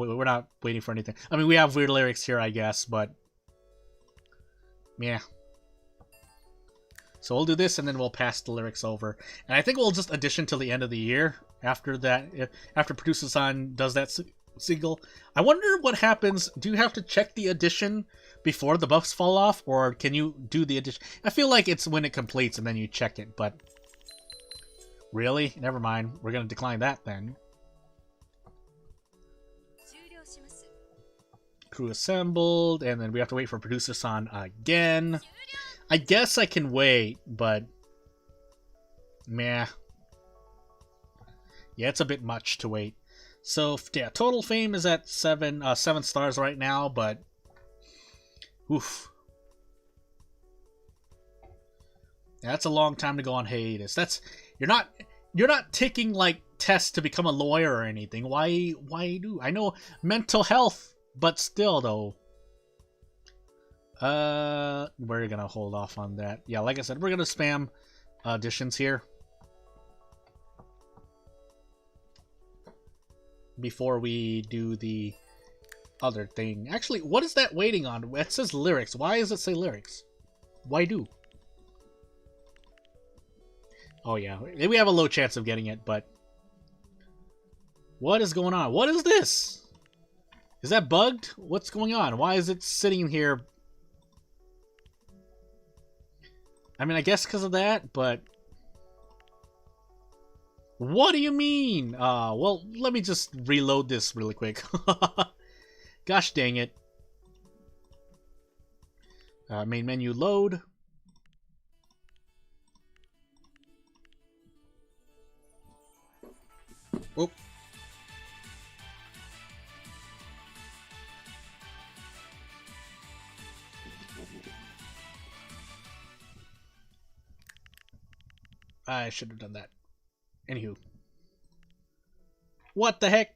waiting for anything. I mean, we have weird lyrics here, I guess, but yeah. So we'll do this, and then we'll pass the lyrics over. And I think we'll just audition till the end of the year. After that, after Producer-san does that single, I wonder what happens. Do you have to check the audition before the buffs fall off, or can you do the audition? I feel like it's when it completes and then you check it, but really? Never mind. We're gonna decline that then. Crew assembled, and then we have to wait for Producer-san again. I guess I can wait, but meh. Yeah, it's a bit much to wait. So yeah, total fame is at 7 stars right now, but oof. Yeah, that's a long time to go on hiatus. You're not taking like tests to become a lawyer or anything. Why do? I know mental health, but still though. We're gonna hold off on that. Yeah, like I said, we're gonna spam auditions here before we do the other thing. Actually, what is that waiting on? It says lyrics. Why does it say lyrics? Why do? Oh yeah, we have a low chance of getting it, but what is going on? What is this? Is that bugged? What's going on? Why is it sitting here? I mean, I guess because of that, but what do you mean? Well, let me just reload this really quick. Gosh dang it. Main menu load. Whoop. I should have done that. Anywho. What the heck?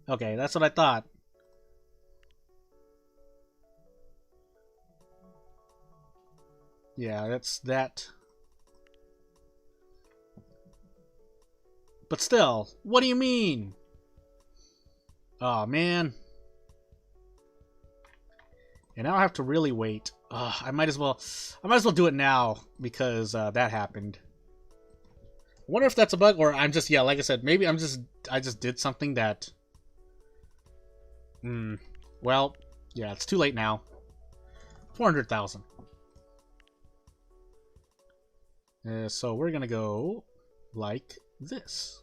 Okay, that's what I thought. Yeah, that's that. But still, what do you mean? Oh man. And now I have to really wait. I might as well do it now because that happened. I wonder if that's a bug or I'm just, yeah, like I said, maybe I just did something that well, yeah, it's too late now. 400,000. So we're gonna go like this.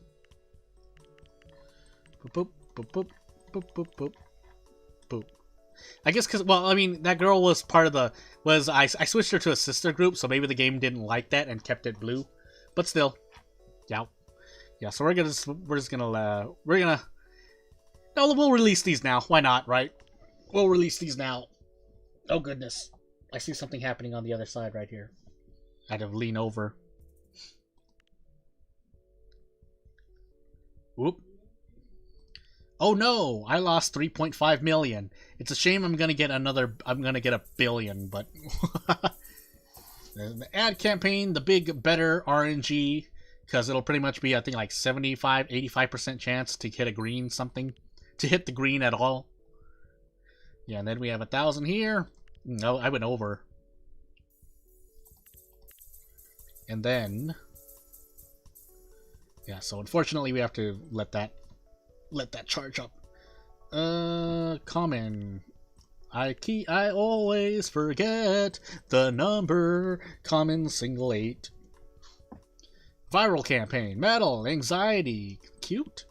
Boop boop boop boop boop boop boop. I guess because, well, I mean, that girl was part of the I switched her to a sister group, so maybe the game didn't like that and kept it blue. But still, yeah. So we're gonna no, we'll release these now. Why not, right? We'll release these now. Oh goodness, I see something happening on the other side right here. I had to lean over. Whoop. Oh no, I lost 3.5 million. It's a shame I'm gonna get a billion, but the ad campaign, the big better RNG, because it'll pretty much be, I think, like 75-85% chance to hit a green something. To hit the green at all. Yeah, and then we have 1,000 here. No, I went over. And then Yeah, so unfortunately we have to let that charge up. Common. I always forget the number. Common single 8. Viral campaign. Metal. Anxiety. Cute.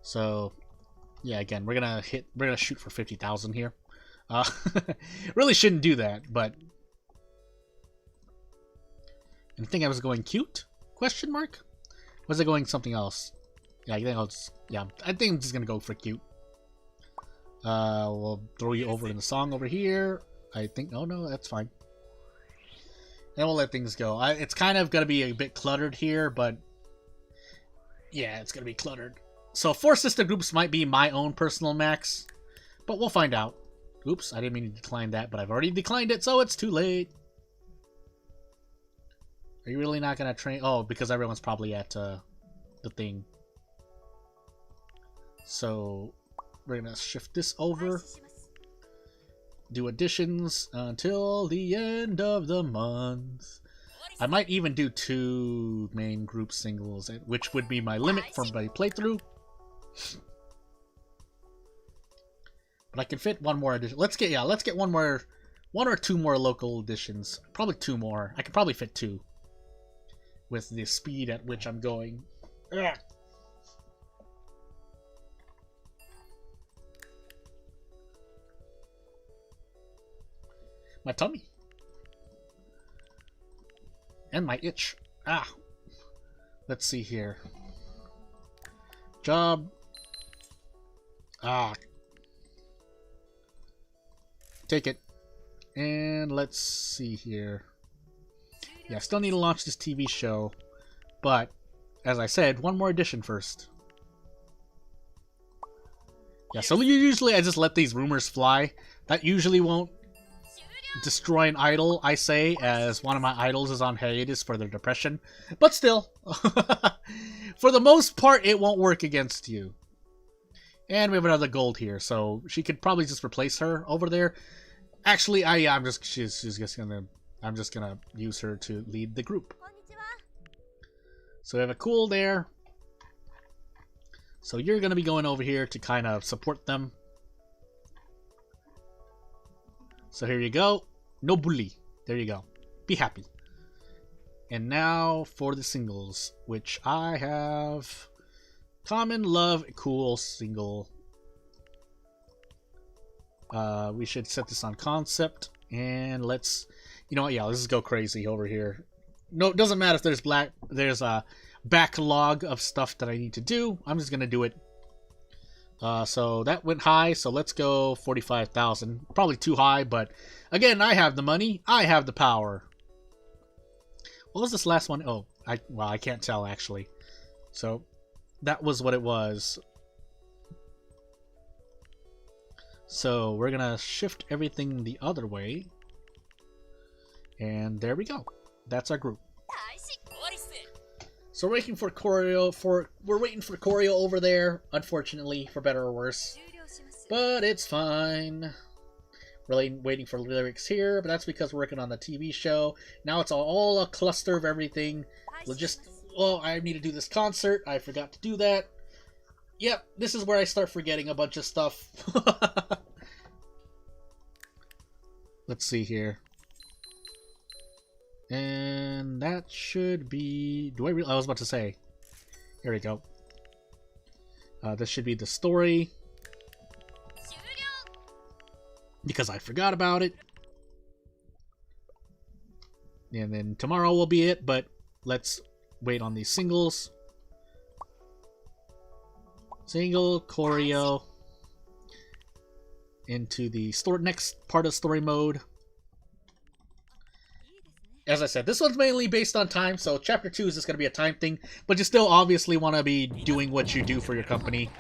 So, yeah, again, we're gonna shoot for 50,000 here. Really shouldn't do that, but I think I was going cute? Question mark? Was I going something else? Yeah, I think I'm just gonna go for cute. We'll throw you over in the song over here. I think, oh no, that's fine. And we'll let things go. It's kind of gonna be a bit cluttered here, but yeah, it's gonna be cluttered. So 4 sister groups might be my own personal max, but we'll find out. Oops, I didn't mean to decline that, but I've already declined it, so it's too late. Are you really not gonna train? Oh, because everyone's probably at the thing. So we're gonna shift this over. Do additions until the end of the month. I might even do 2 main group singles, which would be my limit for my playthrough. But I can fit 1 more edition. Let's get 1 or 2 more local editions. Probably 2 more. I could probably fit 2 with the speed at which I'm going. Ugh. My tummy. And my itch. Ah. Let's see here. Job. Ah. Take it. And let's see here. Yeah, I still need to launch this TV show. But, as I said, 1 more edition first. Yeah, so usually I just let these rumors fly. That usually won't destroy an idol, I say, as one of my idols is on hiatus for their depression. But still, for the most part, it won't work against you. And we have another gold here, so she could probably just replace her over there. Actually, I'm just gonna use her to lead the group. So we have a cool there. So you're gonna be going over here to kind of support them. So here you go. No bully. There you go. Be happy. And now for the singles, which I have common, love, cool, single. We should set this on concept, and let's, you know what, yeah, let's just go crazy over here. No, it doesn't matter if there's a backlog of stuff that I need to do. I'm just gonna do it. So that went high, so let's go 45,000. Probably too high, but again, I have the money, I have the power. What was this last one? Oh, I can't tell actually. So that was what it was. So we're gonna shift everything the other way. And there we go. That's our group. So we're waiting for choreo over there, unfortunately, for better or worse. But it's fine. Really waiting for lyrics here, but that's because we're working on the TV show. Now it's all a cluster of everything. Oh, I need to do this concert. I forgot to do that. Yep, this is where I start forgetting a bunch of stuff. Let's see here. And that should be... I was about to say. Here we go. This should be the story. Because I forgot about it. And then tomorrow will be it, but let's wait on these singles. Single, choreo. Into the next part of story mode. As I said, this one's mainly based on time, so Chapter 2 is just going to be a time thing, but you still obviously want to be doing what you do for your company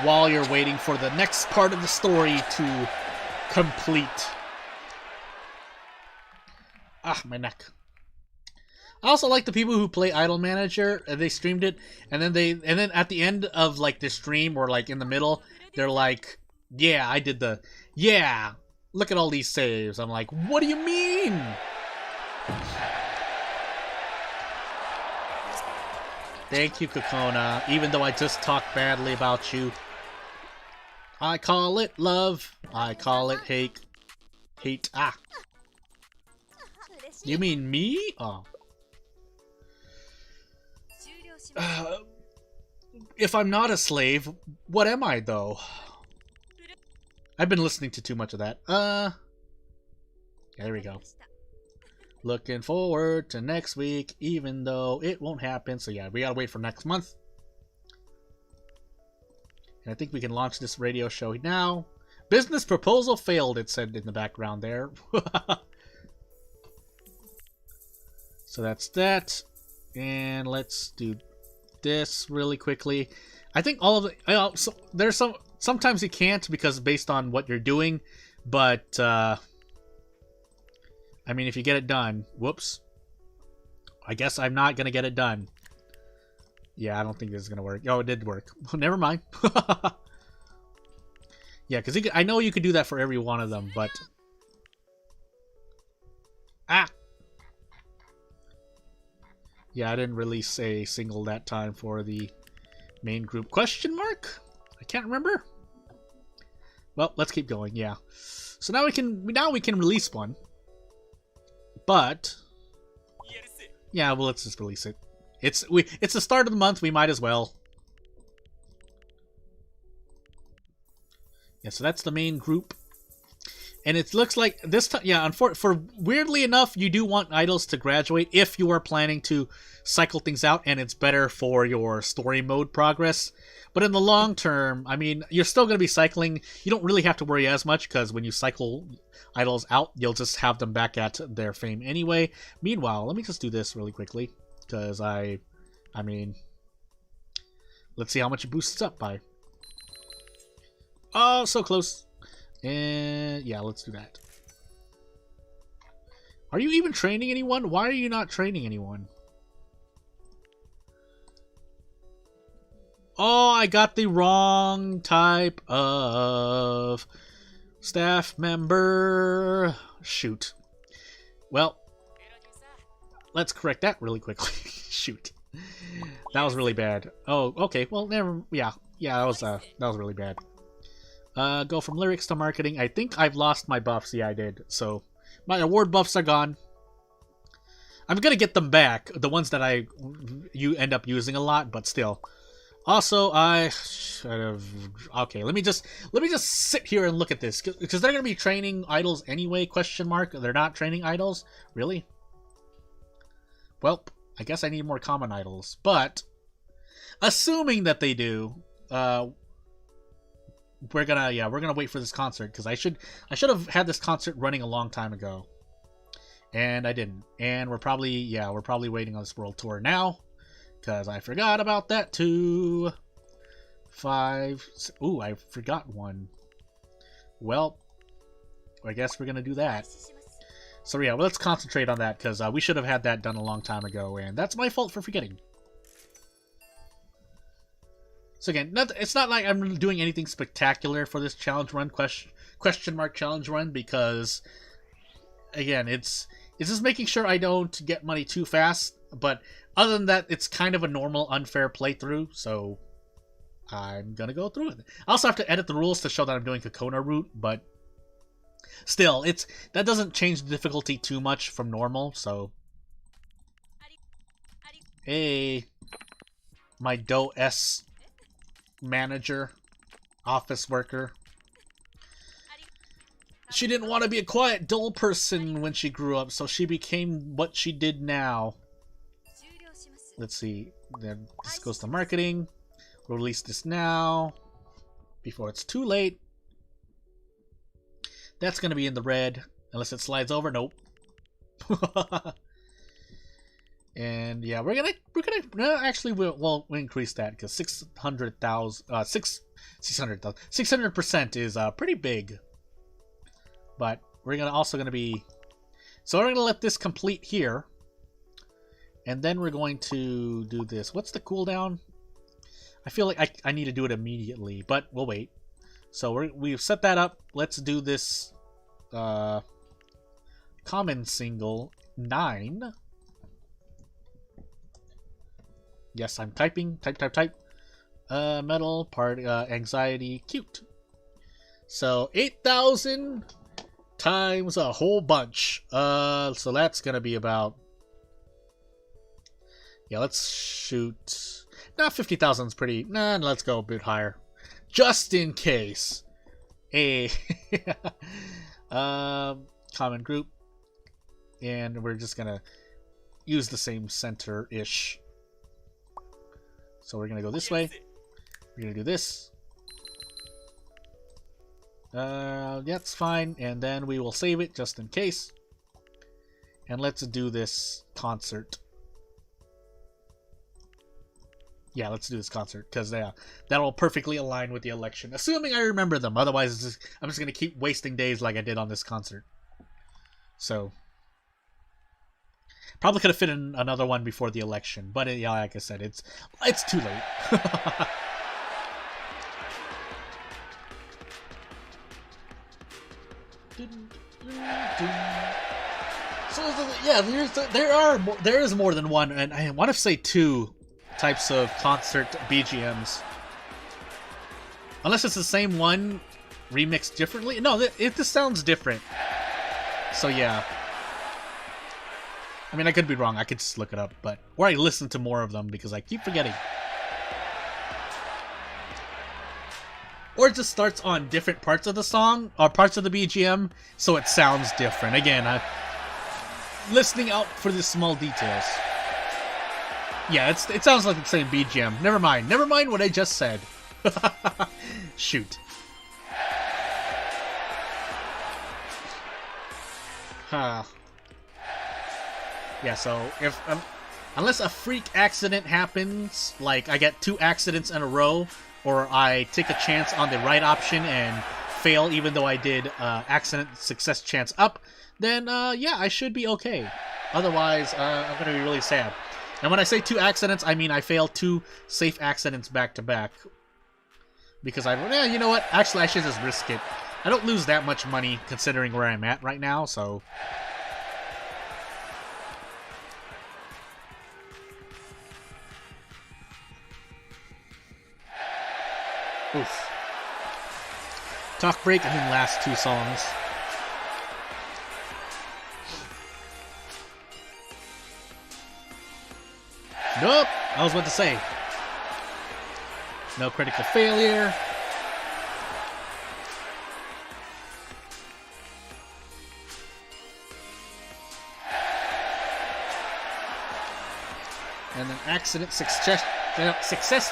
while you're waiting for the next part of the story to complete. Ah, my neck. I also like the people who play Idol Manager. They streamed it, and then at the end of like the stream or like in the middle, they're like, "Yeah, I did the look at all these saves." I'm like, what do you mean? Thank you, Kokona. Even though I just talked badly about you. I call it love. I call it hate. Hate. Ah. You mean me? Oh. If I'm not a slave, what am I, though? I've been listening to too much of that. Yeah, there we go. Looking forward to next week, even though it won't happen. So yeah, we gotta wait for next month. And I think we can launch this radio show now. Business proposal failed, it said in the background there. So that's that. And let's do this really quickly. I think all of the... so there's sometimes you can't because based on what you're doing. But, I mean, if you get it done... Whoops. I guess I'm not going to get it done. Yeah, I don't think this is going to work. Oh, it did work. Never mind. Yeah, because I know you could do that for every one of them, but... Ah! Yeah, I didn't release a single that time for the main group. Question mark? I can't remember. Well, let's keep going, yeah. So now we can release one. But... yeah, well, let's just release it. It's the start of the month, we might as well. Yeah, so that's the main group. And it looks like this time, yeah, for weirdly enough, you do want idols to graduate if you are planning to cycle things out, and it's better for your story mode progress. But in the long term, I mean, you're still going to be cycling. You don't really have to worry as much, because when you cycle idols out, you'll just have them back at their fame anyway. Meanwhile, let me just do this really quickly, because I mean, let's see how much it boosts up by. Oh, so close. And yeah, let's do that. Are you even training anyone? Why are you not training anyone? Oh, I got the wrong type of staff member. Shoot. Well, let's correct that really quickly. Shoot. That was really bad. Oh, okay. Well, never. Yeah, that was really bad. Go from lyrics to marketing. I think I've lost my buffs. Yeah, I did. So, my award buffs are gone. I'm gonna get them back. The ones that you end up using a lot, but still. Also, I should have... okay, let me just sit here and look at this. Because they're gonna be training idols anyway, question mark. They're not training idols? Really? Well, I guess I need more common idols. But, assuming that they do, we're gonna wait for this concert, because I should have had this concert running a long time ago, and I didn't. And we're probably waiting on this world tour now, because I forgot about that too. Ooh, I forgot one. Well, I guess we're gonna do that. So yeah, well, let's concentrate on that, because we should have had that done a long time ago, and that's my fault for forgetting. So again, it's not like I'm doing anything spectacular for this challenge run, question mark challenge run, because, again, it's just making sure I don't get money too fast, but other than that, it's kind of a normal, unfair playthrough, so I'm gonna go through it. I also have to edit the rules to show that I'm doing Kokona route, but still, that doesn't change the difficulty too much from normal, so... Hey, my Do S manager, office worker. She didn't want to be a quiet, dull person when she grew up, so she became what she did now. Let's see. Then this goes to marketing. We'll release this now, before it's too late. That's going to be in the red, unless it slides over. Nope. And yeah, we're gonna actually we'll increase that, because 600% is pretty big. But we're also gonna be, so we're gonna let this complete here, and then we're going to do this. What's the cooldown? I feel like I need to do it immediately, but we'll wait. So we've set that up. Let's do this common single 9. Yes, I'm typing. Type. Metal, part, anxiety, cute. So 8,000 times a whole bunch. So that's gonna be about. Yeah, let's shoot. Nah, 50,000 is pretty. Nah, let's go a bit higher, just in case. A common group, and we're just gonna use the same center-ish. So we're gonna go this way. We're gonna do this. That's fine, and then we will save it just in case. And let's do this concert. Yeah, let's do this concert, because that'll perfectly align with the election. Assuming I remember them, otherwise I'm just going to keep wasting days like I did on this concert. So, probably could have fit in another one before the election, but yeah, like I said, it's too late. So yeah, there is more than one, and I want to say two types of concert BGMs. Unless it's the same one, remixed differently. No, this sounds different. So yeah. I mean, I could be wrong. I could just look it up, but or I listen to more of them because I keep forgetting. Or it just starts on different parts of the song or parts of the BGM, so it sounds different. Again, I'm listening out for the small details. Yeah, it sounds like the same BGM. Never mind what I just said. Shoot. Huh. Yeah, so if unless a freak accident happens, like I get 2 accidents in a row, or I take a chance on the right option and fail even though I did accident success chance up, then yeah, I should be okay. Otherwise, I'm gonna be really sad. And when I say 2 accidents, I mean I failed 2 safe accidents back to back. Because you know what? Actually, I should just risk it. I don't lose that much money considering where I'm at right now, so. Oof. Talk break and then last 2 songs. Nope, I was about to say. No critical failure. And then accident success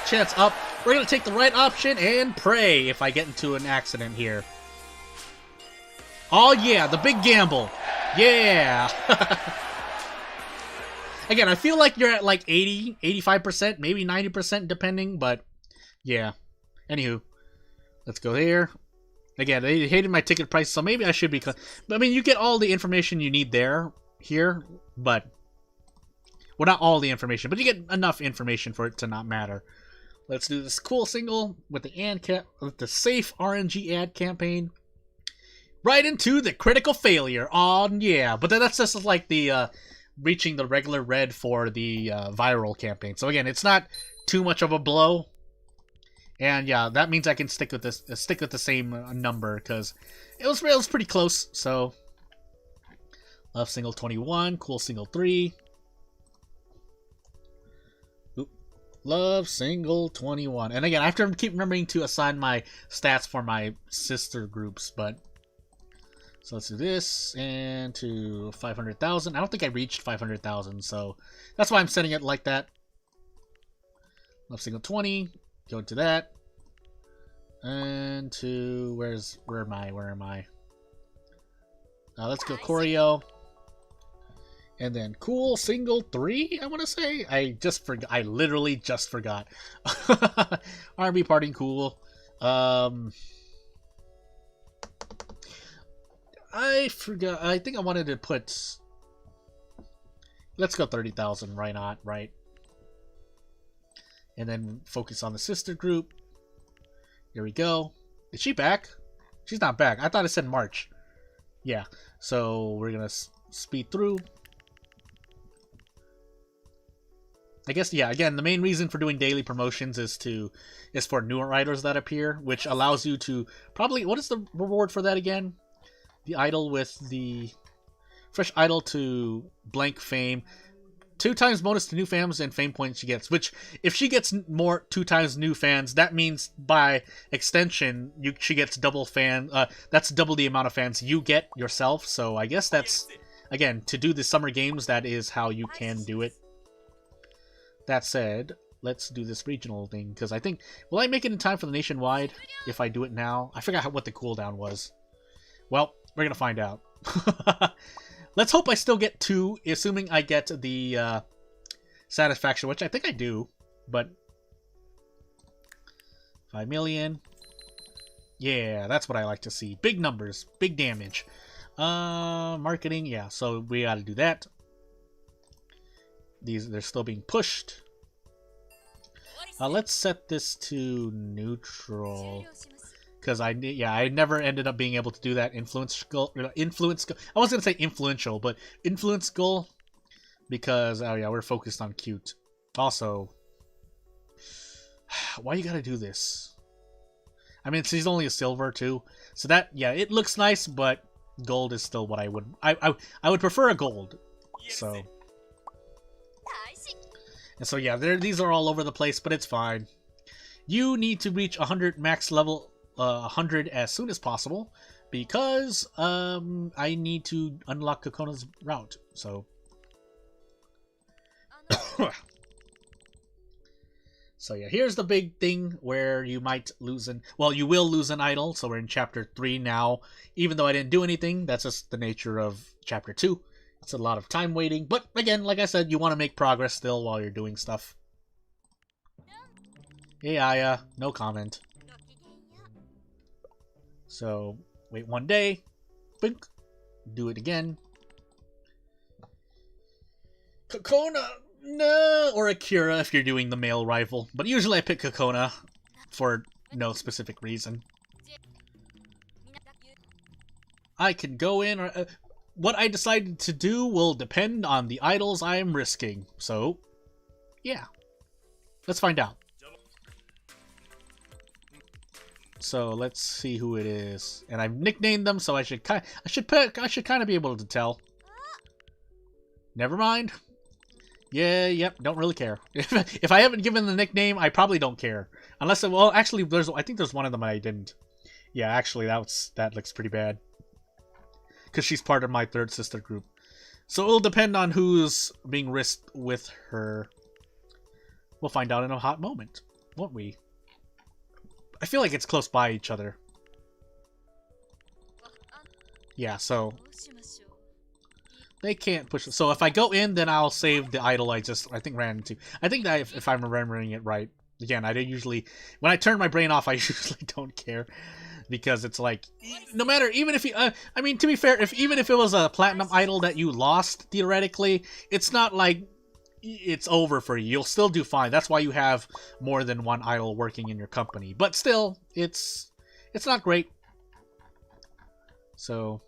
chance up. We're going to take the right option and pray if I get into an accident here. Oh yeah, the big gamble. Yeah. Again, I feel like you're at like 80, 85%, maybe 90% depending, but yeah. Anywho, let's go there. Again, they hated my ticket price, so maybe I should be... I mean, you get all the information you need here, but... Well, not all the information, but you get enough information for it to not matter. Let's do this cool single with the safe RNG ad campaign. Right into the critical failure. Oh, yeah. But then that's just like the... reaching the regular red for the viral campaign. So again, it's not too much of a blow. And yeah, that means I can stick with the same number because it was pretty close. So love single 21, cool single 3. Oop. Love single 21. And again, I have to keep remembering to assign my stats for my sister groups, but so let's do this and to 500,000. I don't think I reached 500,000, so that's why I'm setting it like that. Love single 20. Go to that. And to where am I? Let's go choreo. And then cool single 3, I want to say. I literally just forgot. R&B partying cool. I forgot. I think I wanted to put... Let's go 30,000. Why not, right? And then focus on the sister group. Here we go. Is she back? She's not back. I thought it said March. Yeah. So we're going to speed through. I guess, yeah, again, the main reason for doing daily promotions is for newer idols that appear, which allows you to probably, what is the reward for that again? The idol with the fresh idol to blank fame. 2 times bonus to new fans and fame points she gets, which if she gets more 2 times new fans, that means by extension she gets double fan, that's double the amount of fans you get yourself. So I guess that's, again, to do the summer games, that is how you can do it. That said, let's do this regional thing, because I think, will I make it in time for the nationwide if I do it now? I forgot what the cooldown was. Well, we're gonna find out. Let's hope I still get 2, assuming I get the satisfaction, which I think I do, but 5 million. Yeah, that's what I like to see. Big numbers, big damage. Marketing, yeah, so we gotta do that. They're still being pushed. Let's set this to neutral, because I never ended up being able to do that influence goal. I was gonna say influential, but influence goal, because oh yeah, we're focused on cute. Also, why you gotta do this? I mean, he's only a silver too, so that, yeah, it looks nice, but gold is still what I would prefer a gold. So. And so yeah, these are all over the place, but it's fine. You need to reach 100 max level, 100 as soon as possible, because I need to unlock Kokona's route. So, so yeah, here's the big thing where you might lose you will lose an idol. So we're in chapter 3 now. Even though I didn't do anything, that's just the nature of chapter 2. It's a lot of time waiting, but again, like I said, you want to make progress still while you're doing stuff. Hey Aya, no comment. So, wait 1 day. Bink. Do it again. Kokona! No! Or Akira if you're doing the male rival. But usually I pick Kokona for no specific reason. I can go in, or what I decided to do will depend on the idols I am risking. So, yeah. Let's find out. So let's see who it is, and I've nicknamed them, so I should kind of be able to tell. Never mind. Yeah, yep, don't really care. If I haven't given the nickname, I probably don't care. Unless, well, actually, I think there's one of them I didn't. Yeah, actually, that looks pretty bad. Because she's part of my third sister group. So it'll depend on who's being risked with her. We'll find out in a hot moment, won't we? I feel like it's close by each other. Yeah, so they can't push it. So if I go in, then I'll save the idol I think ran into. I think that if I'm remembering it right. Again, I don't usually, when I turn my brain off, I usually don't care. Because it's like, no matter, even if you, I mean, to be fair, even if it was a platinum idol that you lost, theoretically, it's not like it's over for you. You'll still do fine. That's why you have more than one idol working in your company. But still, it's not great. So,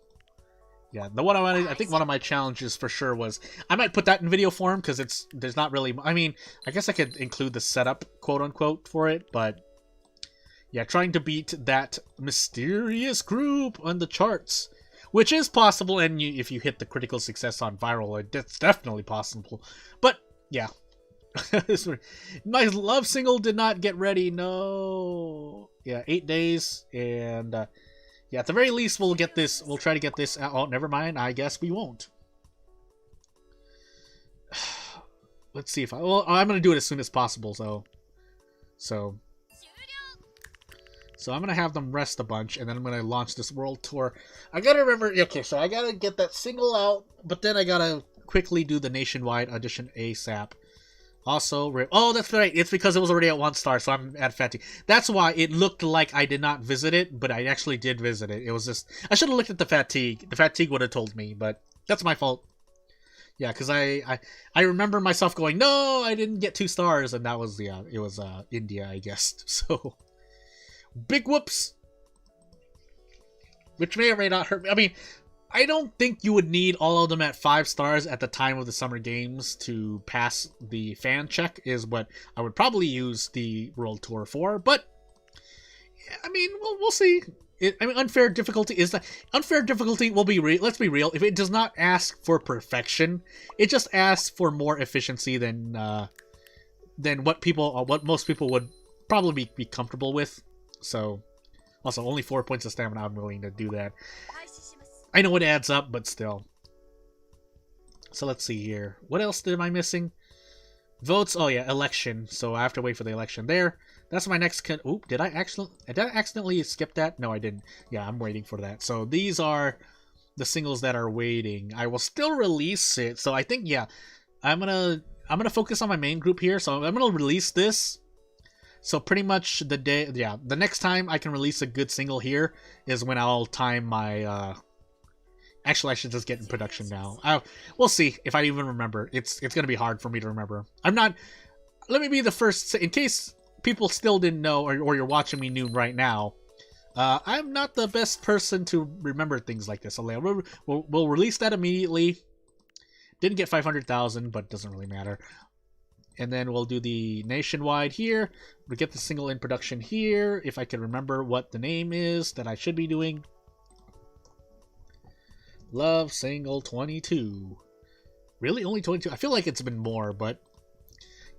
yeah, I think one of my challenges for sure was, I might put that in video form, because there's not really, I mean, I guess I could include the setup, quote unquote, for it, but yeah, trying to beat that mysterious group on the charts, which is possible, and if you hit the critical success on viral, it's definitely possible. But yeah, my love single did not get ready. No, yeah, 8 days, and yeah, at the very least, we'll get this. We'll try to get this out. Oh, never mind. I guess we won't. Let's see if well, I'm gonna do it as soon as possible. So I'm going to have them rest a bunch, and then I'm going to launch this world tour. I got to remember, okay, so I got to get that single out, but then I got to quickly do the nationwide audition ASAP. Also, oh, that's right, it's because it was already at 1 star, so I'm at fatigue. That's why it looked like I did not visit it, but I actually did visit it. It was just, I should have looked at the fatigue. The fatigue would have told me, but that's my fault. Yeah, because I remember myself going, no, I didn't get 2 stars, and that was, yeah, it was India, I guess, so... Big whoops! Which may or may not hurt me. I mean, I don't think you would need all of them at 5 stars at the time of the Summer Games to pass the fan check, is what I would probably use the World Tour for, but, I mean, we'll see. Unfair difficulty is that unfair difficulty will be let's be real. If it does not ask for perfection, it just asks for more efficiency than what most people would probably be comfortable with. So, also only 4 points of stamina. I'm willing to do that. I know it adds up, but still. So let's see here. What else am I missing? Votes. Oh yeah, election. So I have to wait for the election there. That's my next. Oop! Did I accidentally skip that? No, I didn't. Yeah, I'm waiting for that. So these are the singles that are waiting. I will still release it. So I think yeah, I'm gonna focus on my main group here. So I'm gonna release this. So pretty much the next time I can release a good single here is when I'll time my. Actually, I should just get in production now. We'll see if I even remember. It's gonna be hard for me to remember. I'm not. Let me be the first, in case people still didn't know, or you're watching me new right now. I'm not the best person to remember things like this. So we'll release that immediately. Didn't get 500,000, but doesn't really matter. And then we'll do the nationwide here. We'll get the single in production here. If I can remember what the name is that I should be doing. Love single 22. Really? Only 22? I feel like it's been more, but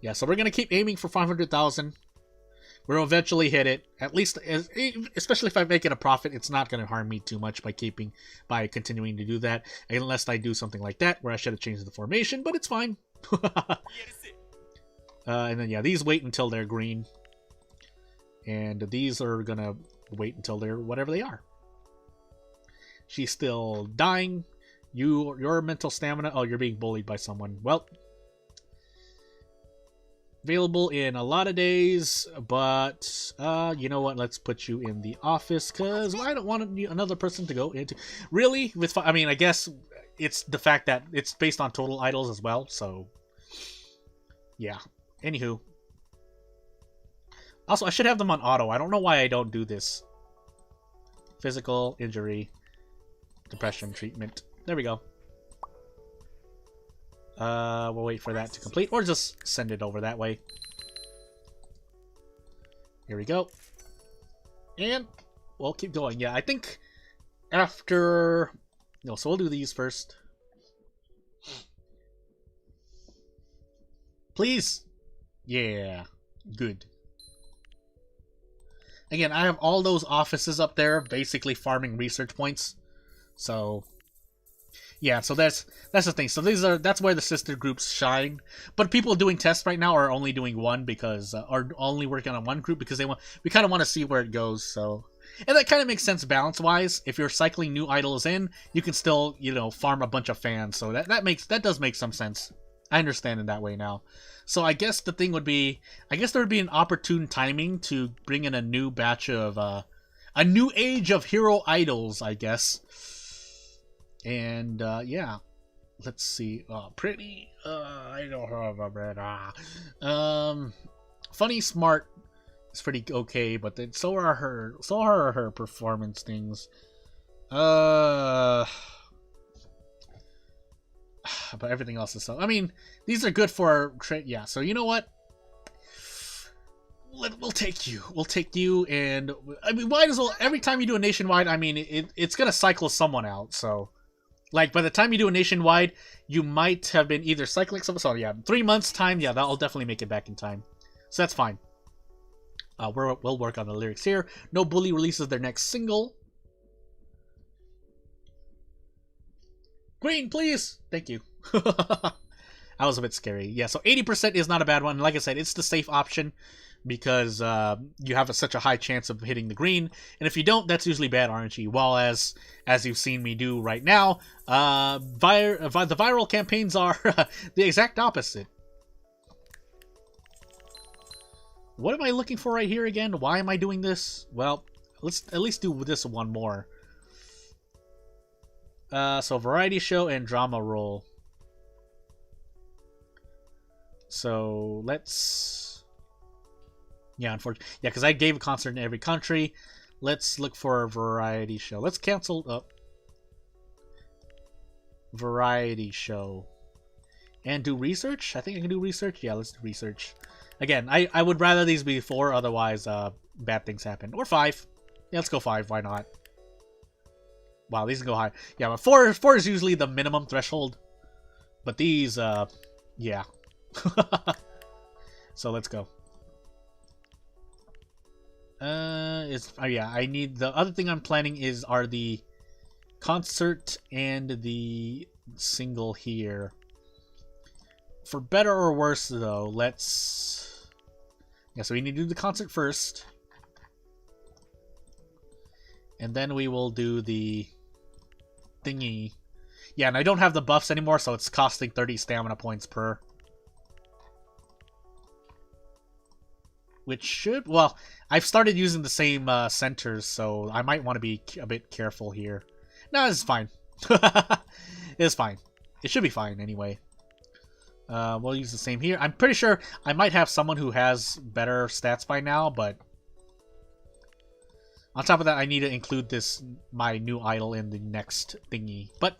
yeah, so we're going to keep aiming for 500,000. We'll eventually hit it. At least, especially if I make it a profit, it's not going to harm me too much by continuing to do that. Unless I do something like that, where I should have changed the formation, but it's fine. And then, yeah, these wait until they're green. And these are going to wait until they're whatever they are. She's still dying. Your mental stamina. Oh, you're being bullied by someone. Well, available in a lot of days, but you know what? Let's put you in the office because I don't want another person to go into. Really? I mean, I guess it's the fact that it's based on total idols as well. So, yeah. Anywho. Also, I should have them on auto. I don't know why I don't do this. Physical injury. Depression treatment. There we go. We'll wait for that to complete, or just send it over that way. Here we go. And we'll keep going. Yeah, I think after... No, so we'll do these first. Please! Yeah. Good. Again, I have all those offices up there, basically farming research points. So, yeah, so that's the thing. So that's where the sister groups shine. But people doing tests right now are only doing one because, are only working on one group because we kind of want to see where it goes. So, and that kind of makes sense balance wise. If you're cycling new idols in, you can still, farm a bunch of fans. So that does make some sense. I understand in that way now. So I guess the thing would be, there would be an opportune timing to bring in a new batch of, a new age of hero idols, I guess. And, yeah. Let's see. Pretty. I don't remember it. Funny, smart is pretty okay, but then so are her performance things. But everything else is so. I mean, these are good for yeah. So you know what? We'll take you. We'll take you, and I mean, might as well. Every time you do a nationwide, I mean, it's gonna cycle someone out. So. Like, by the time you do a nationwide, you might have been either cycling someone. So, yeah, 3 months' time, yeah, that'll definitely make it back in time. So, that's fine. We'll work on the lyrics here. No Bully releases their next single. Green, please! Thank you. That was a bit scary. Yeah, so 80% is not a bad one. Like I said, it's the safe option. Because you have such a high chance of hitting the green, and if you don't, that's usually bad RNG. While as you've seen me do right now, the viral campaigns are the exact opposite. What am I looking for right here again? Why am I doing this? Well, let's at least do this one more. So variety show and drama role. So let's. Yeah, unfortunately. Yeah, because I gave a concert in every country. Let's look for a variety show. Let's cancel. Oh. Variety show. And do research? I think I can do research. Yeah, let's do research. Again, I would rather these be 4, otherwise bad things happen. Or 5. Yeah, let's go 5. Why not? Wow, these can go high. Yeah, but 4 is usually the minimum threshold. But these, yeah. So let's go. Yeah, I need the other thing I'm planning are the concert and the single here. For better or worse, though, let's. Yeah, so we need to do the concert first, and then we will do the thingy. Yeah, and I don't have the buffs anymore, so it's costing 30 stamina points per. Which should... Well, I've started using the same centers, so I might want to be a bit careful here. No, it's fine. It's fine. It should be fine, anyway. We'll use the same here. I'm pretty sure I might have someone who has better stats by now, but... On top of that, I need to include my new idol in the next thingy. But...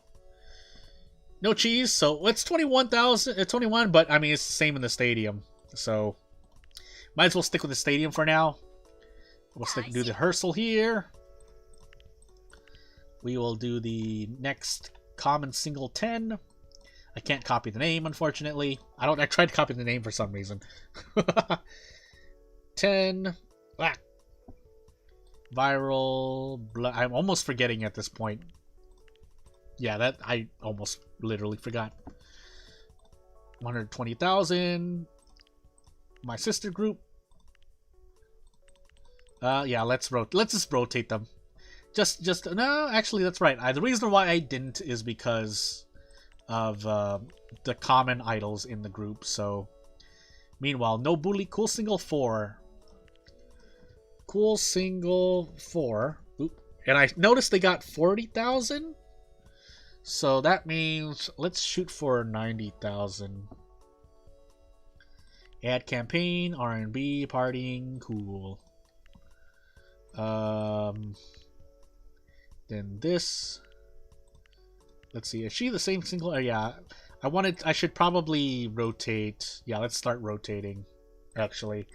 No cheese, so it's 21,000, 21, but I mean, it's the same in the stadium, so... Might as well stick with the stadium for now. We'll do the rehearsal here. We will do the next common single 10. I can't copy the name, unfortunately. I tried to copy the name for some reason. 10. Ah. Viral. I'm almost forgetting at this point. Yeah, that I almost literally forgot. 120,000. My sister group. Yeah, let's just rotate them. No, actually that's right. The reason why I didn't is because of the common idols in the group. So, meanwhile, no bully, cool single 4. Cool single 4. Oop. And I noticed they got 40,000. So that means let's shoot for 90,000. Add campaign, R&B, partying, cool. Then this. Let's see, is she the same single? Yeah, I should probably rotate. Yeah, let's start rotating, actually.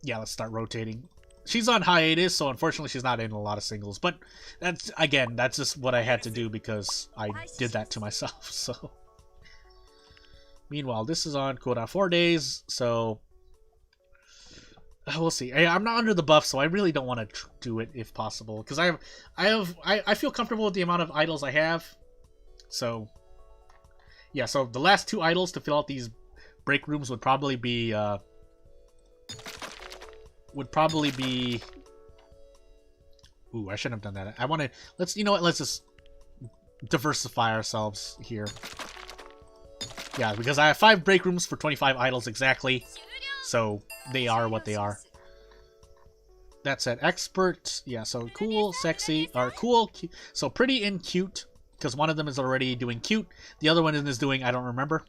Yeah, let's start rotating. She's on hiatus, so unfortunately she's not in a lot of singles. But, that's just what I had to do because I did that to myself, so... Meanwhile, this is on cooldown 4 days, so... We'll see. I'm not under the buff, so I really don't want to do it if possible. Because I feel comfortable with the amount of idols I have. So, yeah, so the last 2 idols to fill out these break rooms would probably be... Ooh, I shouldn't have done that. I want to... You know what, let's just diversify ourselves here. Yeah, because I have 5 break rooms for 25 idols exactly. So, they are what they are. That said, expert. Yeah, so cool, sexy, or cool. So, pretty and cute. Because one of them is already doing cute. The other one is doing, I don't remember.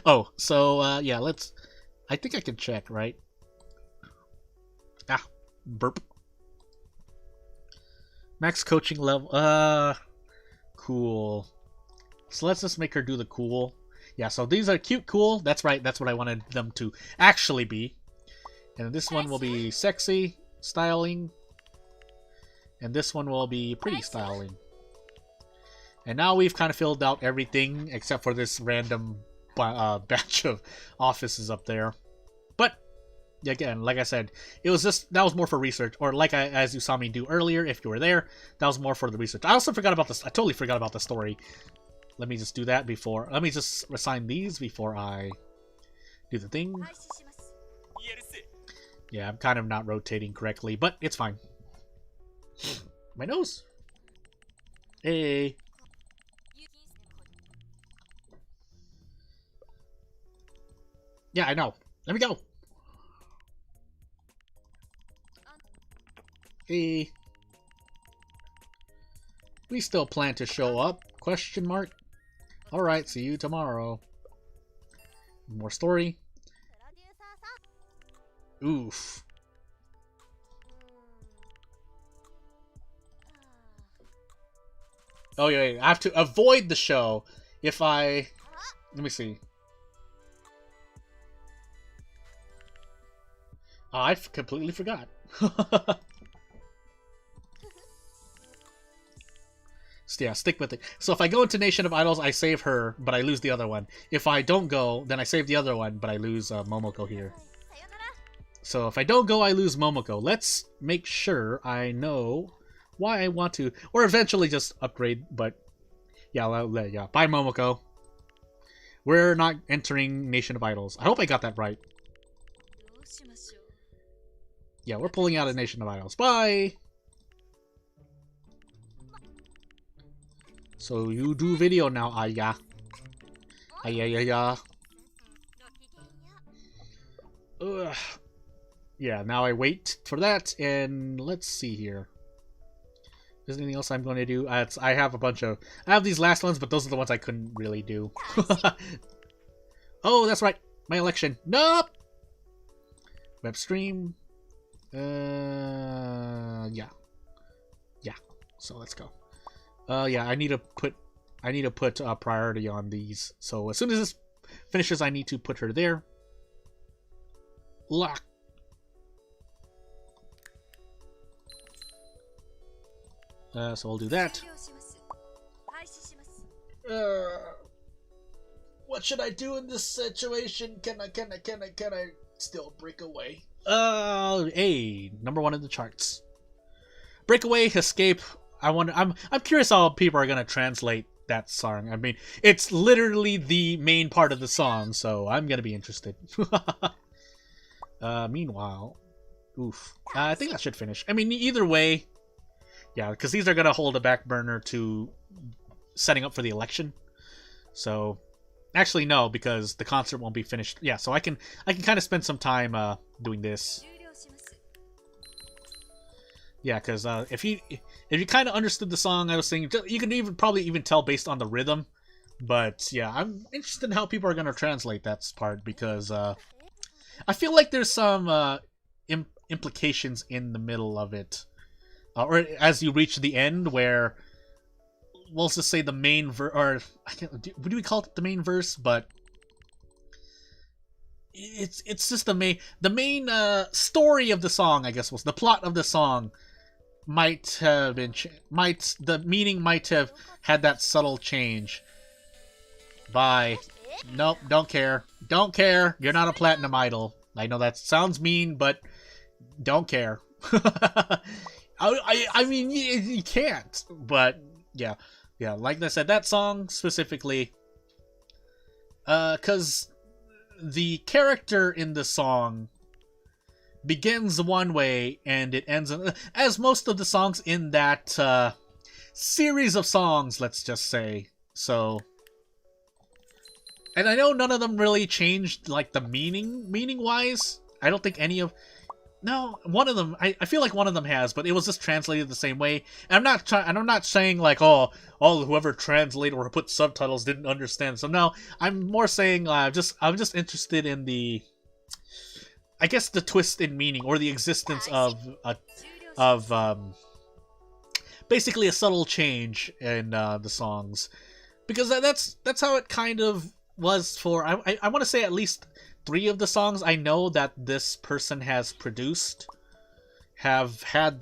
Oh, so, yeah, let's... I think I can check, right? Ah, burp. Max coaching level. Cool. So let's just make her do the cool. Yeah, so these are cute, cool. That's right, that's what I wanted them to actually be. And this one will be sexy styling. And this one will be pretty styling. And now we've kind of filled out everything except for this random batch of offices up there. But, again, like I said, it was just, that was more for research. Or like as you saw me do earlier, if you were there, that was more for the research. I also forgot about this. I totally forgot about the story. Let me just do that before... Let me just assign these before I do the thing. Yeah, I'm kind of not rotating correctly, but it's fine. My nose. Hey. Yeah, I know. Let me go. Hey. We still plan to show up? Question mark. Alright, see you tomorrow. More story. Oof. Oh yeah, yeah, I have to avoid the show if I... Let me see. Oh, I completely forgot. So yeah, stick with it. So if I go into Nation of Idols, I save her, but I lose the other one. If I don't go, then I save the other one, but I lose Momoko here. So if I don't go, I lose Momoko. Let's make sure I know why I want to, or eventually just upgrade, but yeah, yeah. Bye, Momoko. We're not entering Nation of Idols. I hope I got that right. Yeah, we're pulling out of Nation of Idols. Bye! So you do video now, Aya. Aya. Ugh. Yeah, now I wait for that, and let's see here. Is there anything else I'm going to do? I have a bunch of... I have these last ones, but those are the ones I couldn't really do. Oh, that's right. My election. Nope! Web stream. Yeah. Yeah. So let's go. Yeah, I need to put priority on these. So as soon as this finishes, I need to put her there. Lock. So I'll do that. What should I do in this situation? Can I still break away? Hey, number 1 in the charts. Breakaway, escape. I'm curious how people are gonna translate that song. I mean, it's literally the main part of the song, so I'm gonna be interested. Meanwhile, oof. I think that should finish. I mean, either way, yeah, because these are gonna hold a back burner to setting up for the election. So, actually, no, because the concert won't be finished. Yeah, so I can kind of spend some time doing this. Yeah, because if you kind of understood the song I was singing, you can probably even tell based on the rhythm. But yeah, I'm interested in how people are gonna translate that part because I feel like there's some implications in the middle of it, or as you reach the end, where we'll just say the main verse, or what do we call it, the main verse? But it's just the main story of the song. I guess was the plot of the song. Might have been the meaning might have had that subtle change. Bye. Nope, don't care. Don't care. You're not a platinum idol. I know that sounds mean, but don't care. I mean, you can't. But yeah, like I said, that song specifically, because the character in the song begins one way and it ends as most of the songs in that series of songs, let's just say. So, and I know none of them really changed like the meaning wise. I don't think any of... No, one of them, I feel like one of them has, but it was just translated the same way. And I'm not saying like, oh, whoever translated or put subtitles didn't understand. So no, I'm more saying I'm just interested in the, I guess, the twist in meaning or the existence of basically a subtle change in the songs, because that's how it kind of was for I want to say at least 3 of the songs I know that this person has produced have had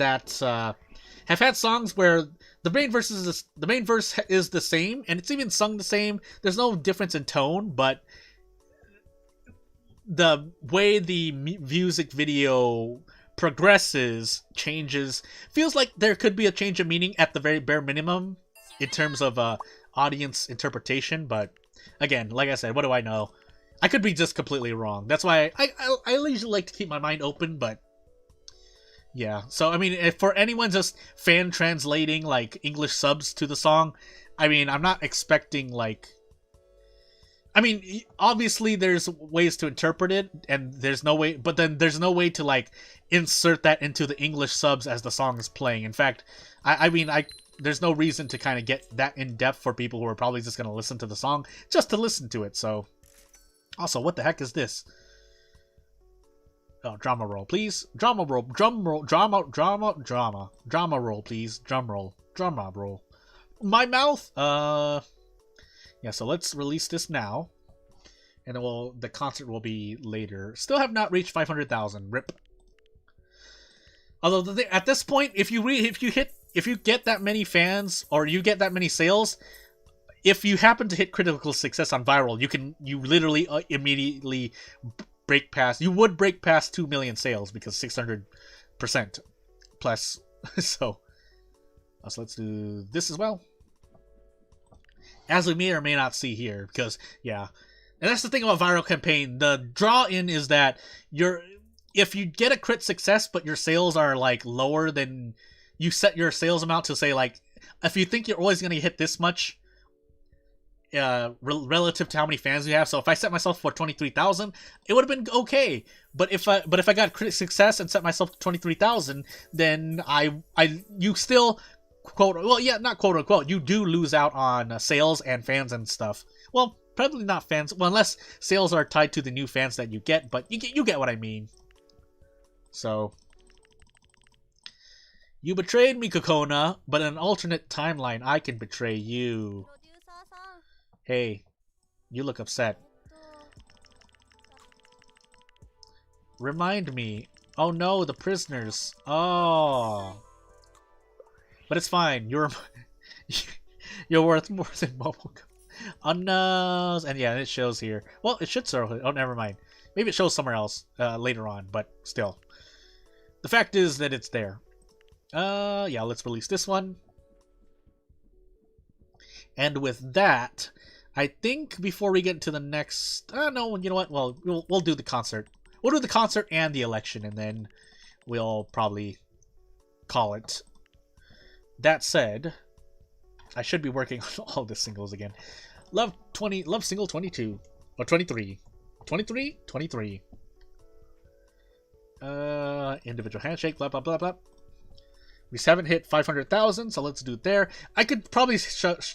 songs where the main verse is the same and it's even sung the same. There's no difference in tone, but the way the music video progresses changes. Feels like there could be a change of meaning at the very bare minimum in terms of audience interpretation, but again, like I said, what do I know? I could be just completely wrong. That's why I usually like to keep my mind open, but yeah. So, I mean, if for anyone just fan translating, like, English subs to the song, I mean, I'm not expecting, like... I mean, obviously there's ways to interpret it, and there's no way... But then there's no way to, like, insert that into the English subs as the song is playing. In fact, I mean, there's no reason to kind of get that in-depth for people who are probably just going to listen to the song just to listen to it, so... Also, what the heck is this? Oh, drama roll, please. Drama roll, drama roll, drama roll, please. Drama roll, my mouth. Yeah. So let's release this now, and then the concert will be later. Still have not reached 500,000. Rip. Although at this point, if you get that many fans or you get that many sales, if you happen to hit critical success on viral, you literally immediately break past. You would break past 2 million sales because 600% plus. So let's do this as well, as we may or may not see here, because yeah, and that's the thing about viral campaign. The draw in is that if you get a crit success but your sales are like lower than you set your sales amount to, say, like, if you think you're always going to hit this much relative to how many fans you have. So if I set myself for 23,000, it would have been okay. But if I got crit success and set myself to 23,000, then you still not quote unquote, you do lose out on sales and fans and stuff. Well, probably not fans, well, unless sales are tied to the new fans that you get, but you get what I mean. So, you betrayed me, Kokona, but in an alternate timeline, I can betray you. Hey, you look upset. Remind me. Oh no, the prisoners. Oh. But it's fine. You're worth more than bubblegum. Oh no. And yeah, it shows here. Well, it should show. Oh, never mind. Maybe it shows somewhere else later on, but still. The fact is that it's there. Yeah, let's release this one. And with that, I think before we get to the next... no, you know what? Well, we'll do the concert. We'll do the concert and the election, and then we'll probably call it. That said, I should be working on all the singles again. Love single 22. Or 23. 23? 23. Individual handshake, blah, blah, blah, blah. We haven't hit 500,000, so let's do it there. I could probably start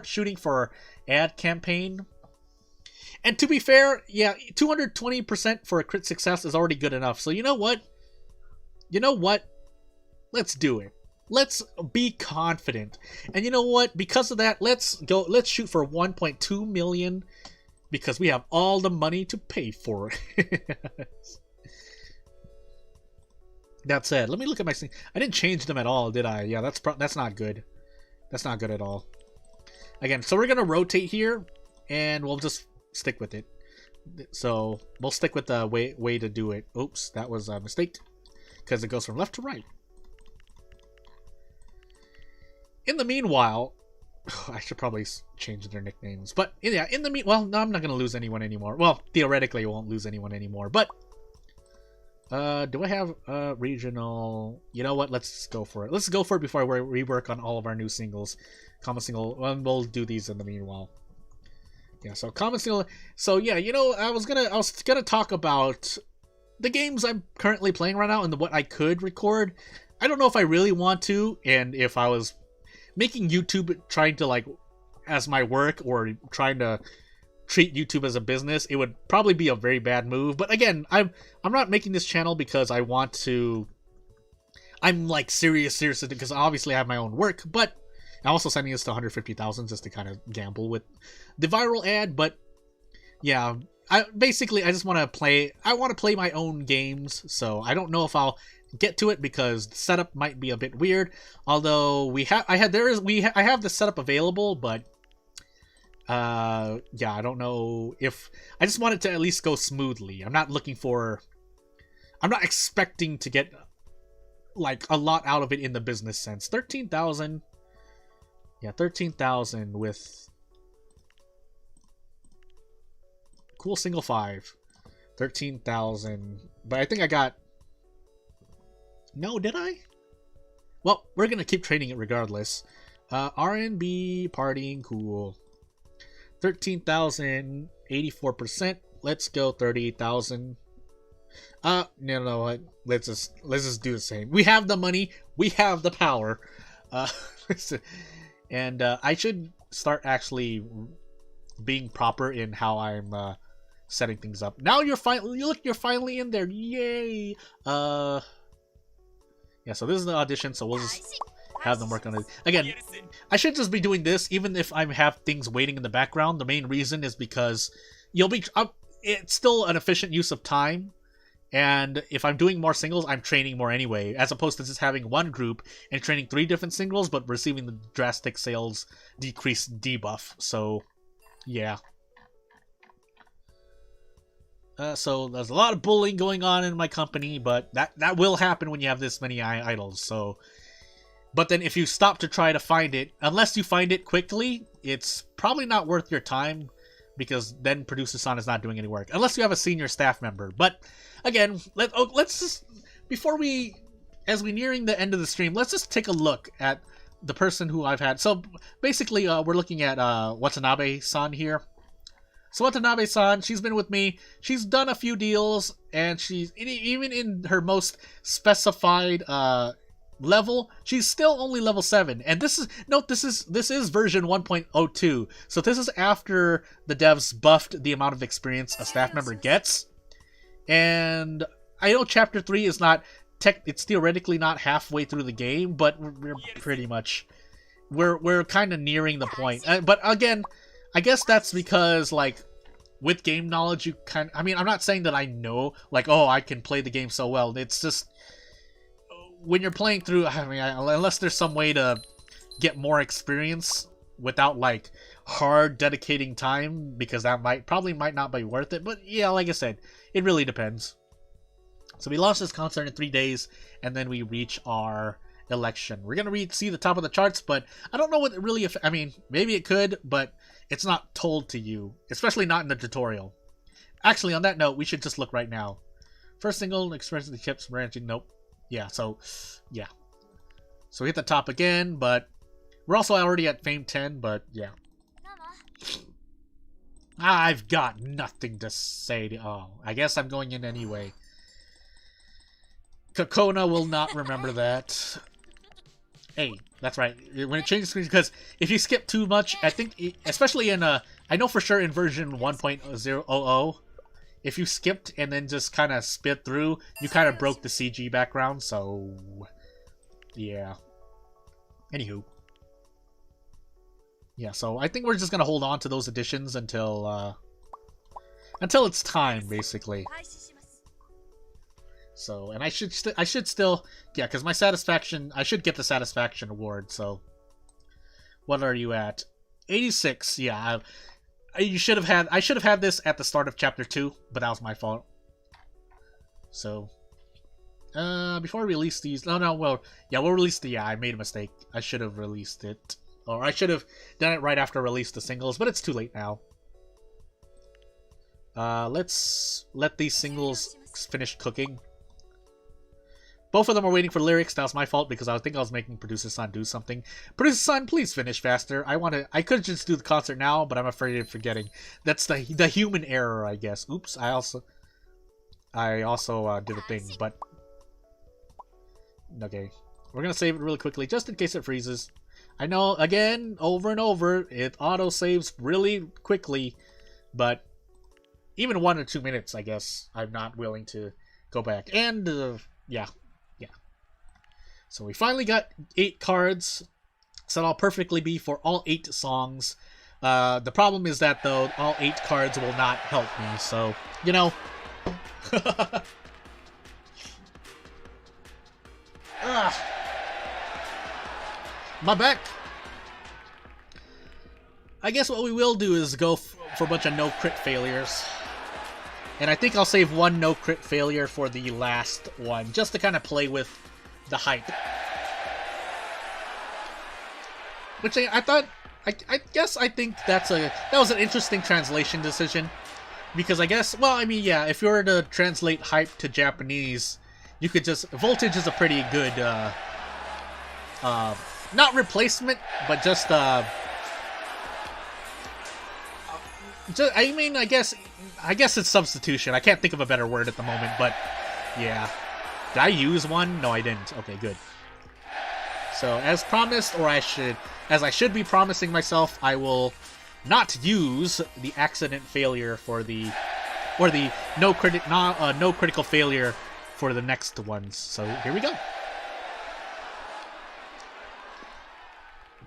shooting for ad campaign. And to be fair, yeah, 220% for a crit success is already good enough. So you know what? Let's do it. Let's be confident. And you know what? Because of that, let's shoot for 1.2 million, because we have all the money to pay for it. That said, let me look at my thing. I didn't change them at all, did I? Yeah, that's not good. That's not good at all. Again, so we're gonna rotate here, and we'll just stick with it. So we'll stick with the way to do it. Oops, that was a mistake, because it goes from left to right. In the meanwhile, I should probably change their nicknames. But yeah, well, no, I'm not gonna lose anyone anymore. Well, theoretically, I won't lose anyone anymore. But do I have regional? You know what? Let's go for it. Let's go for it before I rework on all of our new singles. Common single. Well, we'll do these in the meanwhile. Yeah. So common single. So yeah, you know, I was gonna talk about the games I'm currently playing right now and what I could record. I don't know if I really want to, and if I was making YouTube trying to like as my work or trying to treat YouTube as a business, it would probably be a very bad move. But again, I'm not making this channel because I want to. I'm like serious because obviously I have my own work, but I'm also sending this to 150,000 just to kind of gamble with the viral ad. But yeah, I just want to play. I want to play my own games, so I don't know if I'll get to it because the setup might be a bit weird. Although I have the setup available, but yeah, I don't know if I just want it to at least go smoothly. I'm not expecting to get like a lot out of it in the business sense. 13,000. Yeah, 13,000 with cool single 5. 13,000. But I think I got... No, did I? Well, we're going to keep trading it regardless. R&B, partying, cool. 13,000, 84%. Let's go 38,000. No, let's just do the same. We have the money. We have the power. And I should start actually being proper in how I'm setting things up. Now you're finally in there. Yay! Yeah, so this is the audition, so we'll just have them work on it. Again, I should just be doing this even if I have things waiting in the background. The main reason is because you'll be it's still an efficient use of time, and if I'm doing more singles, I'm training more anyway, as opposed to just having one group and training 3 different singles but receiving the drastic sales decrease debuff. So yeah. So there's a lot of bullying going on in my company, but that will happen when you have this many idols. So, but then if you stop to try to find it, unless you find it quickly, it's probably not worth your time, because then Producer-san is not doing any work unless you have a senior staff member. But again, let's just, before we, as we nearing the end of the stream, let's just take a look at the person who I've had. So basically, we're looking at Watanabe-san here. So Watanabe-san, she's been with me. She's done a few deals, and she's even in her most specified level, she's still only level 7. And this is, note, this is version 1.02. So this is after the devs buffed the amount of experience a staff member gets. And I know chapter 3 is not it's theoretically not halfway through the game, but we're pretty much we're kind of nearing the point. But again, I guess that's because, like, with game knowledge, you I mean, I'm not saying that I know, like, oh, I can play the game so well. It's just, when you're playing through, I mean, unless there's some way to get more experience without, like, hard dedicating time, because that probably might not be worth it. But yeah, like I said, it really depends. So we launch this concert in 3 days, and then we reach our election. We're gonna see the top of the charts, but I don't know what it really, I mean, maybe it could, but it's not told to you, especially not in the tutorial. Actually, on that note, we should just look right now. First single, expressing the chips branching, nope. Yeah, so, yeah. So we hit the top again, but we're also already at Fame 10, but yeah. I've got nothing to say to, oh, I guess I'm going in anyway. Kokona will not remember that. Hey, that's right. When it changes screens, because if you skip too much, I think, especially in I know for sure in version 1.000, if you skipped and then just kind of spit through, you kind of broke the CG background. So, yeah. Anywho, yeah. So I think we're just gonna hold on to those additions until it's time, basically. So, and I should still, yeah, because my satisfaction, I should get the satisfaction award. So, what are you at? 86. Yeah, I should have had this at the start of chapter 2, but that was my fault. So, before I release these, well, yeah, we'll release the, yeah, I made a mistake. I should have released it, or I should have done it right after I released the singles, but it's too late now. Let's let these singles finish cooking. Both of them are waiting for lyrics. That was my fault, because I think I was making Producer-san do something. Producer-san, please finish faster. I could just do the concert now, but I'm afraid of forgetting. That's the human error, I guess. Oops, I also did a thing, but okay. We're gonna save it really quickly, just in case it freezes. I know, again, over and over, it auto-saves really quickly, but even 1 or 2 minutes, I guess, I'm not willing to go back. And, yeah. So we finally got 8 cards, so that'll perfectly be for all 8 songs. The problem is that, though, all 8 cards will not help me, so, you know. My back. I guess what we will do is go for a bunch of no crit failures. And I think I'll save 1 no crit failure for the last one, just to kind of play with the hype. Which I thought, I guess I think that was an interesting translation decision. Because I guess, well, I mean, yeah, if you were to translate hype to Japanese, you could just, voltage is a pretty good, not replacement, but just, I mean, I guess it's substitution. I can't think of a better word at the moment, but yeah. Did I use one? No, I didn't. Okay, good. So, as promised, or as I should be promising myself, I will not use the accident failure for the, or the no critical failure for the next ones. So here we go.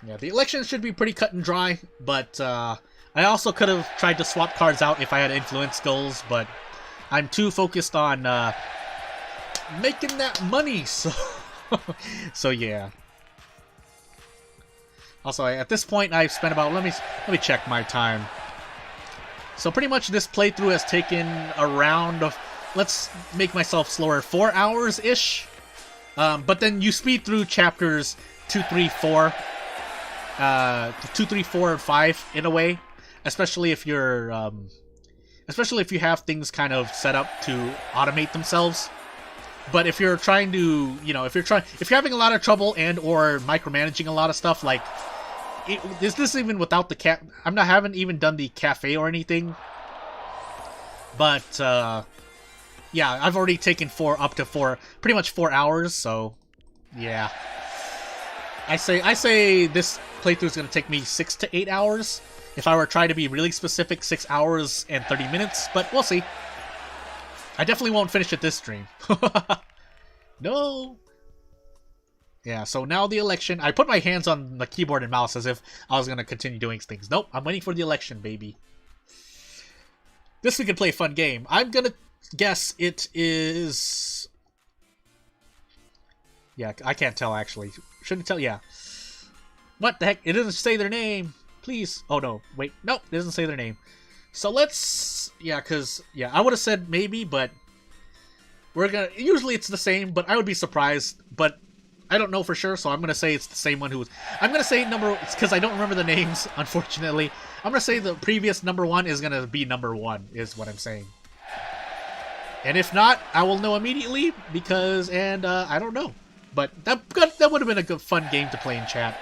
Yeah, the election should be pretty cut and dry, but I also could have tried to swap cards out if I had influence goals, but I'm too focused on making that money, so so yeah. Also, at this point, I've spent about let me check my time. So pretty much this playthrough has taken around, let's make myself slower, 4 hours ish. But then you speed through chapters 2, 3, 4, 2, 3, 4, and 5 in a way, especially if you're, especially if you have things kind of set up to automate themselves. But if you're trying to, you know, if you're having a lot of trouble and or micromanaging a lot of stuff, like, is this even without the haven't even done the cafe or anything. But, yeah, I've already taken pretty much 4 hours, so, yeah. I say this playthrough is going to take me 6 to 8 hours. If I were to try to be really specific, 6 hours and 30 minutes, but we'll see. I definitely won't finish it this stream. No! Yeah, so now the election. I put my hands on the keyboard and mouse as if I was going to continue doing things. Nope, I'm waiting for the election, baby. This we can play a fun game. I'm going to guess it is... Yeah, I can't tell, actually. Shouldn't tell, yeah. What the heck? It doesn't say their name. Please. Oh, no. Wait. Nope, it doesn't say their name. So let's... Yeah, because... Yeah, I would have said maybe, but... We're gonna... Usually it's the same, but I would be surprised. But I don't know for sure, so I'm gonna say it's the same one who was... I'm gonna say number... It's because I don't remember the names, unfortunately. I'm gonna say the previous number 1 is gonna be number 1, is what I'm saying. And if not, I will know immediately, because... And, I don't know. But that would have been a good, fun game to play in chat.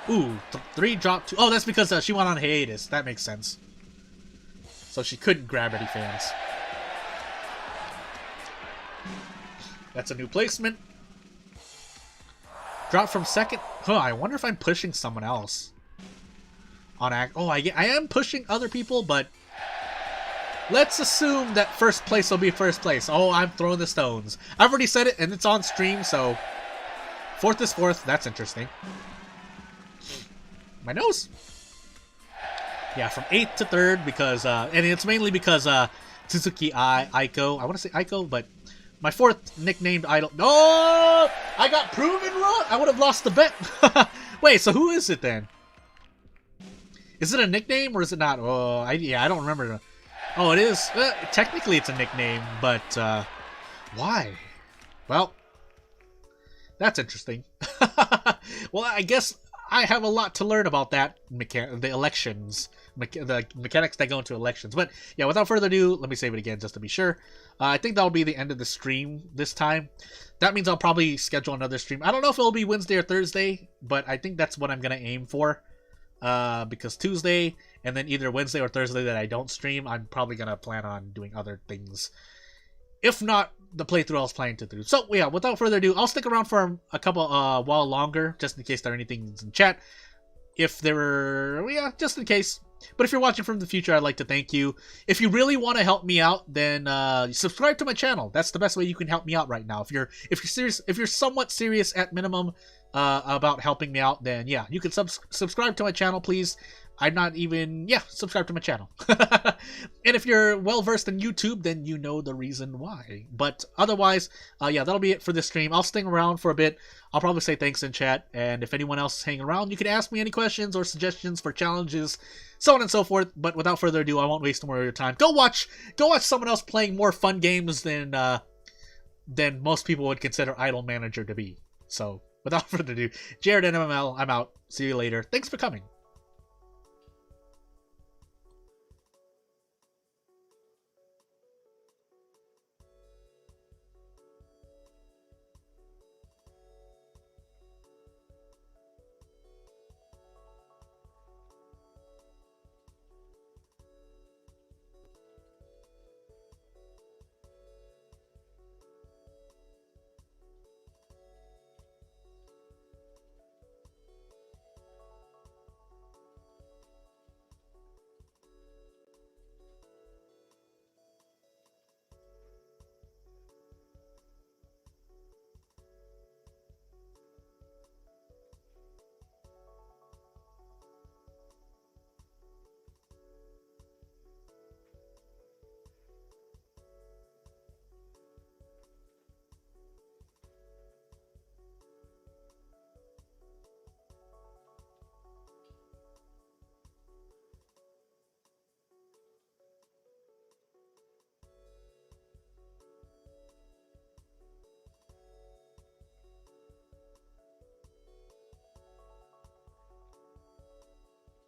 Ooh, 3 dropped 2. Oh, that's because she went on hiatus. That makes sense. So she couldn't grab any fans. That's a new placement. Drop from second. Huh, I wonder if I'm pushing someone else. On act. Oh, I am pushing other people, but let's assume that first place will be first place. Oh, I'm throwing the stones. I've already said it, and it's on stream, so fourth is fourth. That's interesting. My nose. Yeah, from 8th to 3rd because, and it's mainly because Suzuki Aiko. I want to say Aiko, but my 4th nicknamed idol. No, I got proven wrong. I would have lost the bet. Wait, so who is it then? Is it a nickname or is it not? Oh, I don't remember. Oh, it is. Technically, it's a nickname, but why? Well, that's interesting. Well, I guess I have a lot to learn about that, the elections, the mechanics that go into elections. But yeah, without further ado, let me save it again just to be sure. I think that'll be the end of the stream this time. That means I'll probably schedule another stream. I don't know if it'll be Wednesday or Thursday, but I think that's what I'm going to aim for. Because Tuesday and then either Wednesday or Thursday that I don't stream, I'm probably going to plan on doing other things. If not, the playthrough I was planning to do. So yeah, without further ado, I'll stick around for a couple while longer, just in case there are anything in chat. If there were, yeah, just in case. But if you're watching from the future, I'd like to thank you. If you really want to help me out, then subscribe to my channel. That's the best way you can help me out right now. If you're serious, if you're somewhat serious at minimum about helping me out, then yeah, you can subscribe to my channel, please. I'm not even... Yeah, subscribe to my channel. And if you're well-versed in YouTube, then you know the reason why. But otherwise, yeah, that'll be it for this stream. I'll stick around for a bit. I'll probably say thanks in chat. And if anyone else is hanging around, you can ask me any questions or suggestions for challenges, so on and so forth. But without further ado, I won't waste more of your time. Go watch someone else playing more fun games than most people would consider Idle Manager to be. So, without further ado, Jared NMML, I'm out. See you later. Thanks for coming.